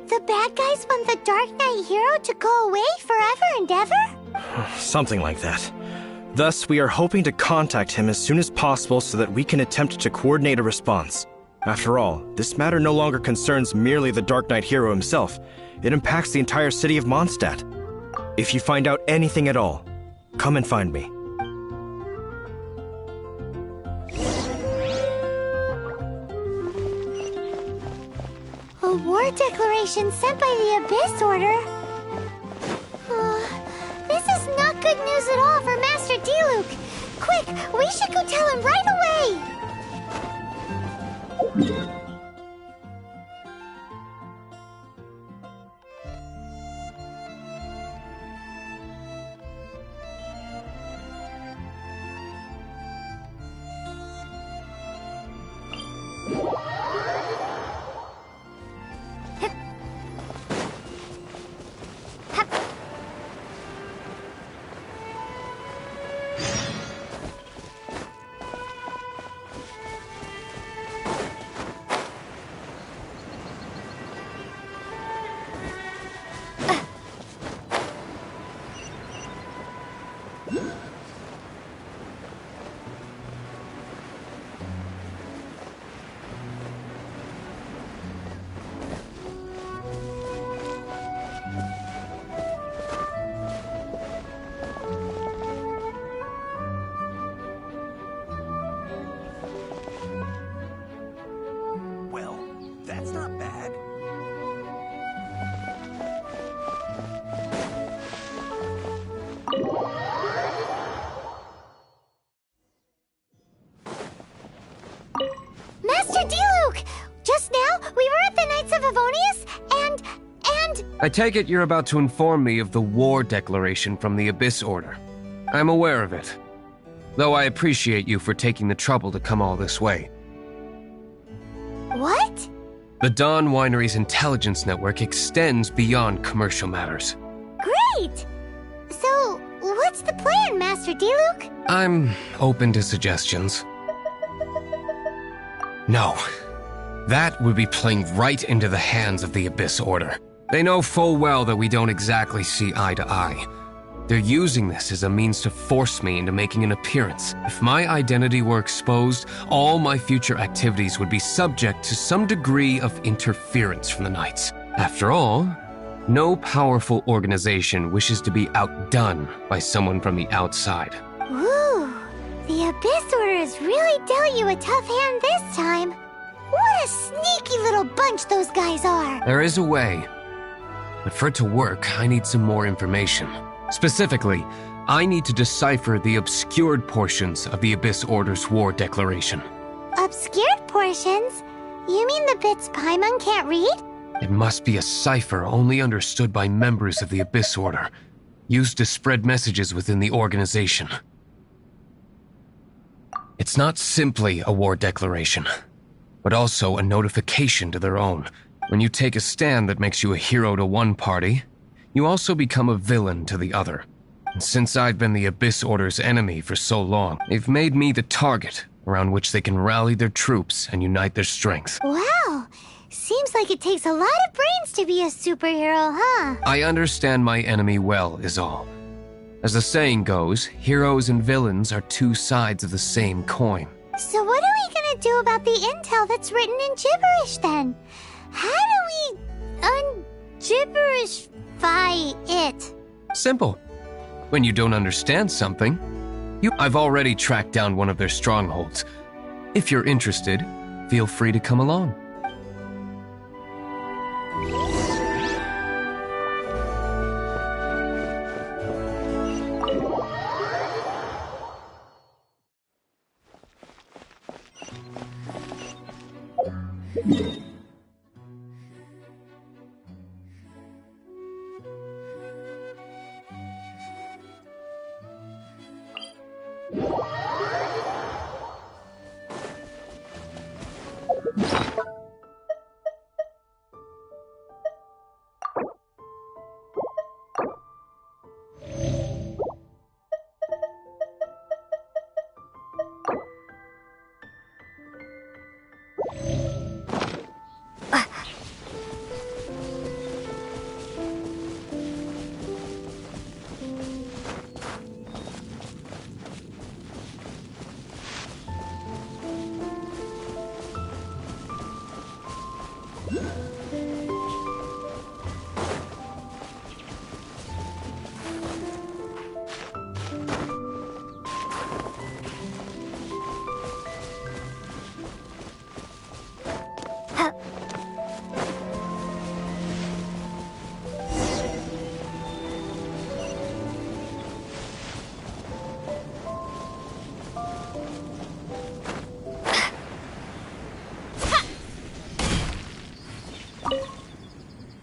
the bad guys want the Dark Knight hero to go away forever and ever? Something like that. Thus, we are hoping to contact him as soon as possible so that we can attempt to coordinate a response. After all, this matter no longer concerns merely the Dark Knight hero himself. It impacts the entire city of Mondstadt. If you find out anything at all, come and find me. A war declaration sent by the Abyss Order? This is not good news at all for Master Diluc. Quick, we should go tell him right away! That's not bad. Master Diluc! Just now, we were at the Knights of Avonius, and... I take it you're about to inform me of the war declaration from the Abyss Order. I'm aware of it, though I appreciate you for taking the trouble to come all this way. What? The Dawn Winery's intelligence network extends beyond commercial matters. Great! So, what's the plan, Master Diluc? I'm open to suggestions. No. That would be playing right into the hands of the Abyss Order. They know full well that we don't exactly see eye to eye. They're using this as a means to force me into making an appearance. If my identity were exposed, all my future activities would be subject to some degree of interference from the Knights. After all, no powerful organization wishes to be outdone by someone from the outside. Ooh, the Abyss Order has really dealt you a tough hand this time. What a sneaky little bunch those guys are! There is a way. But for it to work, I need some more information. Specifically, I need to decipher the obscured portions of the Abyss Order's war declaration. Obscured portions? You mean the bits Paimon can't read? It must be a cipher only understood by members of the Abyss Order, used to spread messages within the organization. It's not simply a war declaration, but also a notification to their own. When you take a stand that makes you a hero to one party, you also become a villain to the other. And since I've been the Abyss Order's enemy for so long, they've made me the target around which they can rally their troops and unite their strength. Wow, seems like it takes a lot of brains to be a superhero, huh? I understand my enemy well, is all. As the saying goes, heroes and villains are two sides of the same coin. So what are we gonna do about the intel that's written in gibberish then? How do we un-gibberishify it? Simple. When you don't understand something, I've already tracked down one of their strongholds. If you're interested, feel free to come along.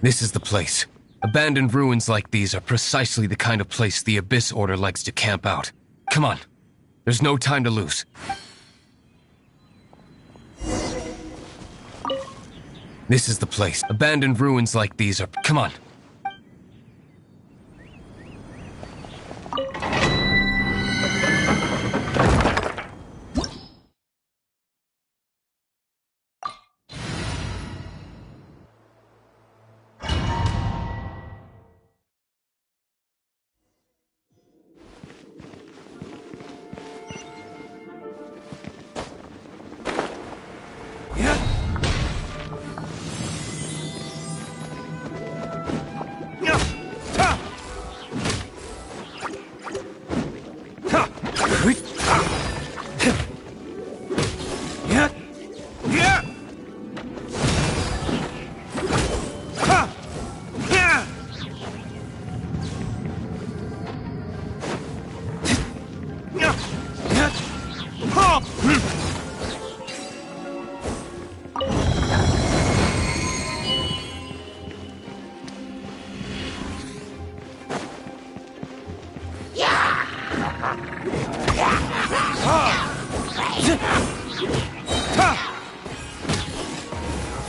This is the place. Abandoned ruins like these are precisely the kind of place the Abyss Order likes to camp out. Come on. There's no time to lose. This is the place. Abandoned ruins like these are... Come on.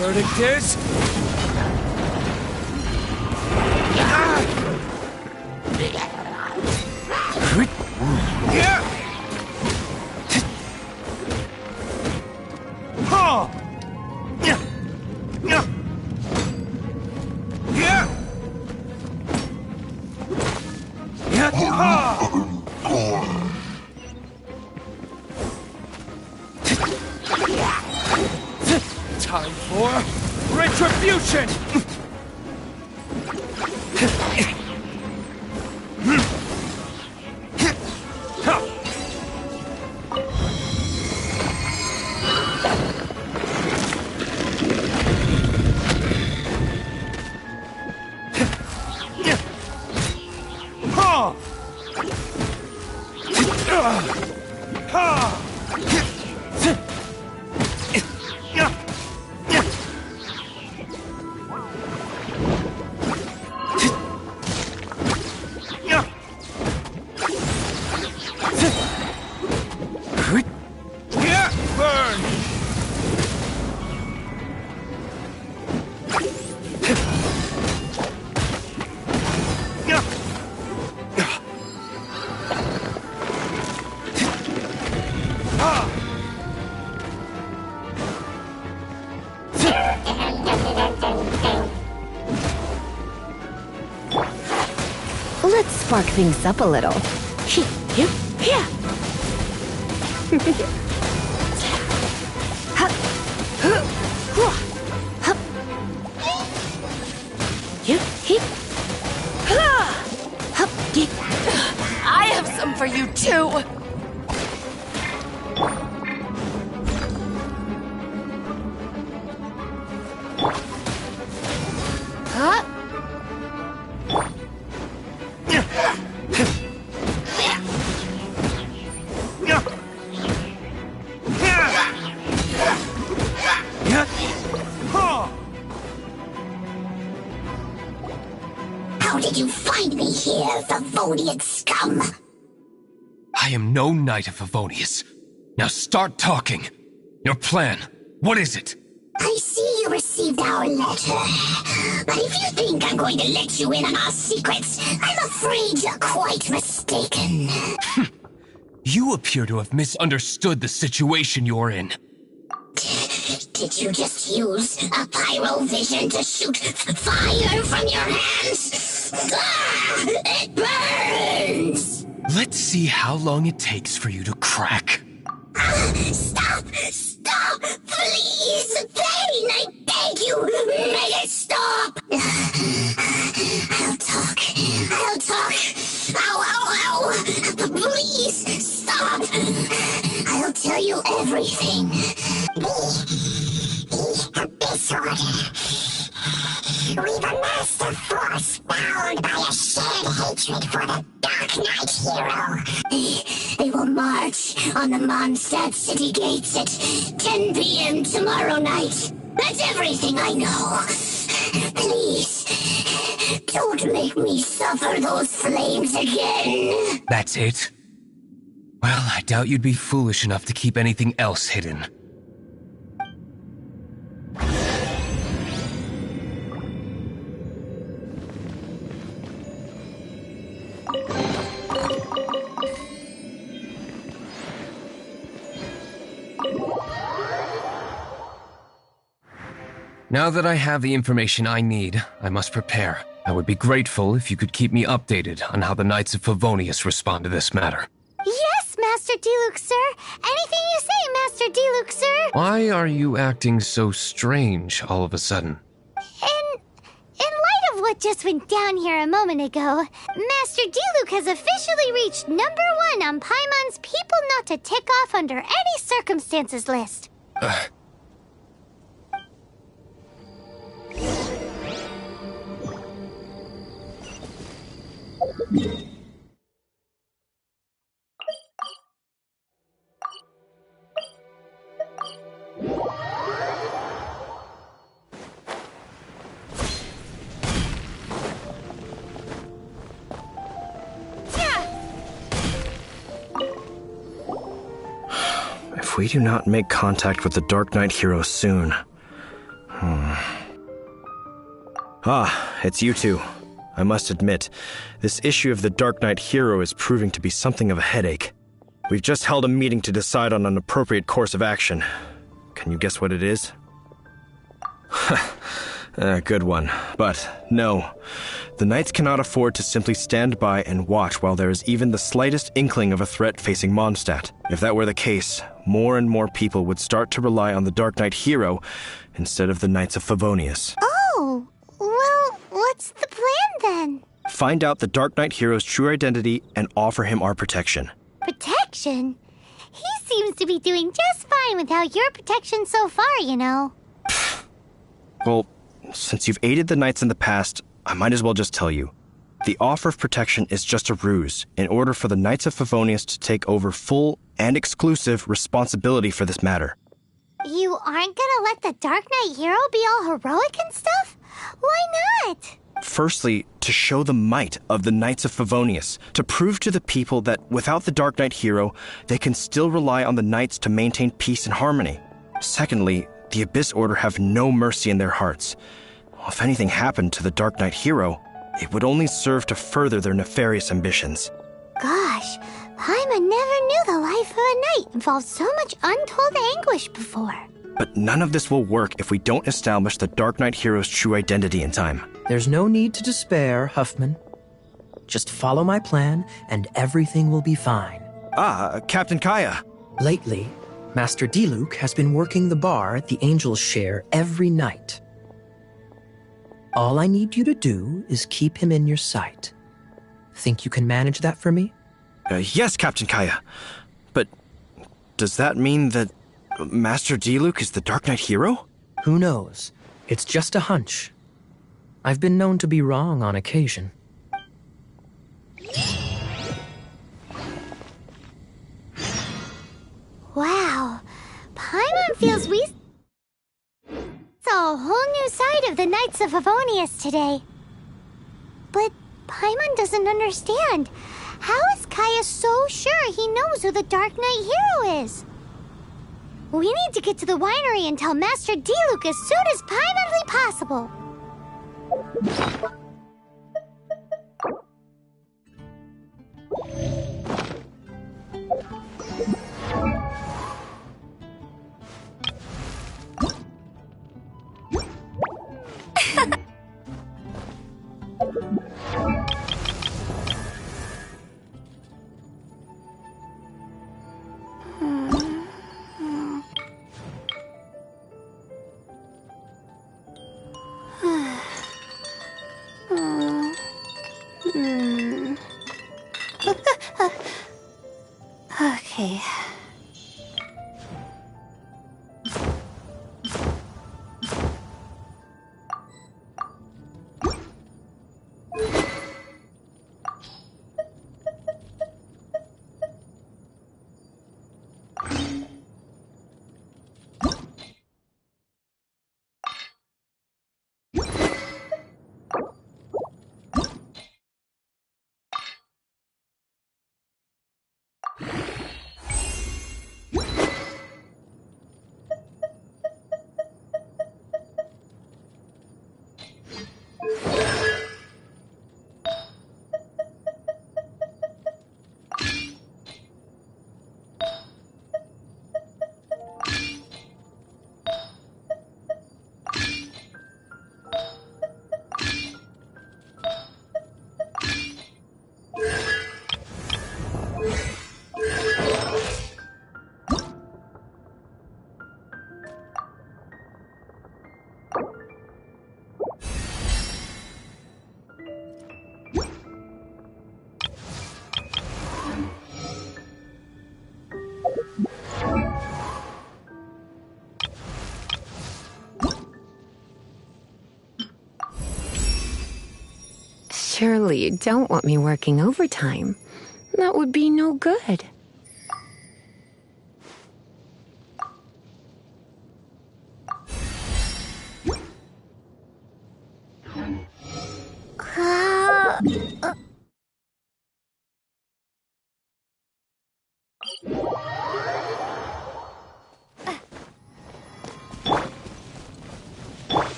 Verdict is... Time for retribution! Let's spark things up a little. I have some for you too! How did you find me here, Favonian scum? I am no Knight of Favonius. Now start talking. Your plan, what is it? I see you received our letter. But if you think I'm going to let you in on our secrets, I'm afraid you're quite mistaken. You appear to have misunderstood the situation you're in. Did you just use a pyro vision to shoot fire from your hands? Ah, it burns! Let's see how long it takes for you to crack. Stop! Stop! Please! Pain! I beg you! Make it stop! I'll talk. I'll talk. Ow, ow, ow! Please! Stop! I'll tell you everything. The Abyss Order. We've amassed a force bound by a shared hatred for the Dark Knight hero. They will march on the Mondstadt city gates at 10 p.m. tomorrow night. That's everything I know. Please, don't make me suffer those flames again. That's it? Well, I doubt you'd be foolish enough to keep anything else hidden. Now that I have the information I need, I must prepare. I would be grateful if you could keep me updated on how the Knights of Favonius respond to this matter. Yes, Master Diluc, sir. Anything you say, Master Diluc, sir. Why are you acting so strange all of a sudden? In light of what just went down here a moment ago, Master Diluc has officially reached #1 on Paimon's people not to tick off under any circumstances list. If we do not make contact with the Dark Knight hero soon... Ah, it's you two. I must admit, this issue of the Dark Knight hero is proving to be something of a headache. We've just held a meeting to decide on an appropriate course of action. Can you guess what it is? Good one. But no, the Knights cannot afford to simply stand by and watch while there is even the slightest inkling of a threat facing Mondstadt. If that were the case, more and more people would start to rely on the Dark Knight hero instead of the Knights of Favonius. Oh, well, what's the plan then? Find out the Dark Knight hero's true identity and offer him our protection. Protection? He seems to be doing just fine without your protection so far, you know. Well, since you've aided the Knights in the past, I might as well just tell you. The offer of protection is just a ruse in order for the Knights of Favonius to take over full and exclusive responsibility for this matter. You aren't gonna let the Dark Knight hero be all heroic and stuff? Why not? Firstly, to show the might of the Knights of Favonius, to prove to the people that without the Dark Knight hero, they can still rely on the Knights to maintain peace and harmony. Secondly, the Abyss Order have no mercy in their hearts. If anything happened to the Dark Knight hero, it would only serve to further their nefarious ambitions. Gosh, Paimon never knew the life of a knight involved so much untold anguish before. But none of this will work if we don't establish the Dark Knight hero's true identity in time. There's no need to despair, Huffman. Just follow my plan, and everything will be fine. Captain Kaya. Lately, Master Diluc has been working the bar at the Angel's Share every night. All I need you to do is keep him in your sight. Think you can manage that for me? Yes, Captain Kaya. But does that mean that Master Diluc is the Dark Knight hero? Who knows? It's just a hunch. I've been known to be wrong on occasion. Wow, Paimon feels we saw a whole new side of the Knights of Favonius today. But Paimon doesn't understand. How is Kaya so sure he knows who the Dark Knight hero is? We need to get to the winery and tell Master Diluc as soon as Paimonly possible. Okay. Surely you don't want me working overtime. That would be no good.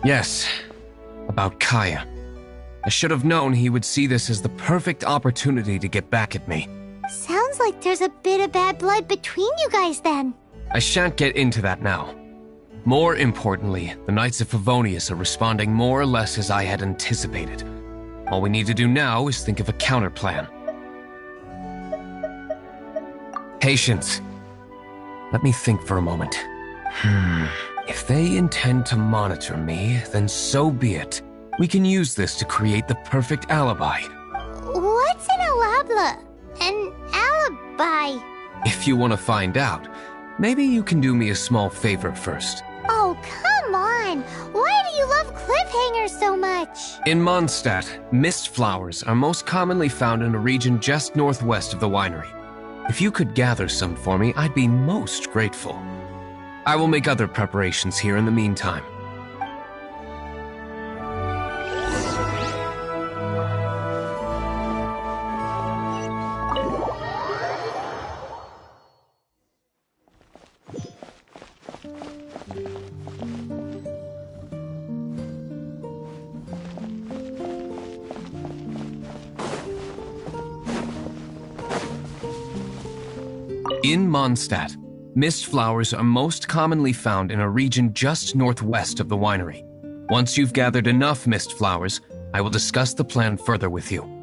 Yes, about Kaya. I should have known he would see this as the perfect opportunity to get back at me. Sounds like there's a bit of bad blood between you guys then. I shan't get into that now. More importantly, the Knights of Favonius are responding more or less as I had anticipated. All we need to do now is think of a counterplan. Patience. Let me think for a moment. If they intend to monitor me, then so be it. We can use this to create the perfect alibi. What's an alabla? An alibi? If you want to find out, maybe you can do me a small favor first. Oh, come on! Why do you love cliffhangers so much? In Mondstadt, mist flowers are most commonly found in a region just northwest of the winery. If you could gather some for me, I'd be most grateful. I will make other preparations here in the meantime. In Mondstadt, mist flowers are most commonly found in a region just northwest of the winery. Once you've gathered enough mist flowers, I will discuss the plan further with you.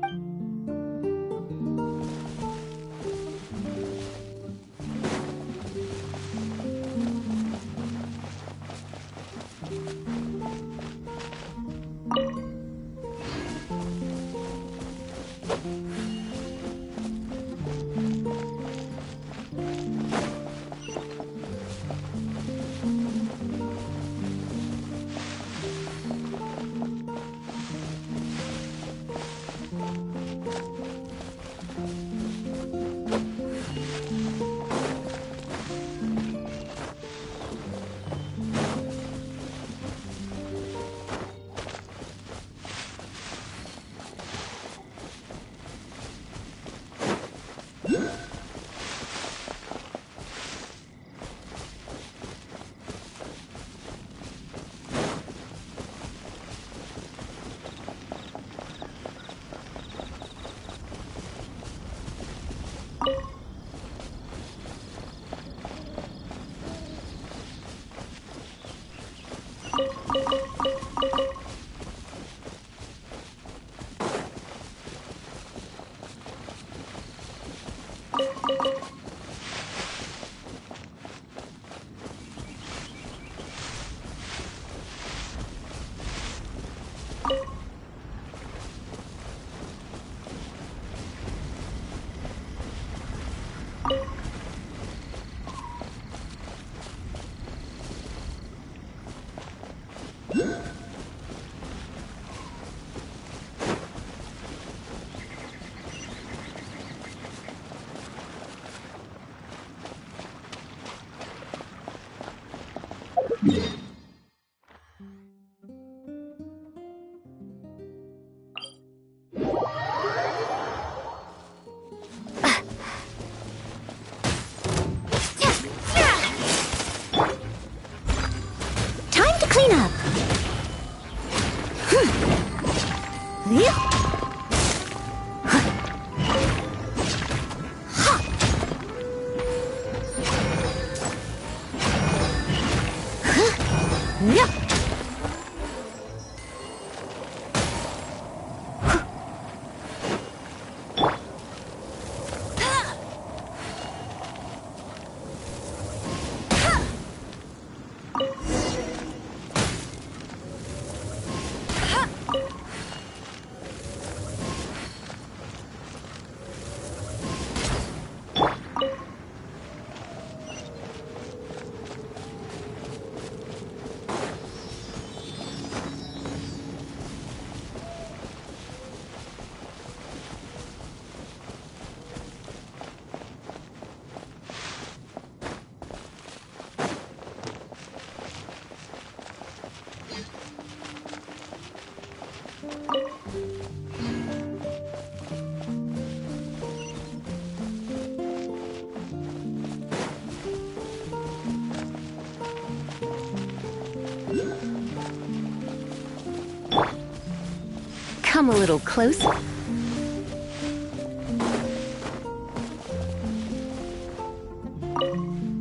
Come a little closer.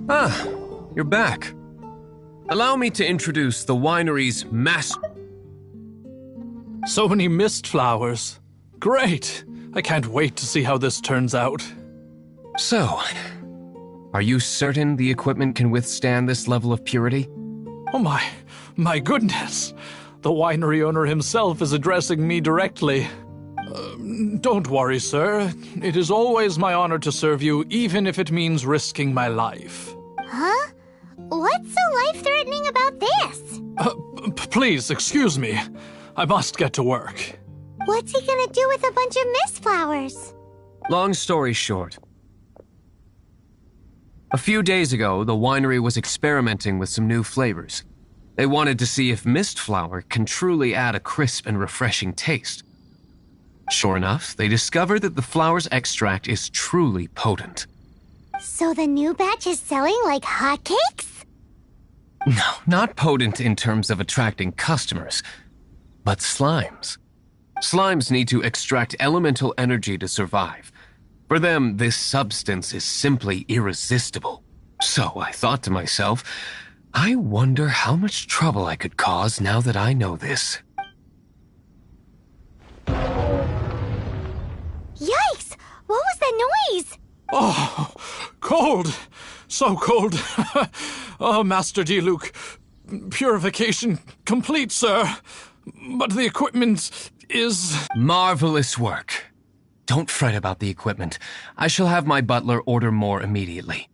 Ah, you're back. Allow me to introduce the winery's master. So many mist flowers. Great! I can't wait to see how this turns out. So, are you certain the equipment can withstand this level of purity? Oh my goodness! The winery owner himself is addressing me directly. Don't worry, sir. It is always my honor to serve you, even if it means risking my life. Huh? What's so life-threatening about this? Please, excuse me. I must get to work. What's he gonna do with a bunch of mist flowers? Long story short. A few days ago, the winery was experimenting with some new flavors. They wanted to see if mist flower can truly add a crisp and refreshing taste. Sure enough, they discovered that the flower's extract is truly potent. So the new batch is selling like hotcakes? No, not potent in terms of attracting customers, but slimes. Slimes need to extract elemental energy to survive. For them, this substance is simply irresistible. So I thought to myself, I wonder how much trouble I could cause now that I know this. Yikes! What was that noise? Oh, cold! So cold! Oh, Master Diluc, purification complete, sir. But the equipment is... Marvelous work. Don't fret about the equipment. I shall have my butler order more immediately.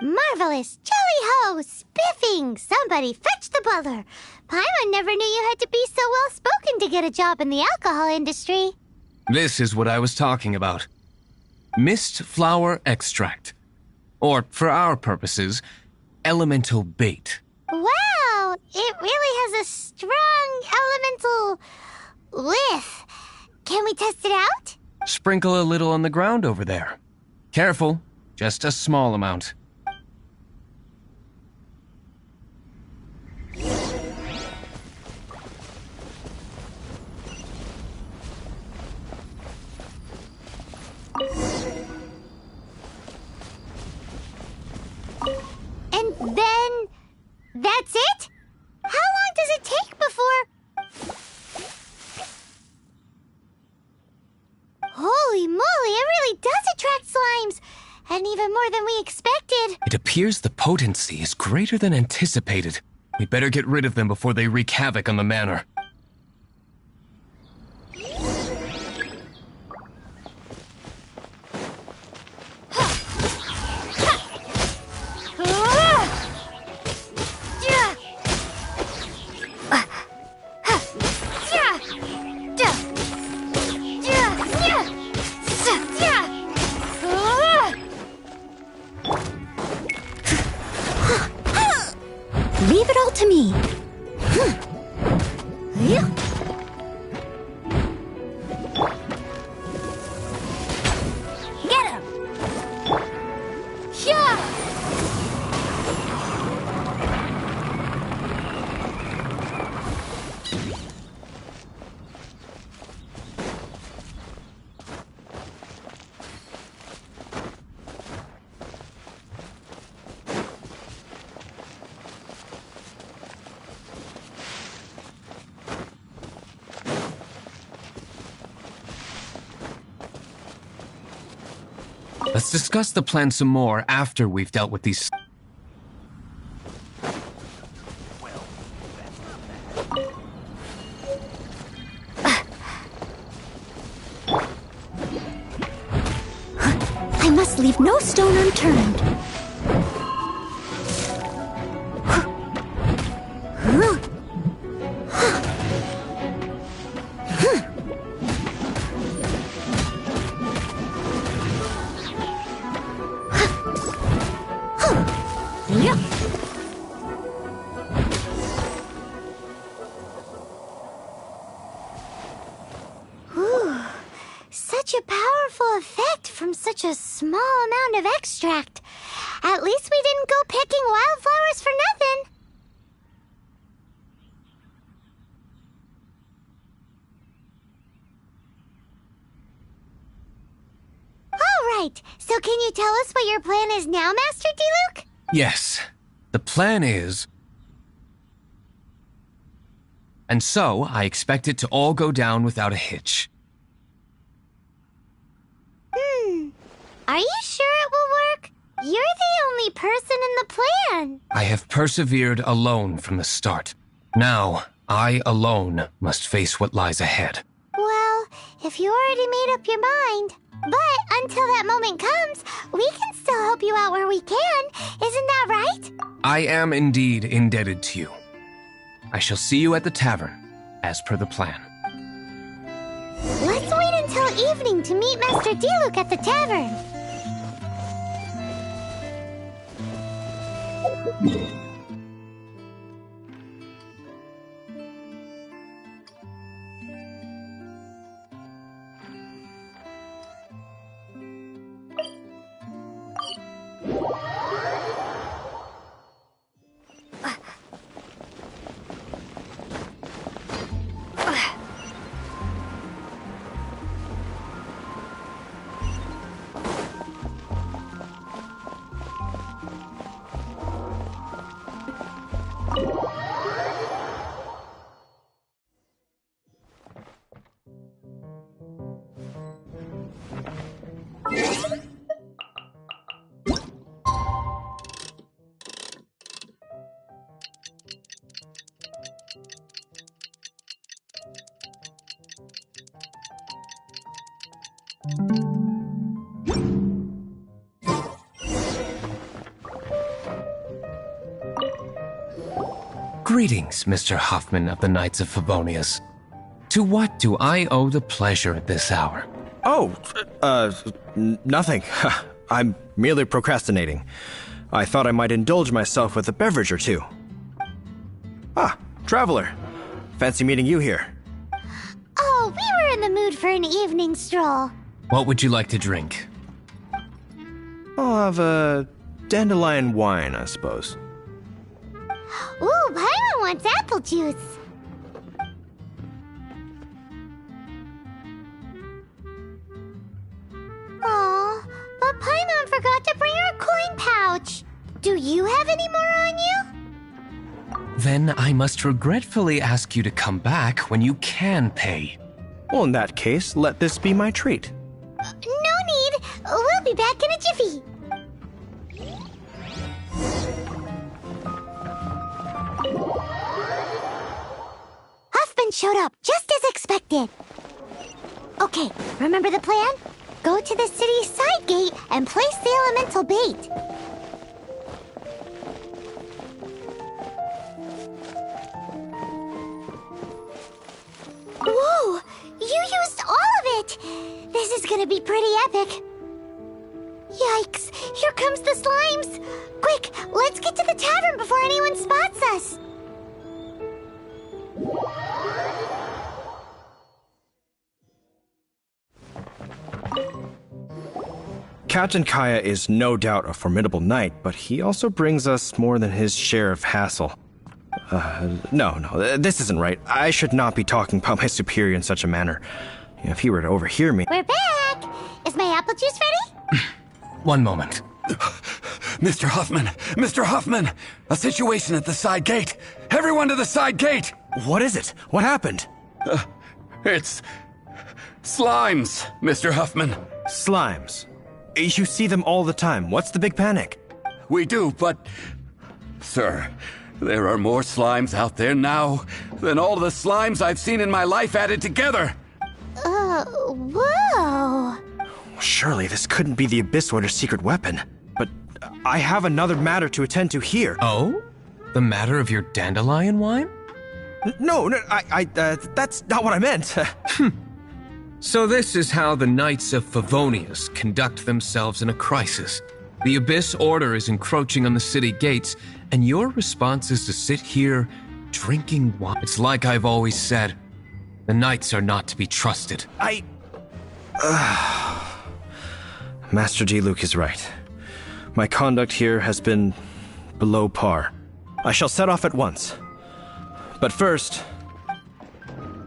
Marvelous! Jolly-ho! Spiffing! Somebody fetch the butler! Paimon never knew you had to be so well-spoken to get a job in the alcohol industry. This is what I was talking about. Mist flower extract. Or, for our purposes, elemental bait. Wow! It really has a strong elemental whiff. Can we test it out? Sprinkle a little on the ground over there. Careful, just a small amount. And then... that's it? How long does it take before... Holy moly, it really does attract slimes! And even more than we expected. It appears the potency is greater than anticipated. We better get rid of them before they wreak havoc on the manor. Leave it all to me. Get him! Yeah! Let's discuss the plan some more after we've dealt with these... I must leave no stone unturned. Such a powerful effect from such a small amount of extract. At least we didn't go picking wildflowers for nothing. All right, so can you tell us what your plan is now, Master Diluc? Yes, the plan is... And so, I expect it to all go down without a hitch. Are you sure it will work? You're the only person in the plan. I have persevered alone from the start. Now, I alone must face what lies ahead. Well, if you already made up your mind. But until that moment comes, we can still help you out where we can. Isn't that right? I am indeed indebted to you. I shall see you at the tavern, as per the plan. Let's wait until evening to meet Master Diluc at the tavern. Greetings, Mr. Hoffman of the Knights of Favonius. To what do I owe the pleasure at this hour? Oh, nothing. I'm merely procrastinating. I thought I might indulge myself with a beverage or two. Ah, Traveler. Fancy meeting you here. Oh, we were in the mood for an evening stroll. What would you like to drink? I'll have a dandelion wine, I suppose. Ooh, Paimon wants apple juice. Aw, but Paimon forgot to bring her coin pouch. Do you have any more on you? Then I must regretfully ask you to come back when you can pay. Well, in that case, let this be my treat. No need. We'll be back in a jiffy. Huffman showed up just as expected. Okay, remember the plan? Go to the city side gate and place the elemental bait. Whoa! You used all of it! This is gonna be pretty epic. Yikes! Here comes the slimes! Quick, let's get to the tavern before anyone spots us! Captain Kaya is no doubt a formidable knight, but he also brings us more than his share of hassle. No, this isn't right. I should not be talking about my superior in such a manner. If he were to overhear me... We're back! Is my apple juice ready? One moment. Mr. Huffman! Mr. Huffman! A situation at the side gate! Everyone to the side gate! What is it? What happened? It's... slimes, Mr. Huffman. Slimes? You see them all the time. What's the big panic? We do, but... Sir, there are more slimes out there now than all the slimes I've seen in my life added together. Whoa. Surely this couldn't be the Abyss Order's secret weapon. But I have another matter to attend to here. Oh? The matter of your dandelion wine? No, that's not what I meant. So this is how the Knights of Favonius conduct themselves in a crisis. The Abyss Order is encroaching on the city gates, and your response is to sit here drinking wine. It's like I've always said, the Knights are not to be trusted. Master Diluc is right. My conduct here has been below par. I shall set off at once. But first,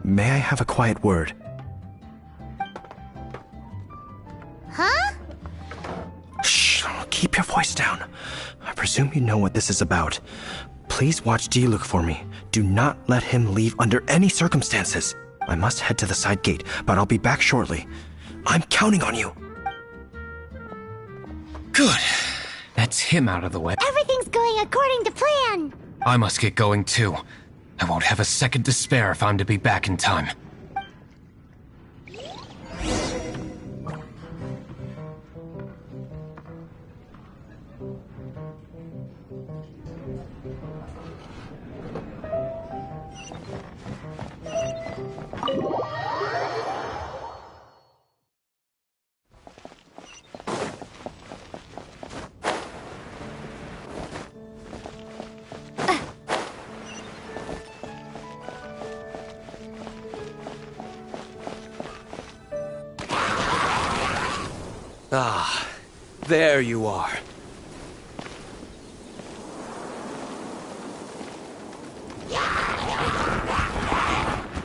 may I have a quiet word? Huh? Shh, keep your voice down. I presume you know what this is about. Please watch Diluc for me. Do not let him leave under any circumstances. I must head to the side gate, but I'll be back shortly. I'm counting on you. Good. That's him out of the way. Everything's going according to plan. I must get going too. I won't have a second to spare if I'm to be back in time. Ah, there you are.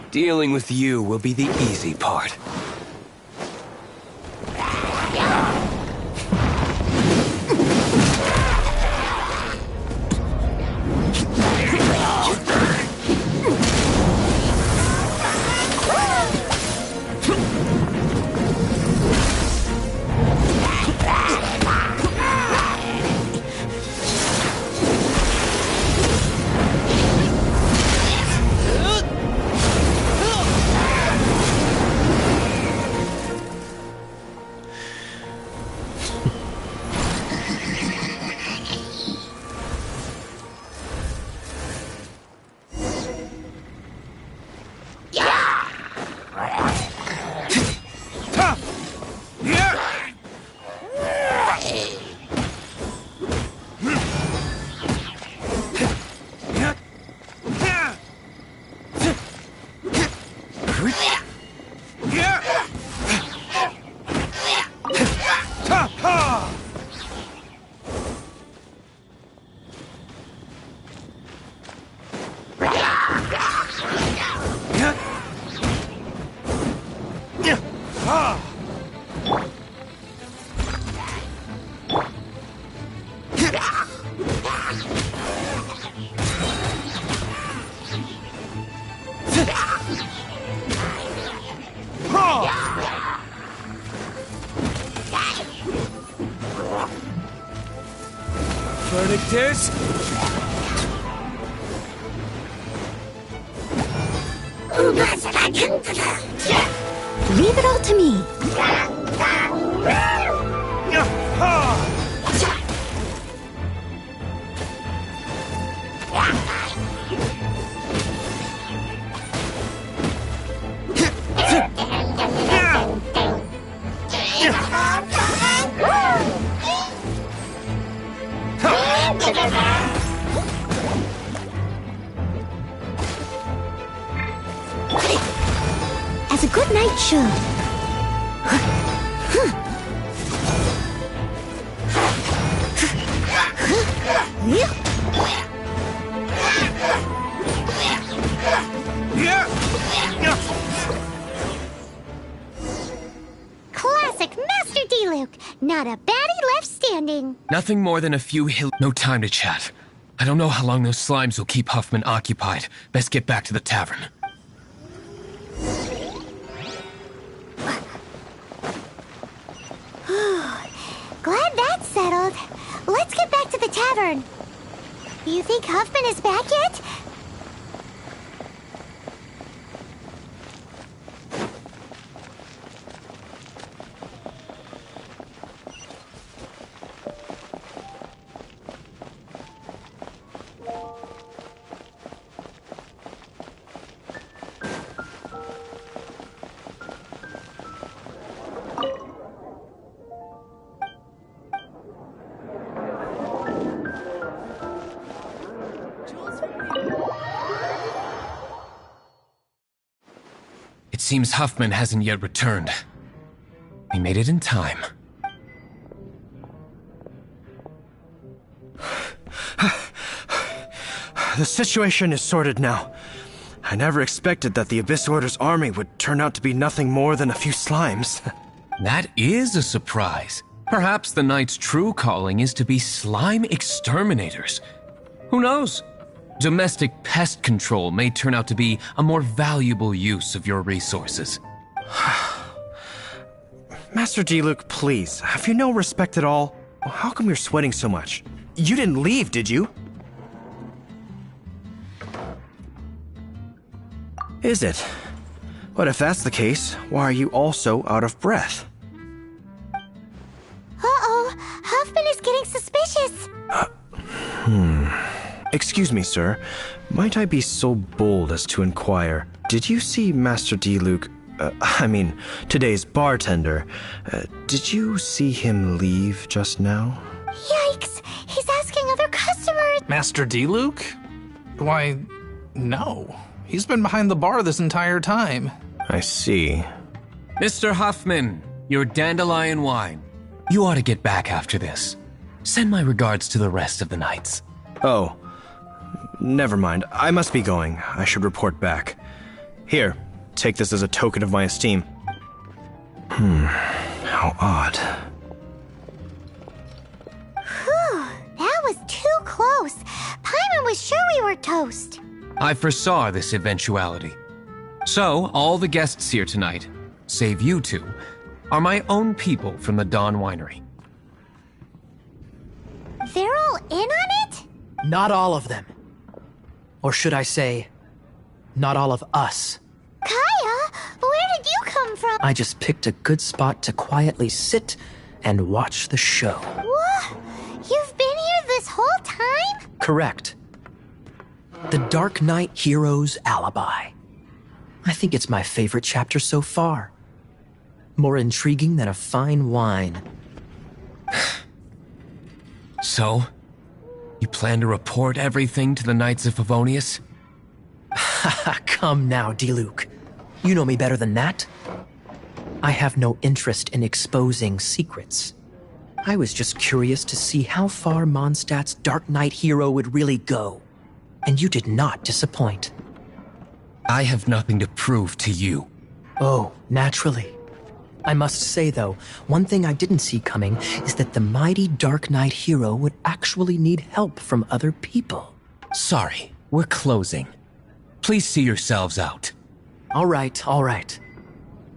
Dealing with you will be the easy part. Verdict is... Leave it all to me. As a good knight should. Classic Master Diluc. Not a baddie left standing. Nothing more than a few hill... No time to chat. I don't know how long those slimes will keep Huffman occupied. Best get back to the tavern. settled. Let's get back to the tavern. You think Huffman is back yet? It seems Huffman hasn't yet returned. We made it in time. The situation is sorted now. I never expected that the Abyss Order's army would turn out to be nothing more than a few slimes. That is a surprise. Perhaps the Knight's true calling is to be slime exterminators. Who knows? Domestic pest control may turn out to be a more valuable use of your resources. Master Diluc, please, have you no respect at all? How come you're sweating so much? You didn't leave, did you? Is it? But if that's the case, why are you also out of breath? Uh-oh, Huffman is getting suspicious. Excuse me, sir. Might I be so bold as to inquire, did you see Master Diluc, today's bartender, did you see him leave just now? Yikes, he's asking other customers. Master Diluc? Why, no. He's been behind the bar this entire time. I see. Mr. Huffman, your dandelion wine. You ought to get back after this. Send my regards to the rest of the knights. Oh, never mind. I must be going. I should report back. Here, take this as a token of my esteem. How odd. Whew, that was too close. Paimon was sure we were toast. I foresaw this eventuality. So, all the guests here tonight, save you two, are my own people from the Dawn Winery. They're all in on it? Not all of them. Or should I say, not all of us. Kaya, where did you come from? I just picked a good spot to quietly sit and watch the show. What? You've been here this whole time? Correct. The Dark Knight Hero's Alibi. I think it's my favorite chapter so far. More intriguing than a fine wine. So, you plan to report everything to the Knights of Favonius? Come now, Diluc. You know me better than that. I have no interest in exposing secrets. I was just curious to see how far Mondstadt's Dark Knight hero would really go. And you did not disappoint. I have nothing to prove to you. Oh, naturally. I must say, though, one thing I didn't see coming is that the mighty Dark Knight hero would actually need help from other people. Sorry, we're closing. Please see yourselves out. All right, all right.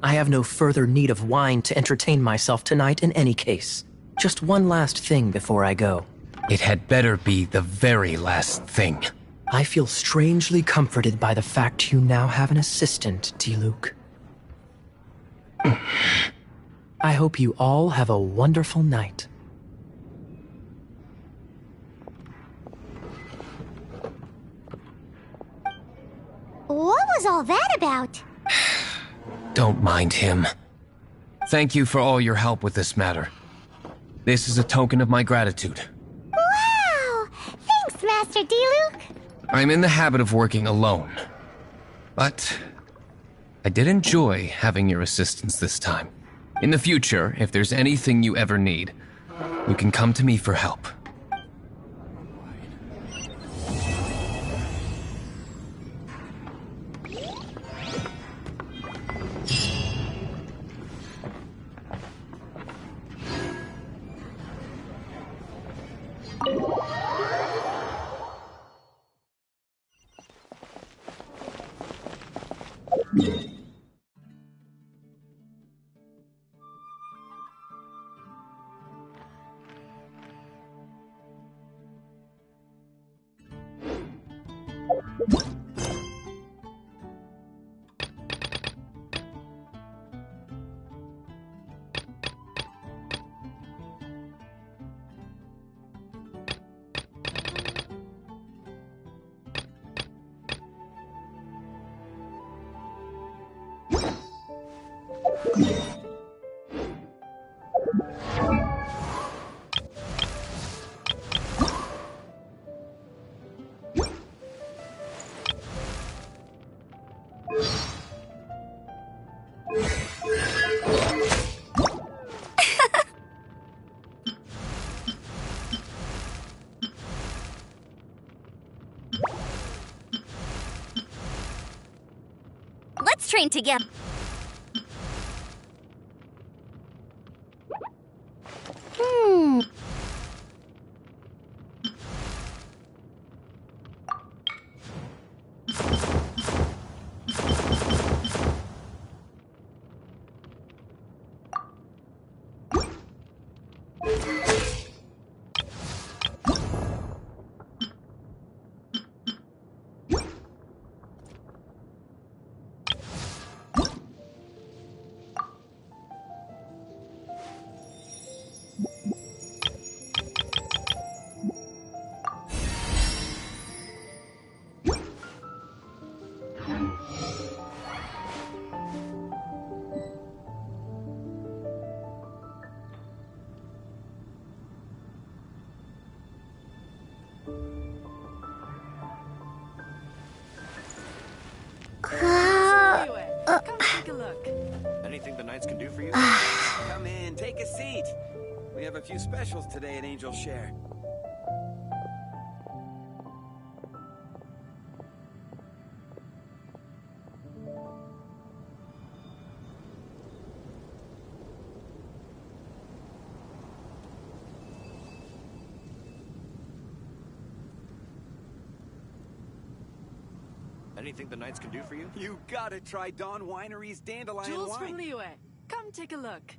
I have no further need of wine to entertain myself tonight in any case. Just one last thing before I go. It had better be the very last thing. I feel strangely comforted by the fact you now have an assistant, Diluc. I hope you all have a wonderful night. What was all that about? Don't mind him. Thank you for all your help with this matter. This is a token of my gratitude. Wow! Thanks, Master Diluc. I'm in the habit of working alone. But I did enjoy having your assistance this time. In the future, if there's anything you ever need, you can come to me for help. Let's train together. Come take a look. Anything the Knights can do for you? Come in, take a seat. We have a few specials today at Angel Share. Anything the Knights can do for you? You gotta try Dawn Winery's Dandelion Jules wine. from Liyue. Come take a look.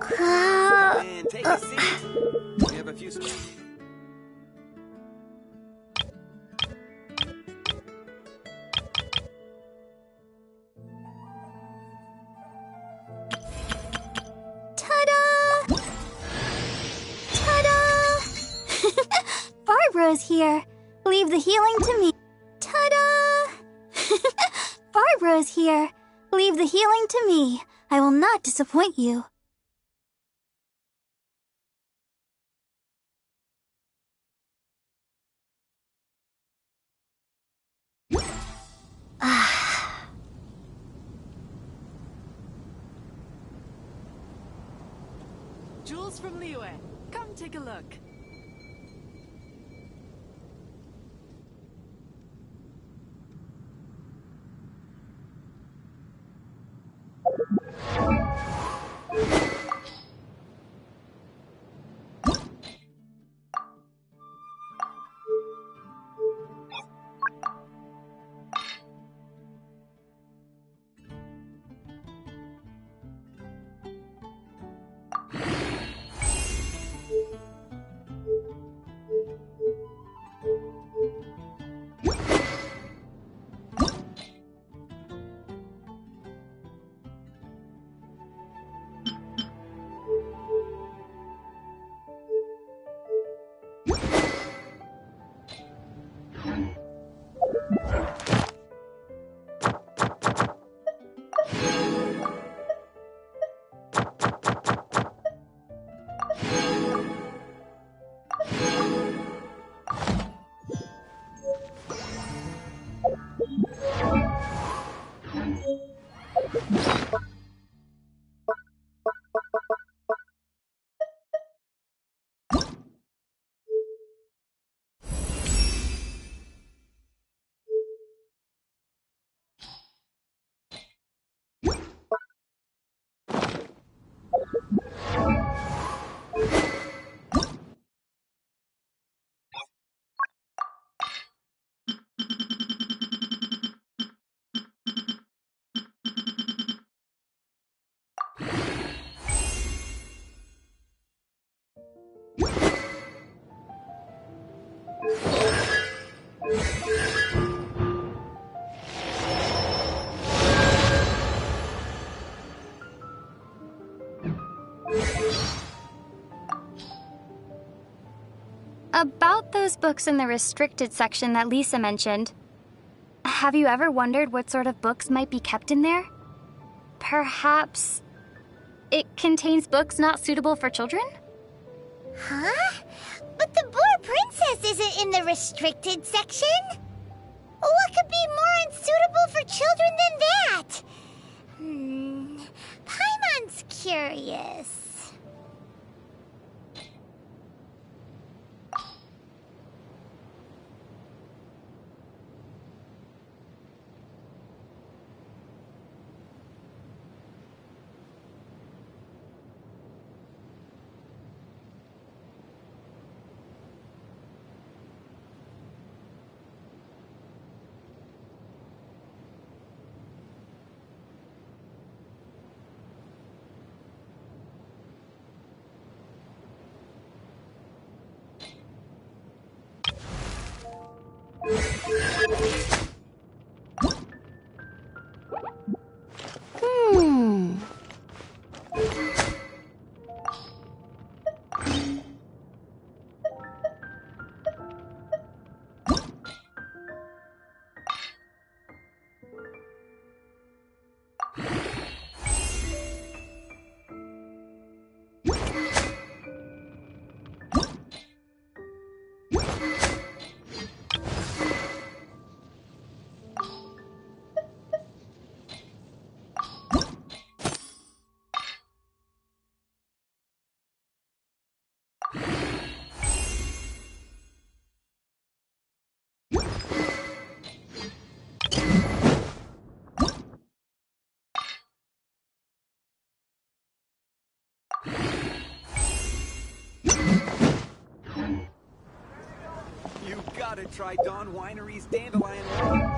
Come in, take a seat. We have a few specials. Ta-da! Ta-da! Barbara's here. Leave the healing to me. Ta-da! Barbara's here. Leave the healing to me. I will not disappoint you. Jewels from Liyue. Come take a look. About those books in the restricted section that Lisa mentioned, have you ever wondered what sort of books might be kept in there? Perhaps it contains books not suitable for children? Huh? But the Boar Princess isn't in the restricted section. What could be more unsuitable for children than that? Paimon's curious. You gotta try Dawn Winery's dandelion wine.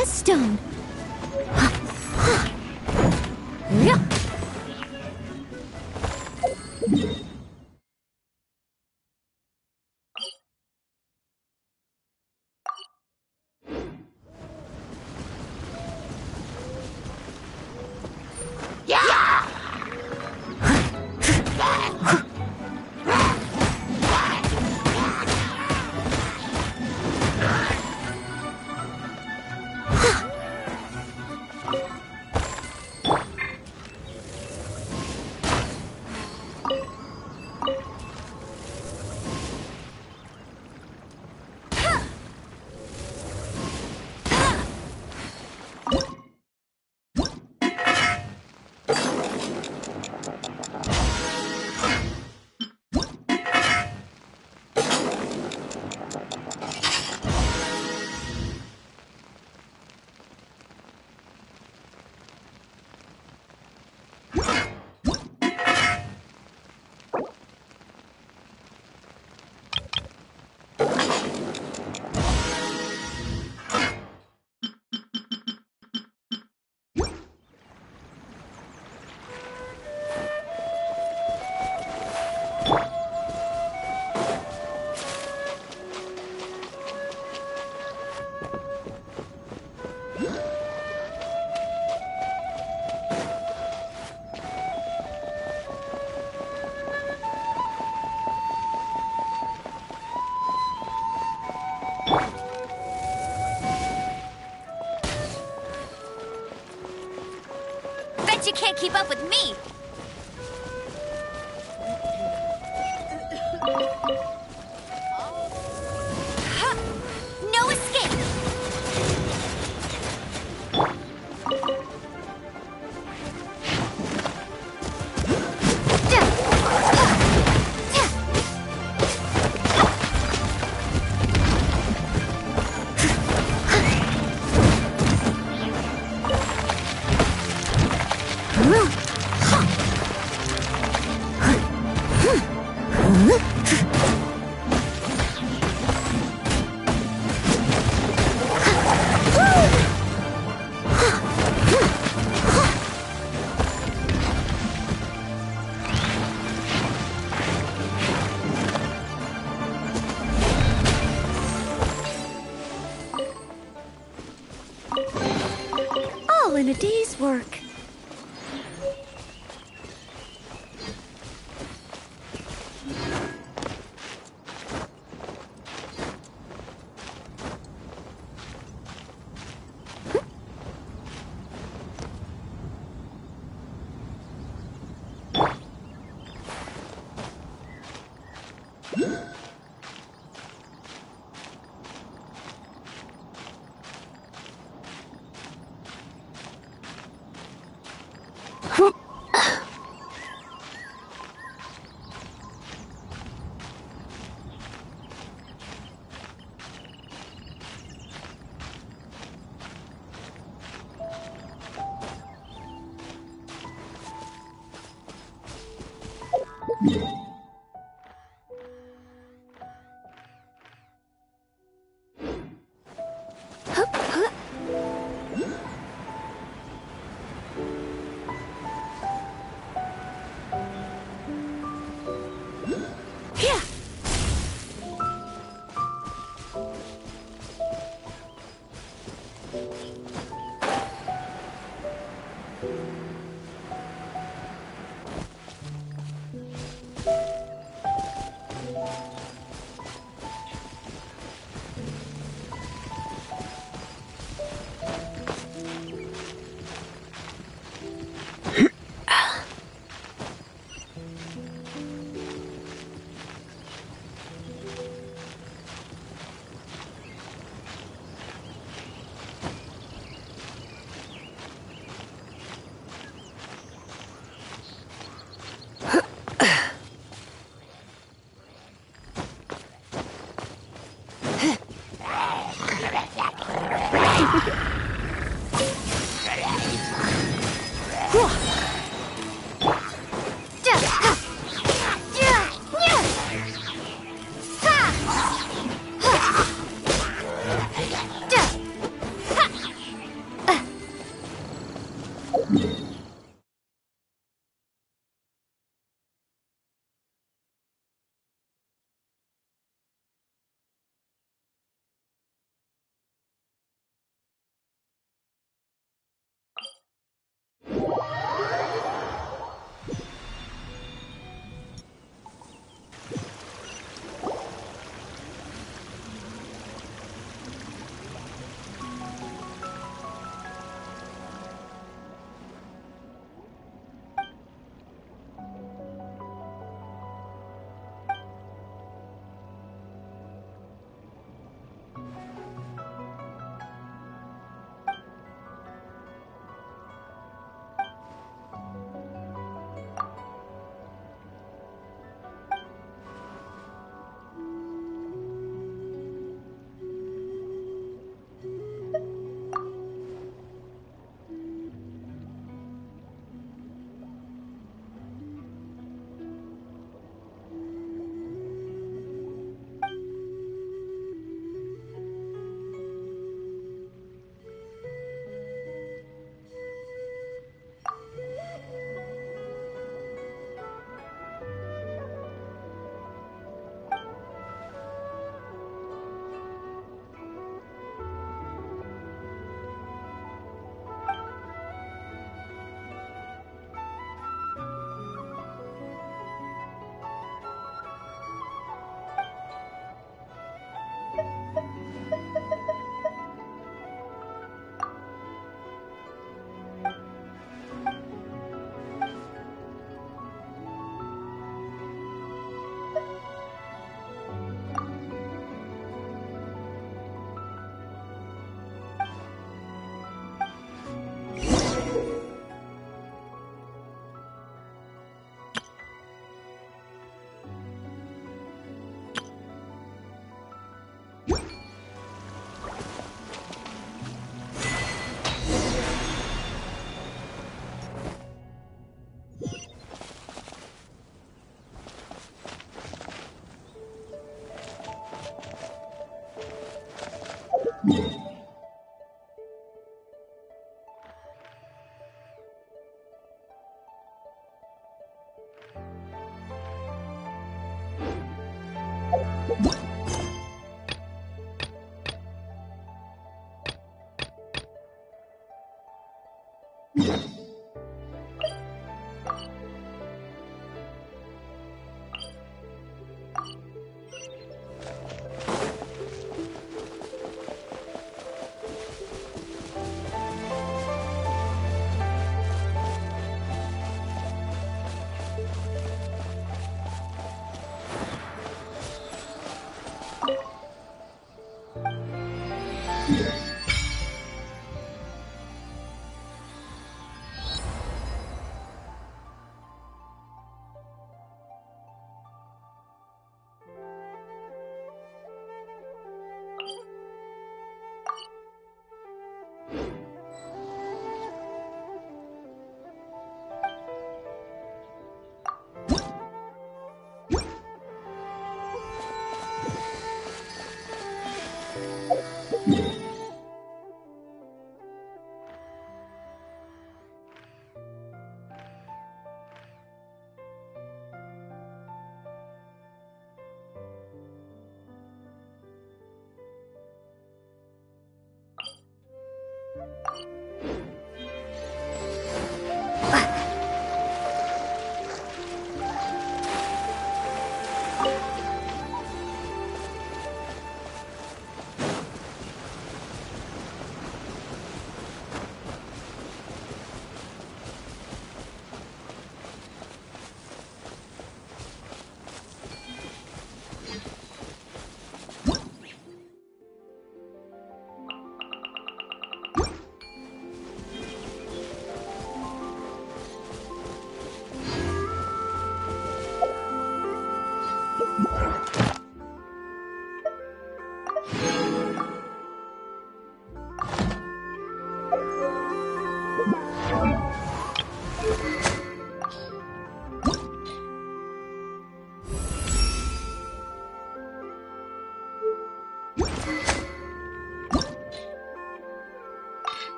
Inez Stone. Bet you can't keep up with me! Ha! No escape! All in a day's work.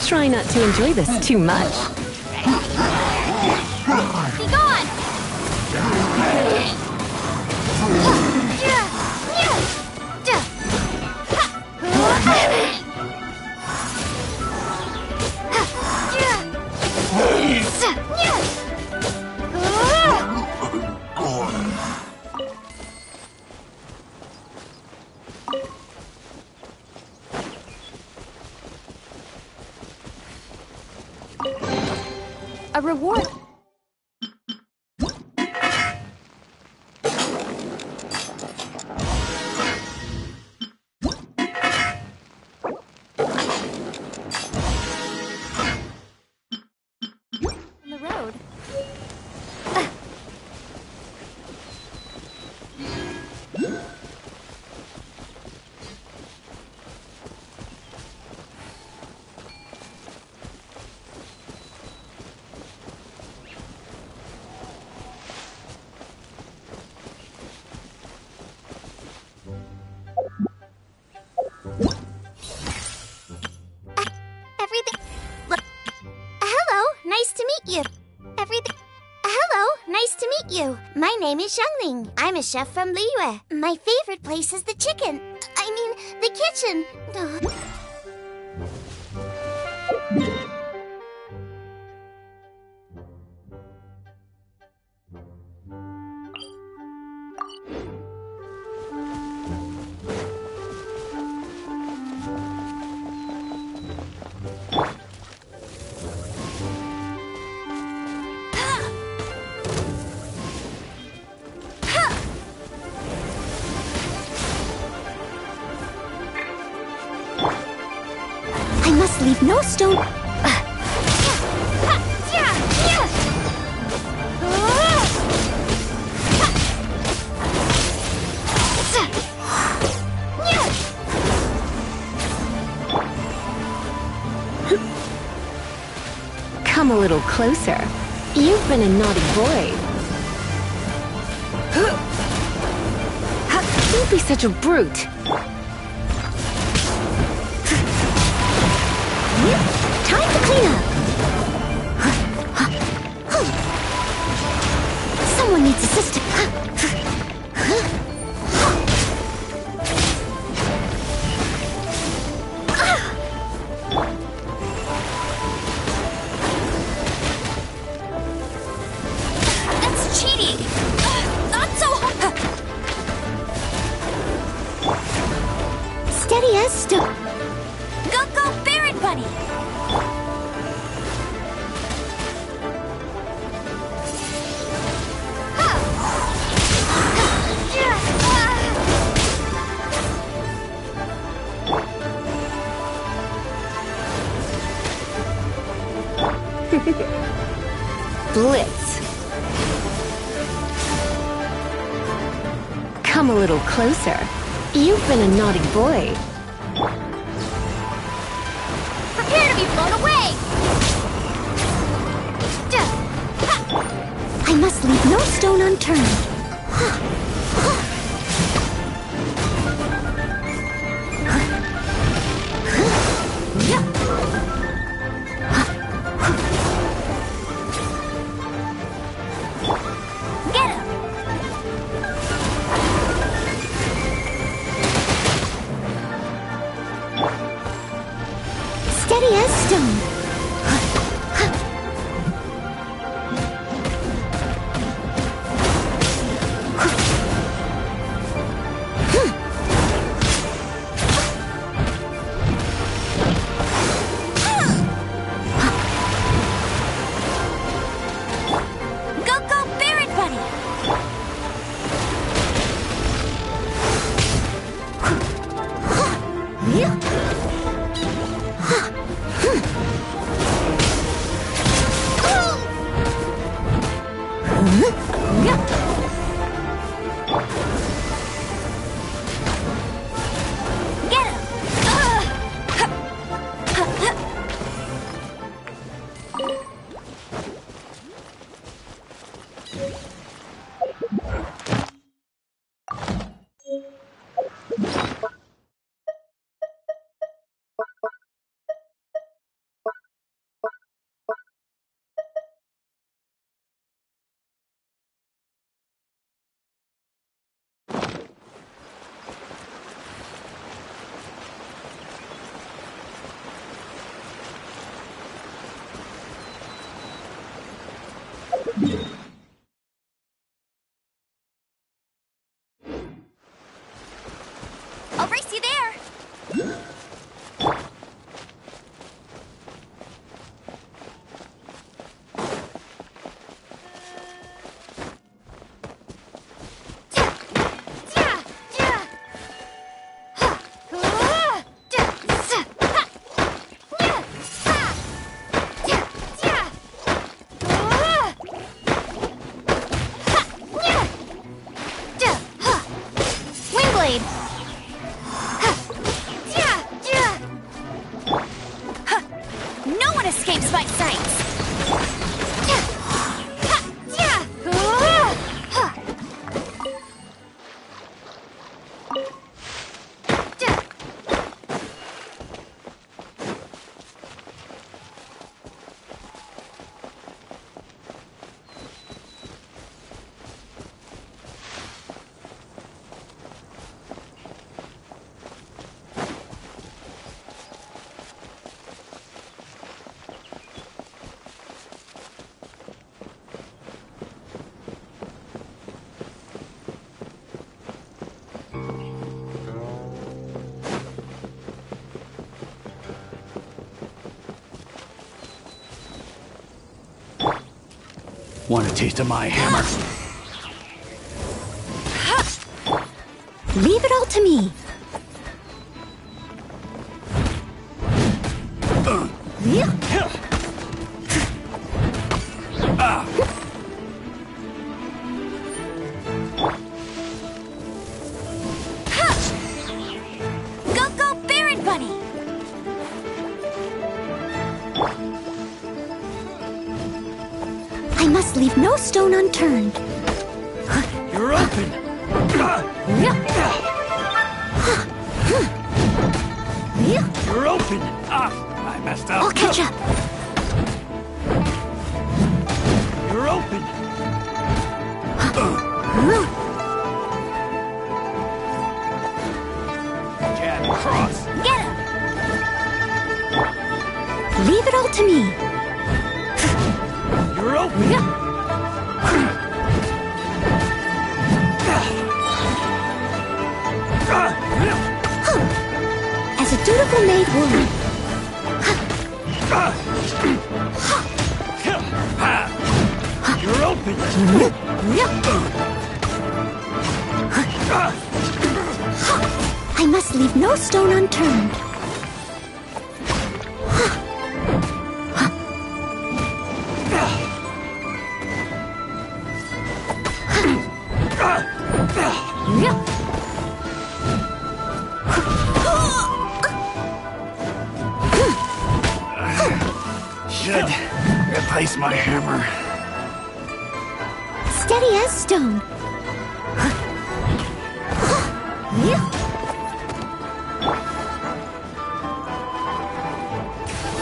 Try not to enjoy this too much. Be gone! A reward. On the road. Everything. Hello, nice to meet you. Everything. Hello, nice to meet you. My name is Xiangling. I'm a chef from Liyue. My favorite place is the chicken. I mean, the kitchen. I must leave no stone. Come a little closer. You've been a naughty boy. Don't be such a brute. Time to clean up. Someone needs assistance. That's cheating. Not so hard. Steady as stone. Go, Barret Bunny. Blitz. Come a little closer. You've been a naughty boy. Prepare to be blown away! I must leave no stone unturned. Get him. Steady as stone. Go, Barret Bunny. one escapes my sights! Want a taste of my hammer? Leave it all to me. Go, Baron Bunny! I must leave no stone unturned. You're open! You're open! I messed up. I'll catch up. You're open! Jab, cross! Get him! Leave it all to me. You're open! As a dutiful maid woman. You're open! I must leave no stone unturned. Should replace my hammer. Steady as stone.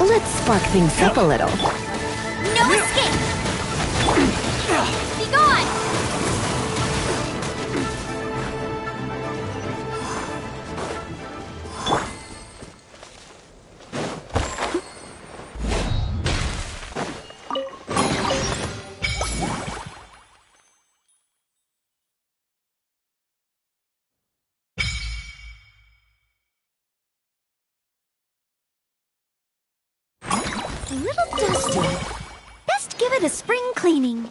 Let's spark things up a little. No escape! Be gone! A little dusty. Best give it a spring cleaning.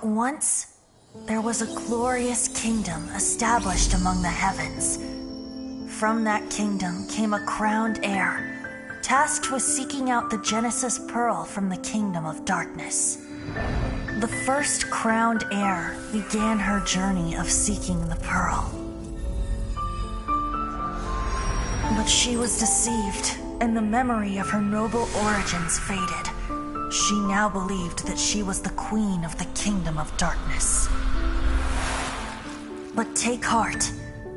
Once, there was a glorious kingdom established among the heavens. From that kingdom came a crowned heir, tasked with seeking out the Genesis Pearl from the kingdom of darkness. The first crowned heir began her journey of seeking the pearl. But she was deceived, and the memory of her noble origins faded. She now believed that she was the queen of the kingdom of darkness. But take heart.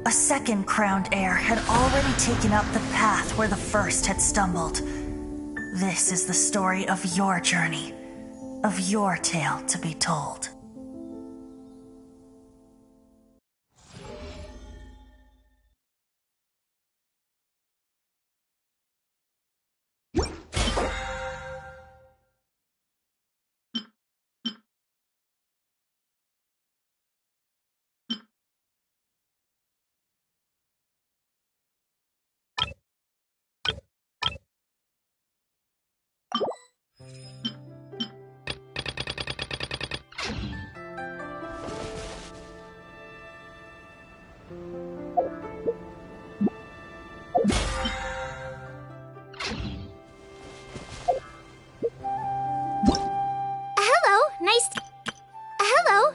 A second crowned heir had already taken up the path where the first had stumbled. This is the story of your journey, of your tale to be told.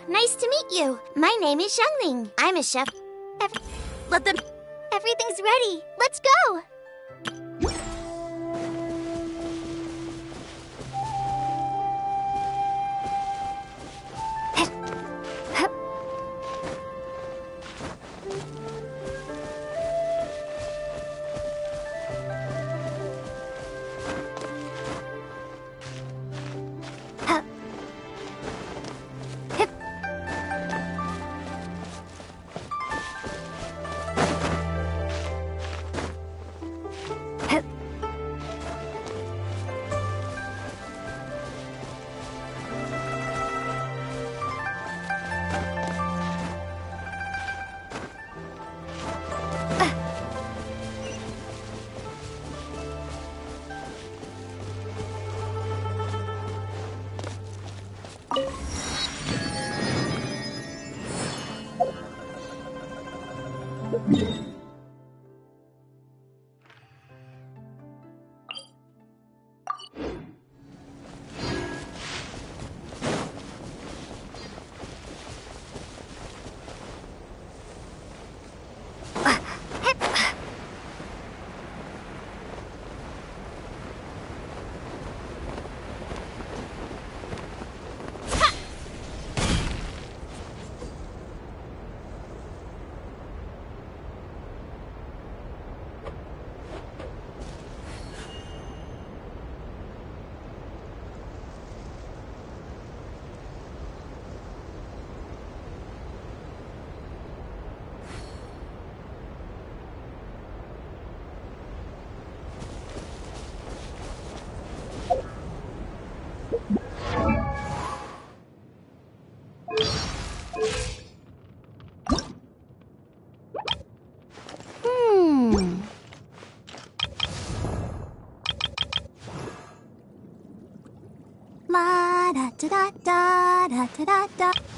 Nice to meet you. My name is Xiangling. I'm a chef. Everything's ready. Let's go. da da da da da da.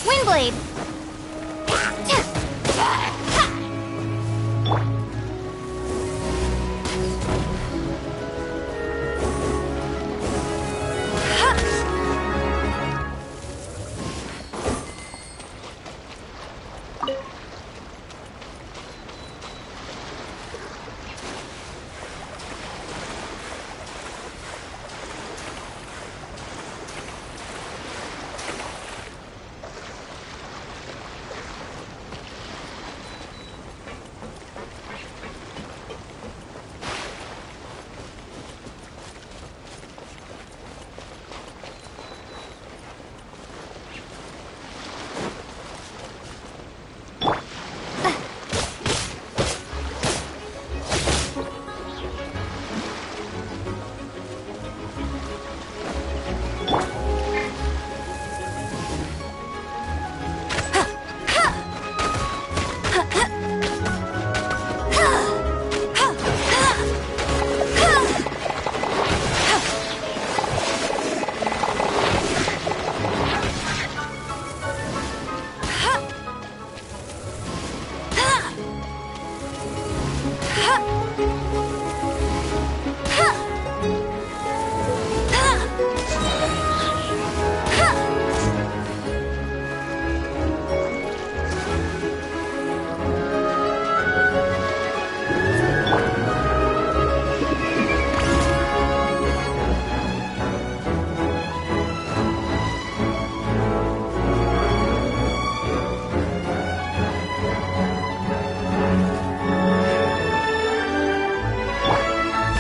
Windblade!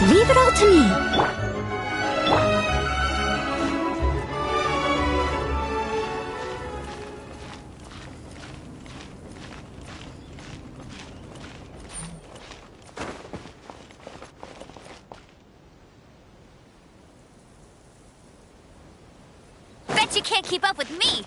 Leave it all to me. Bet you can't keep up with me!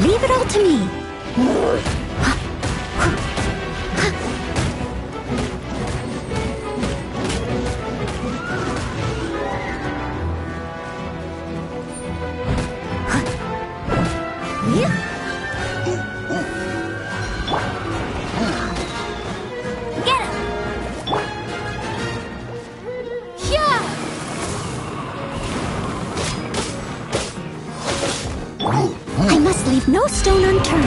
Leave it all to me. I must leave no stone unturned.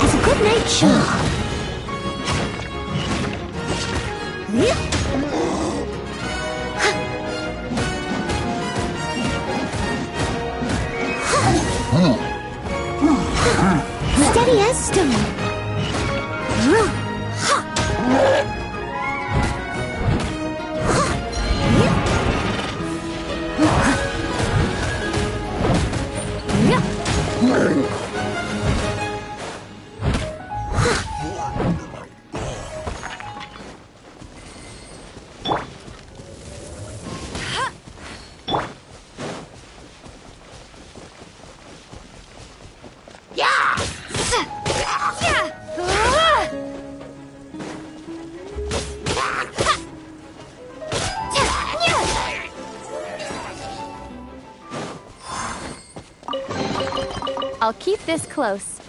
As a good night should. Steady as stone. I'll keep this close.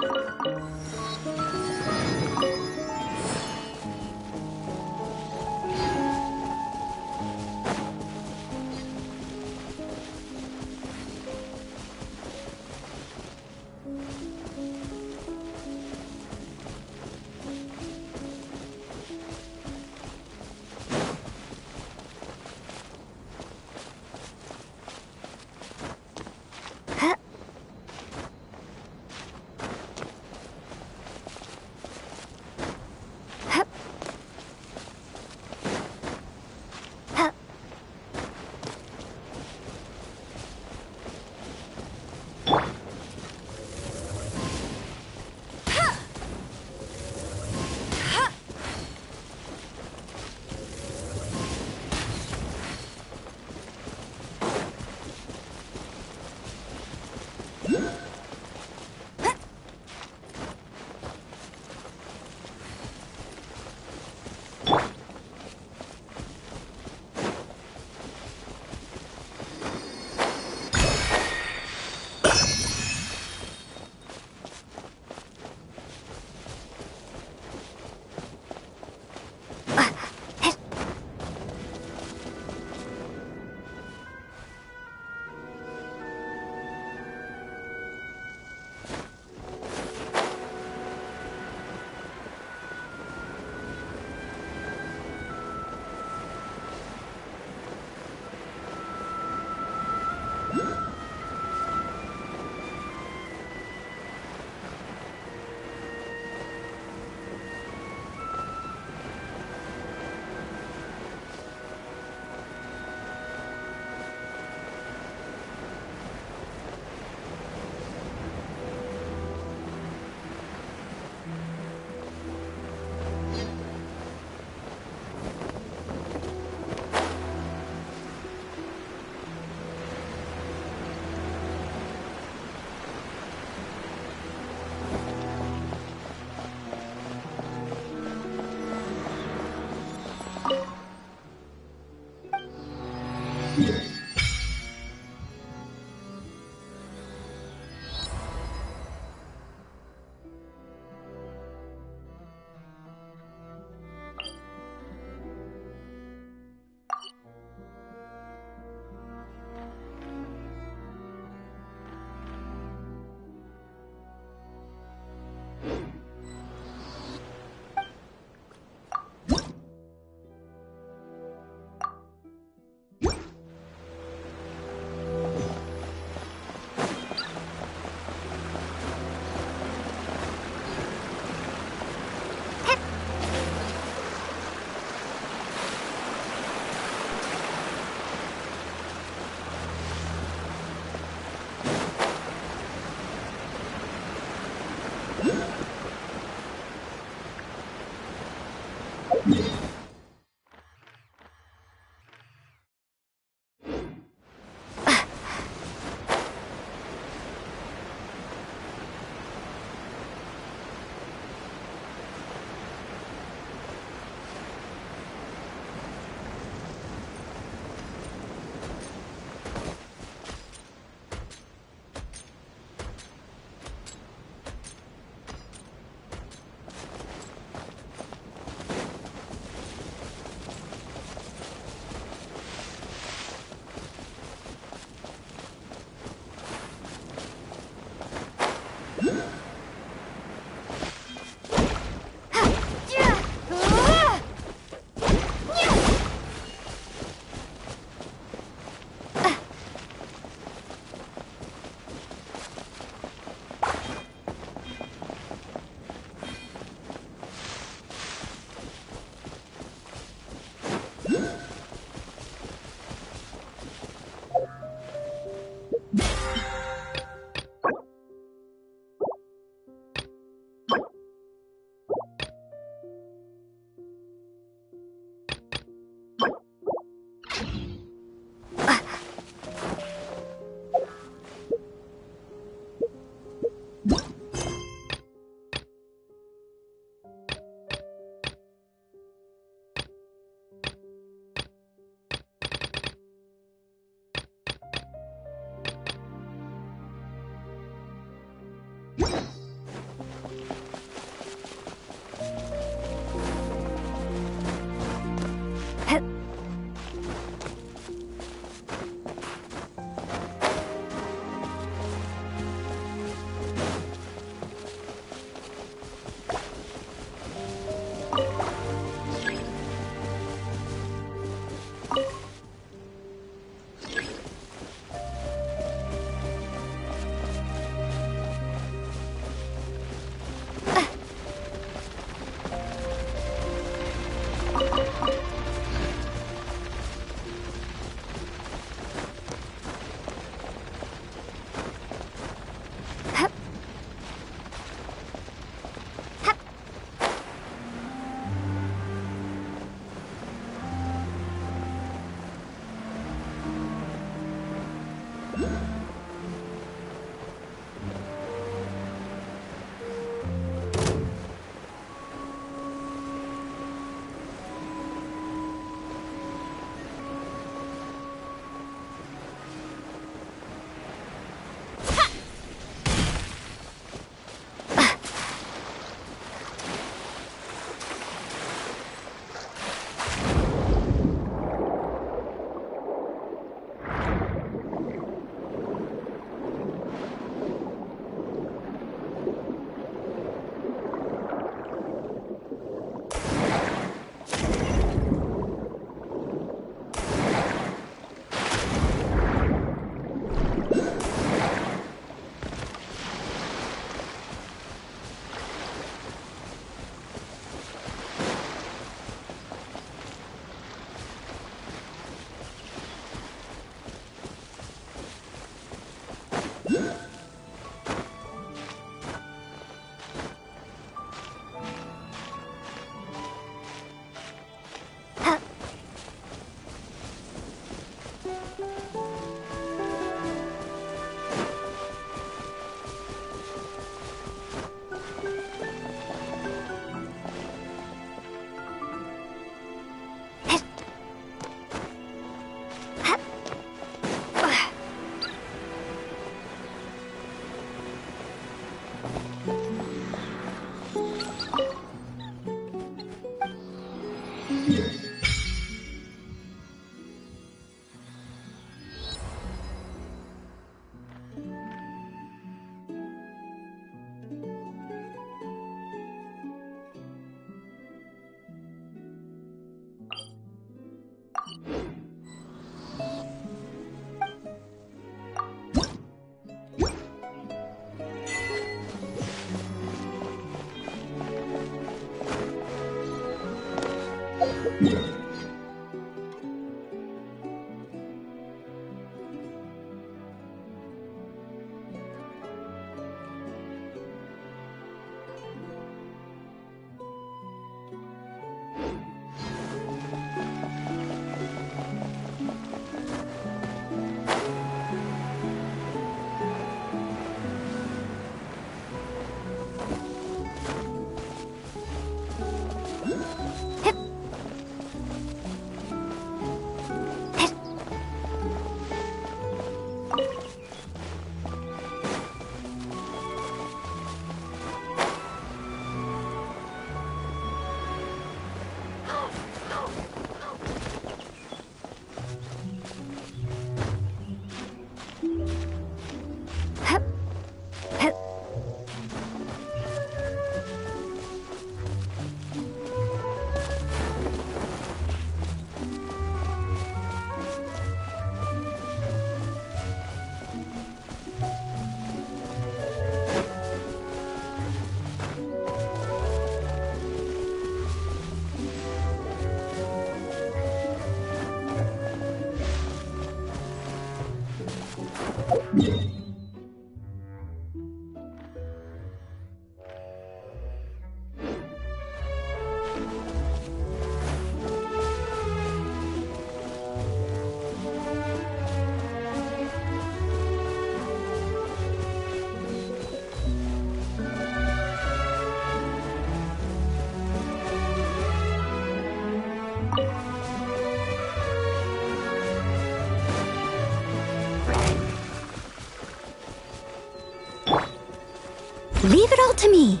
Leave it all to me.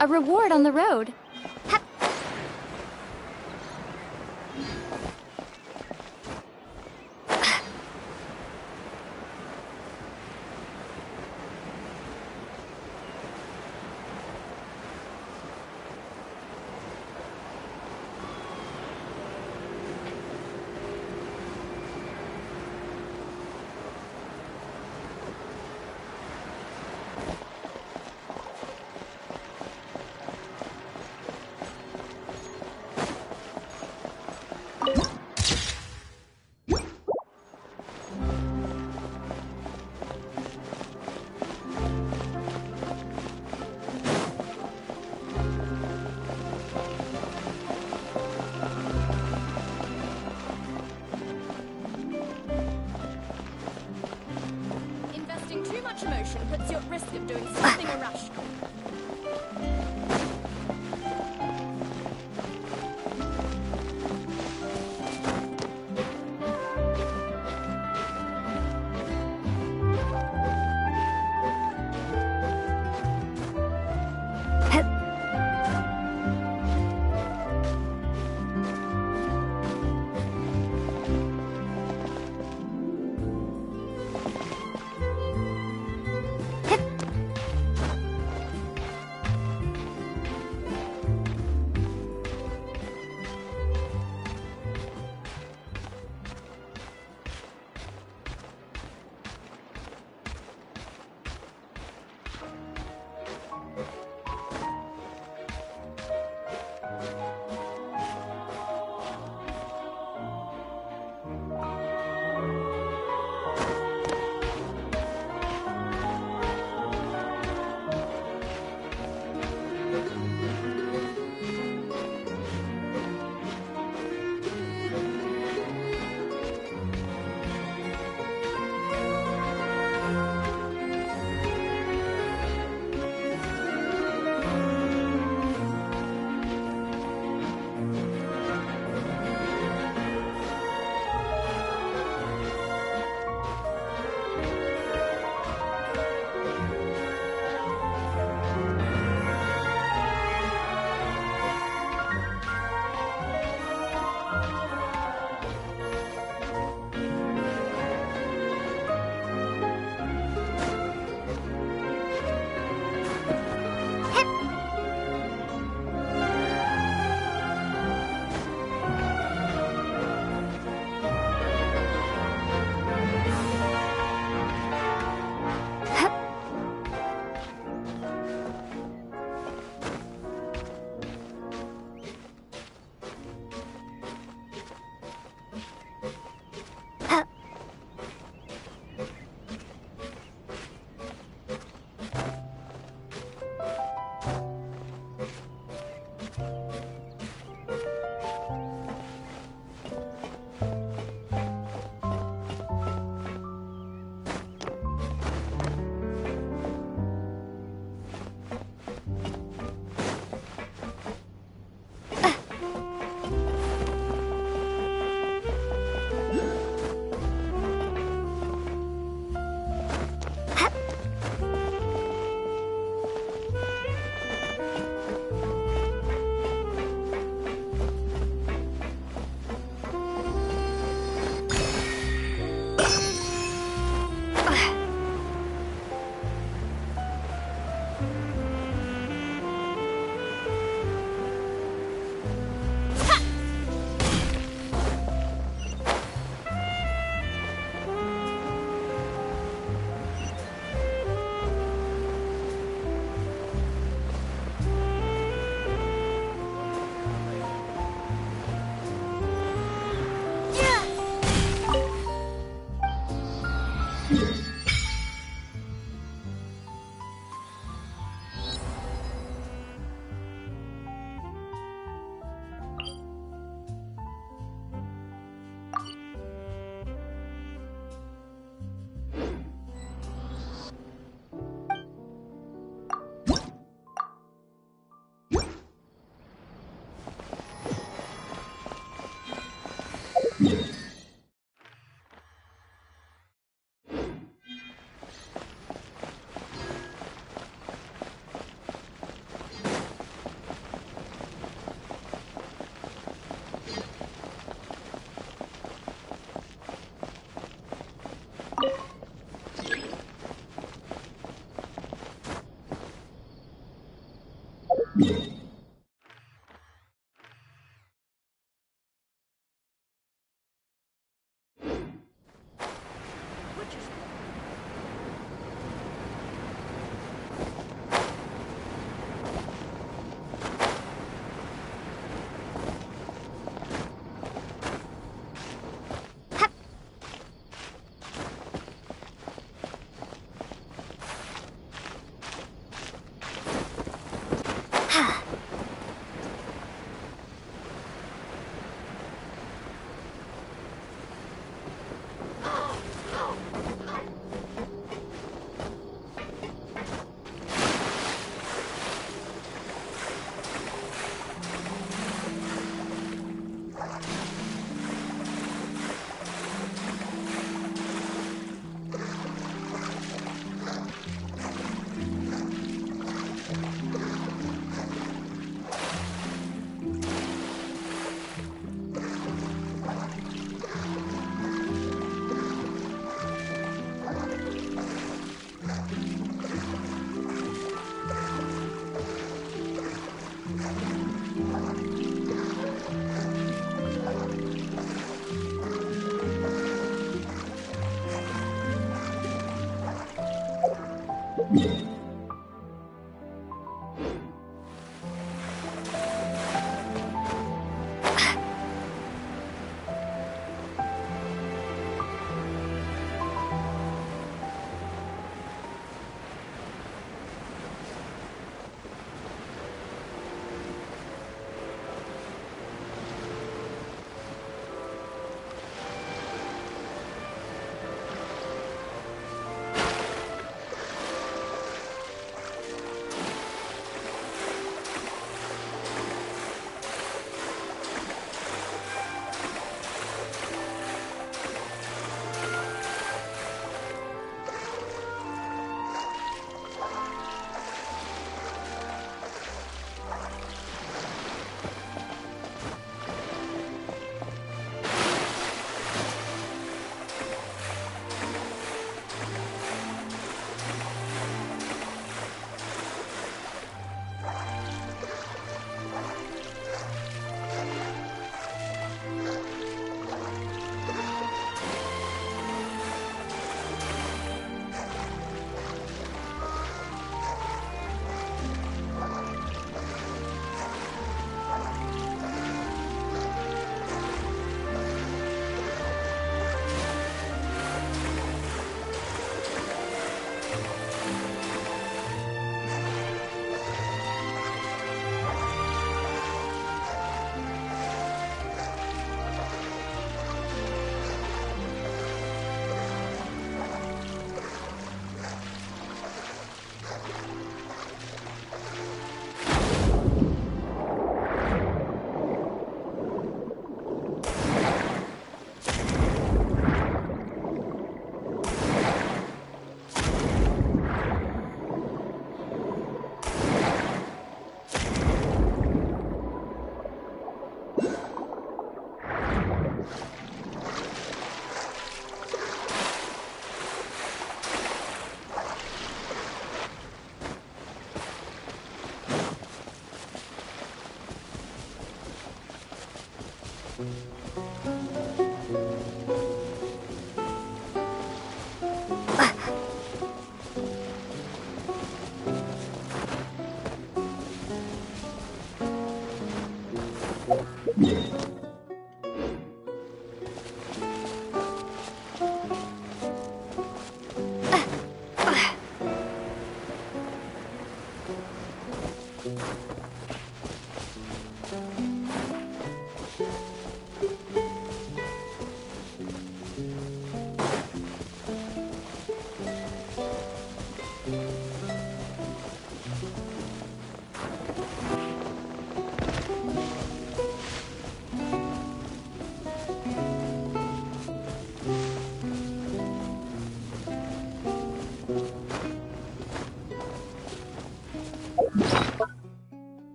A reward on the road. Investing too much emotion puts you at risk of doing something irrational.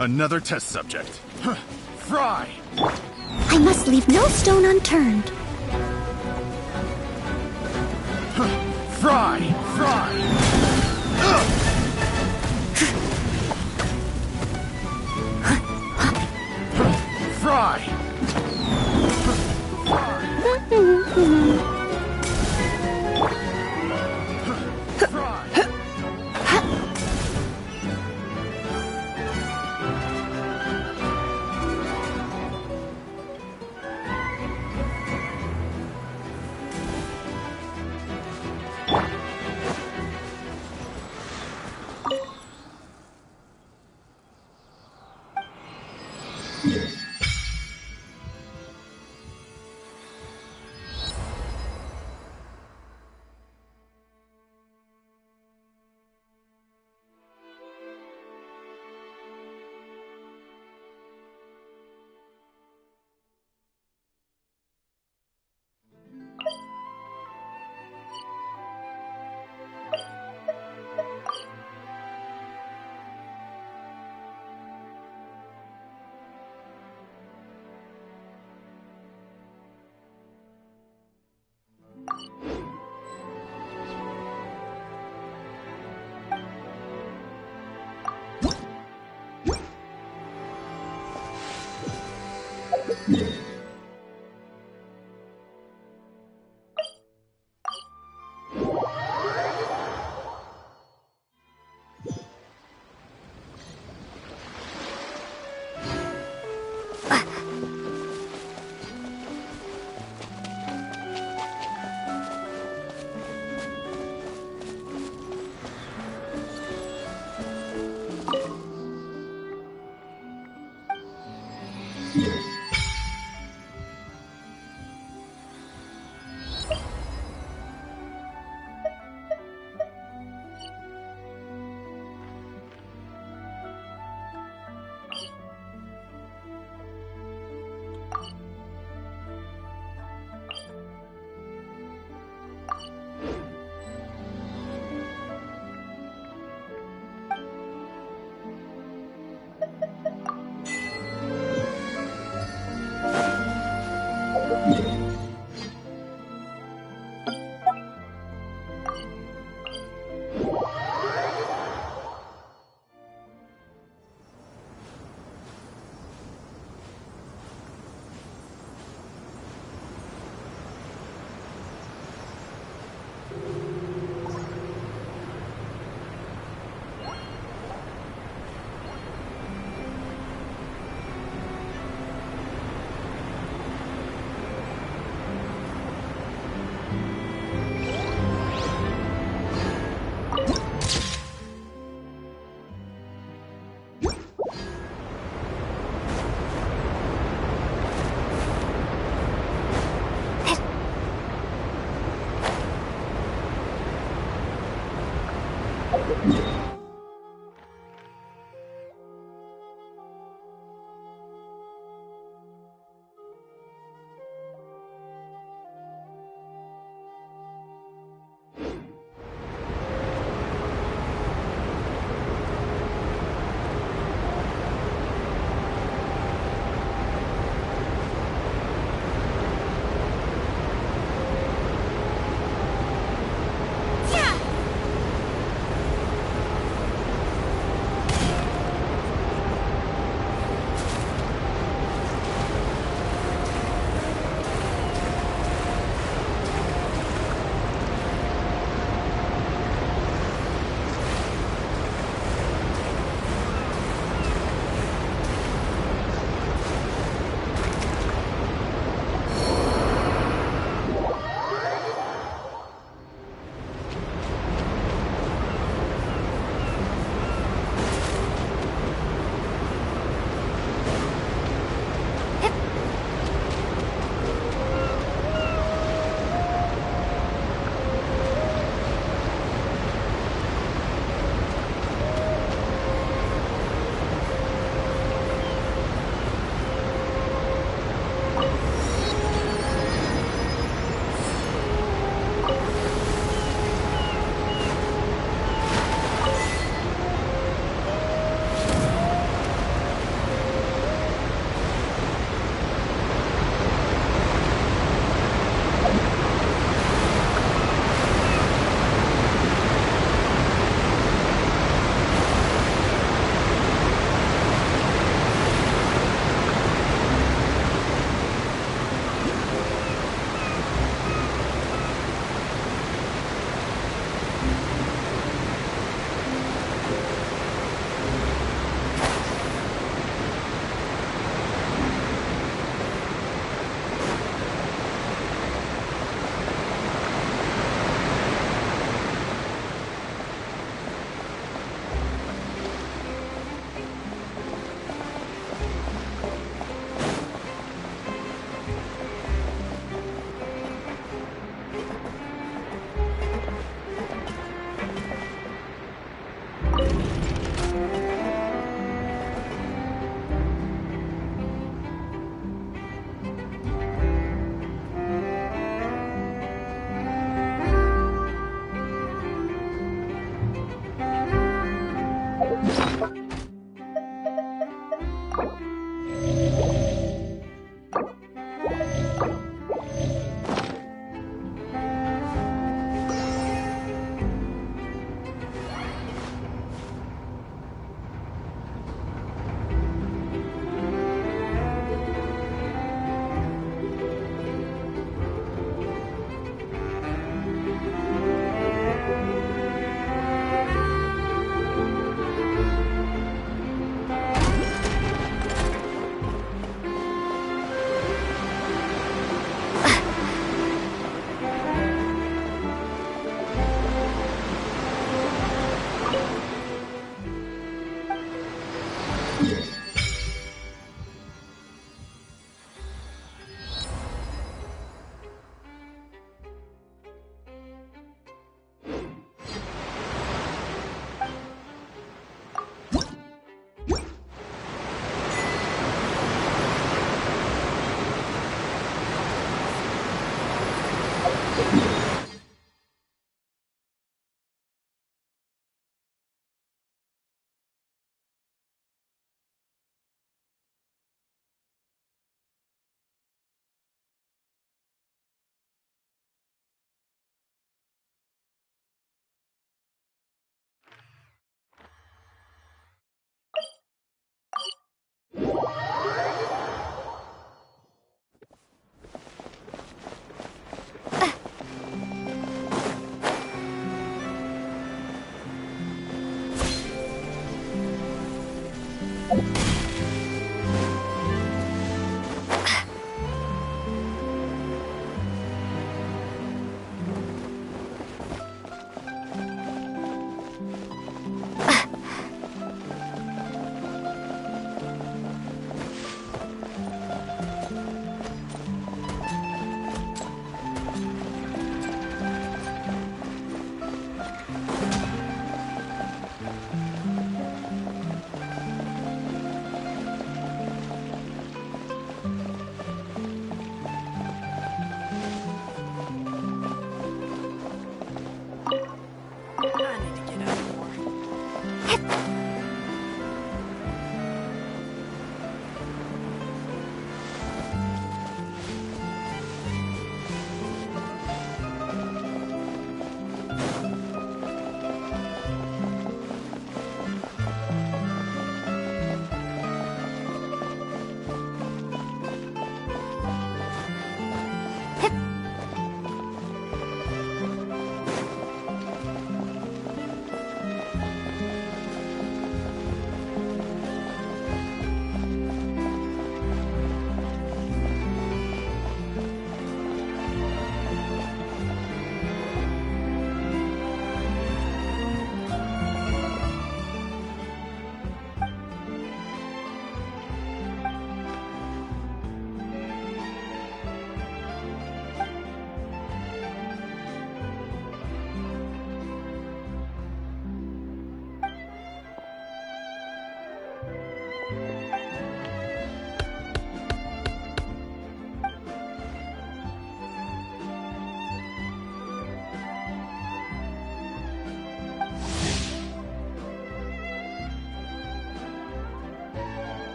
Another test subject. Fry! I must leave no stone unturned. Fry! Fry! Fry!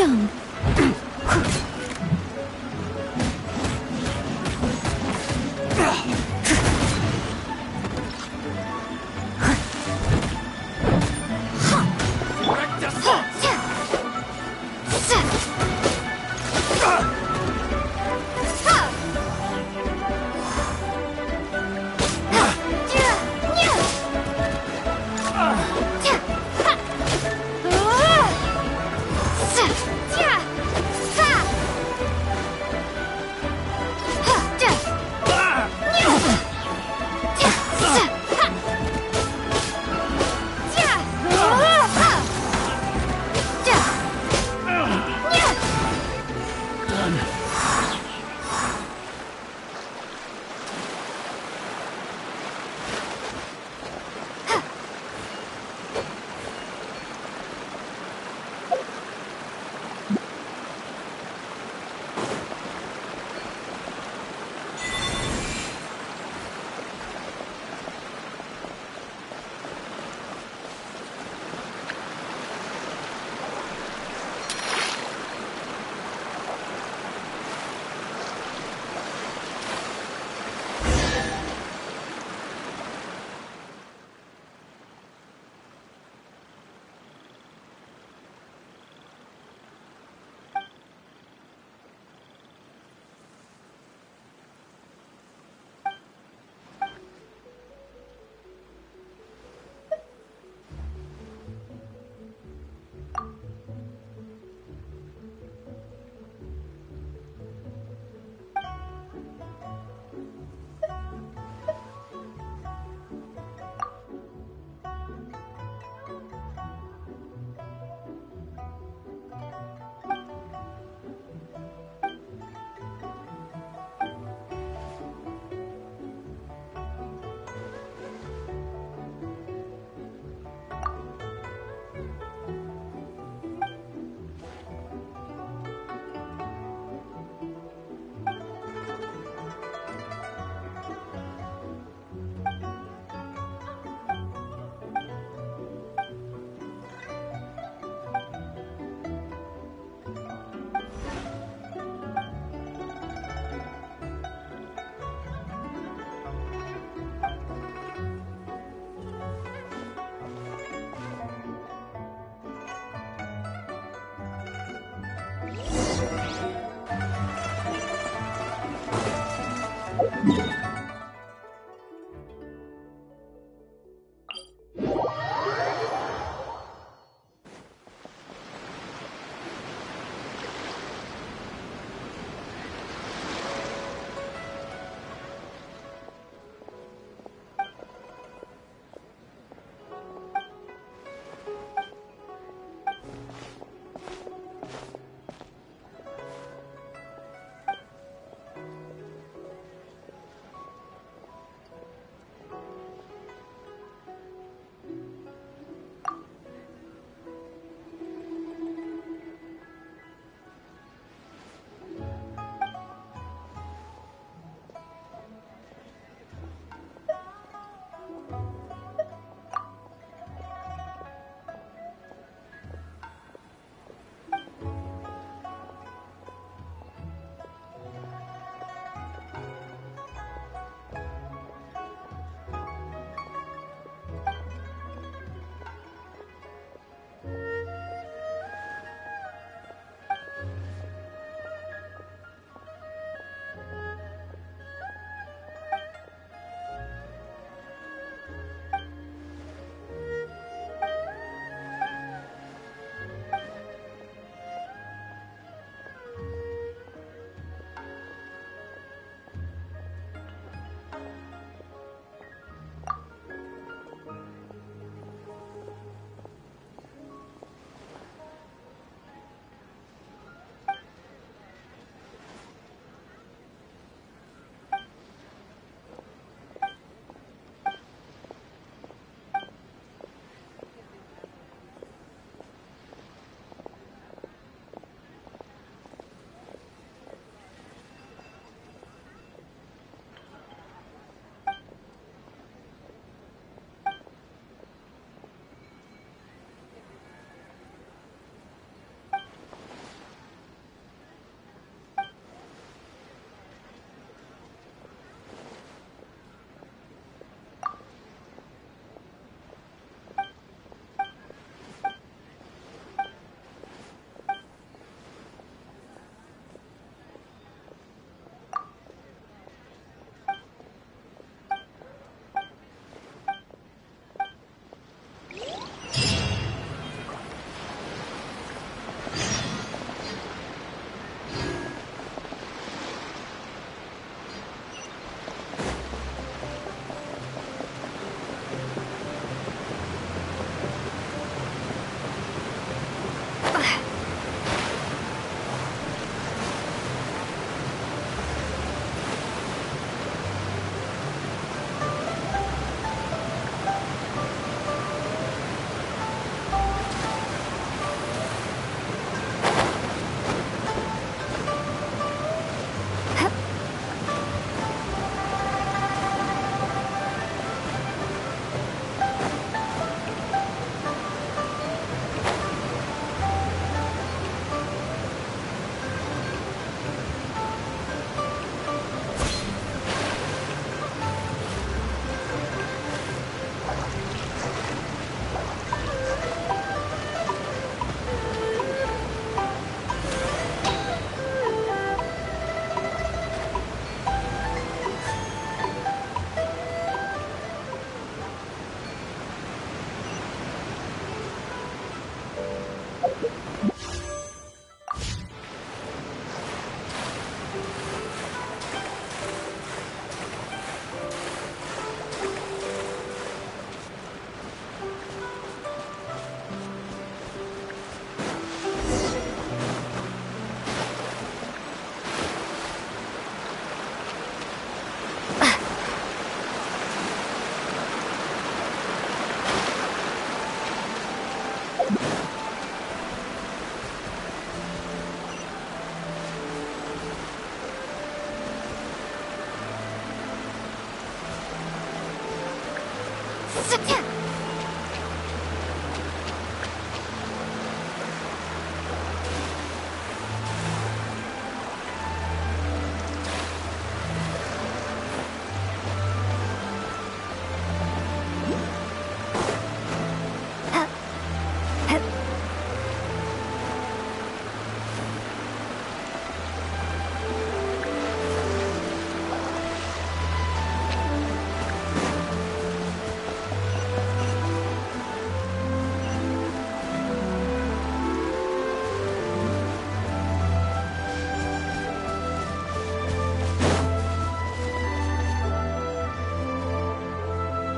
stone. Yeah!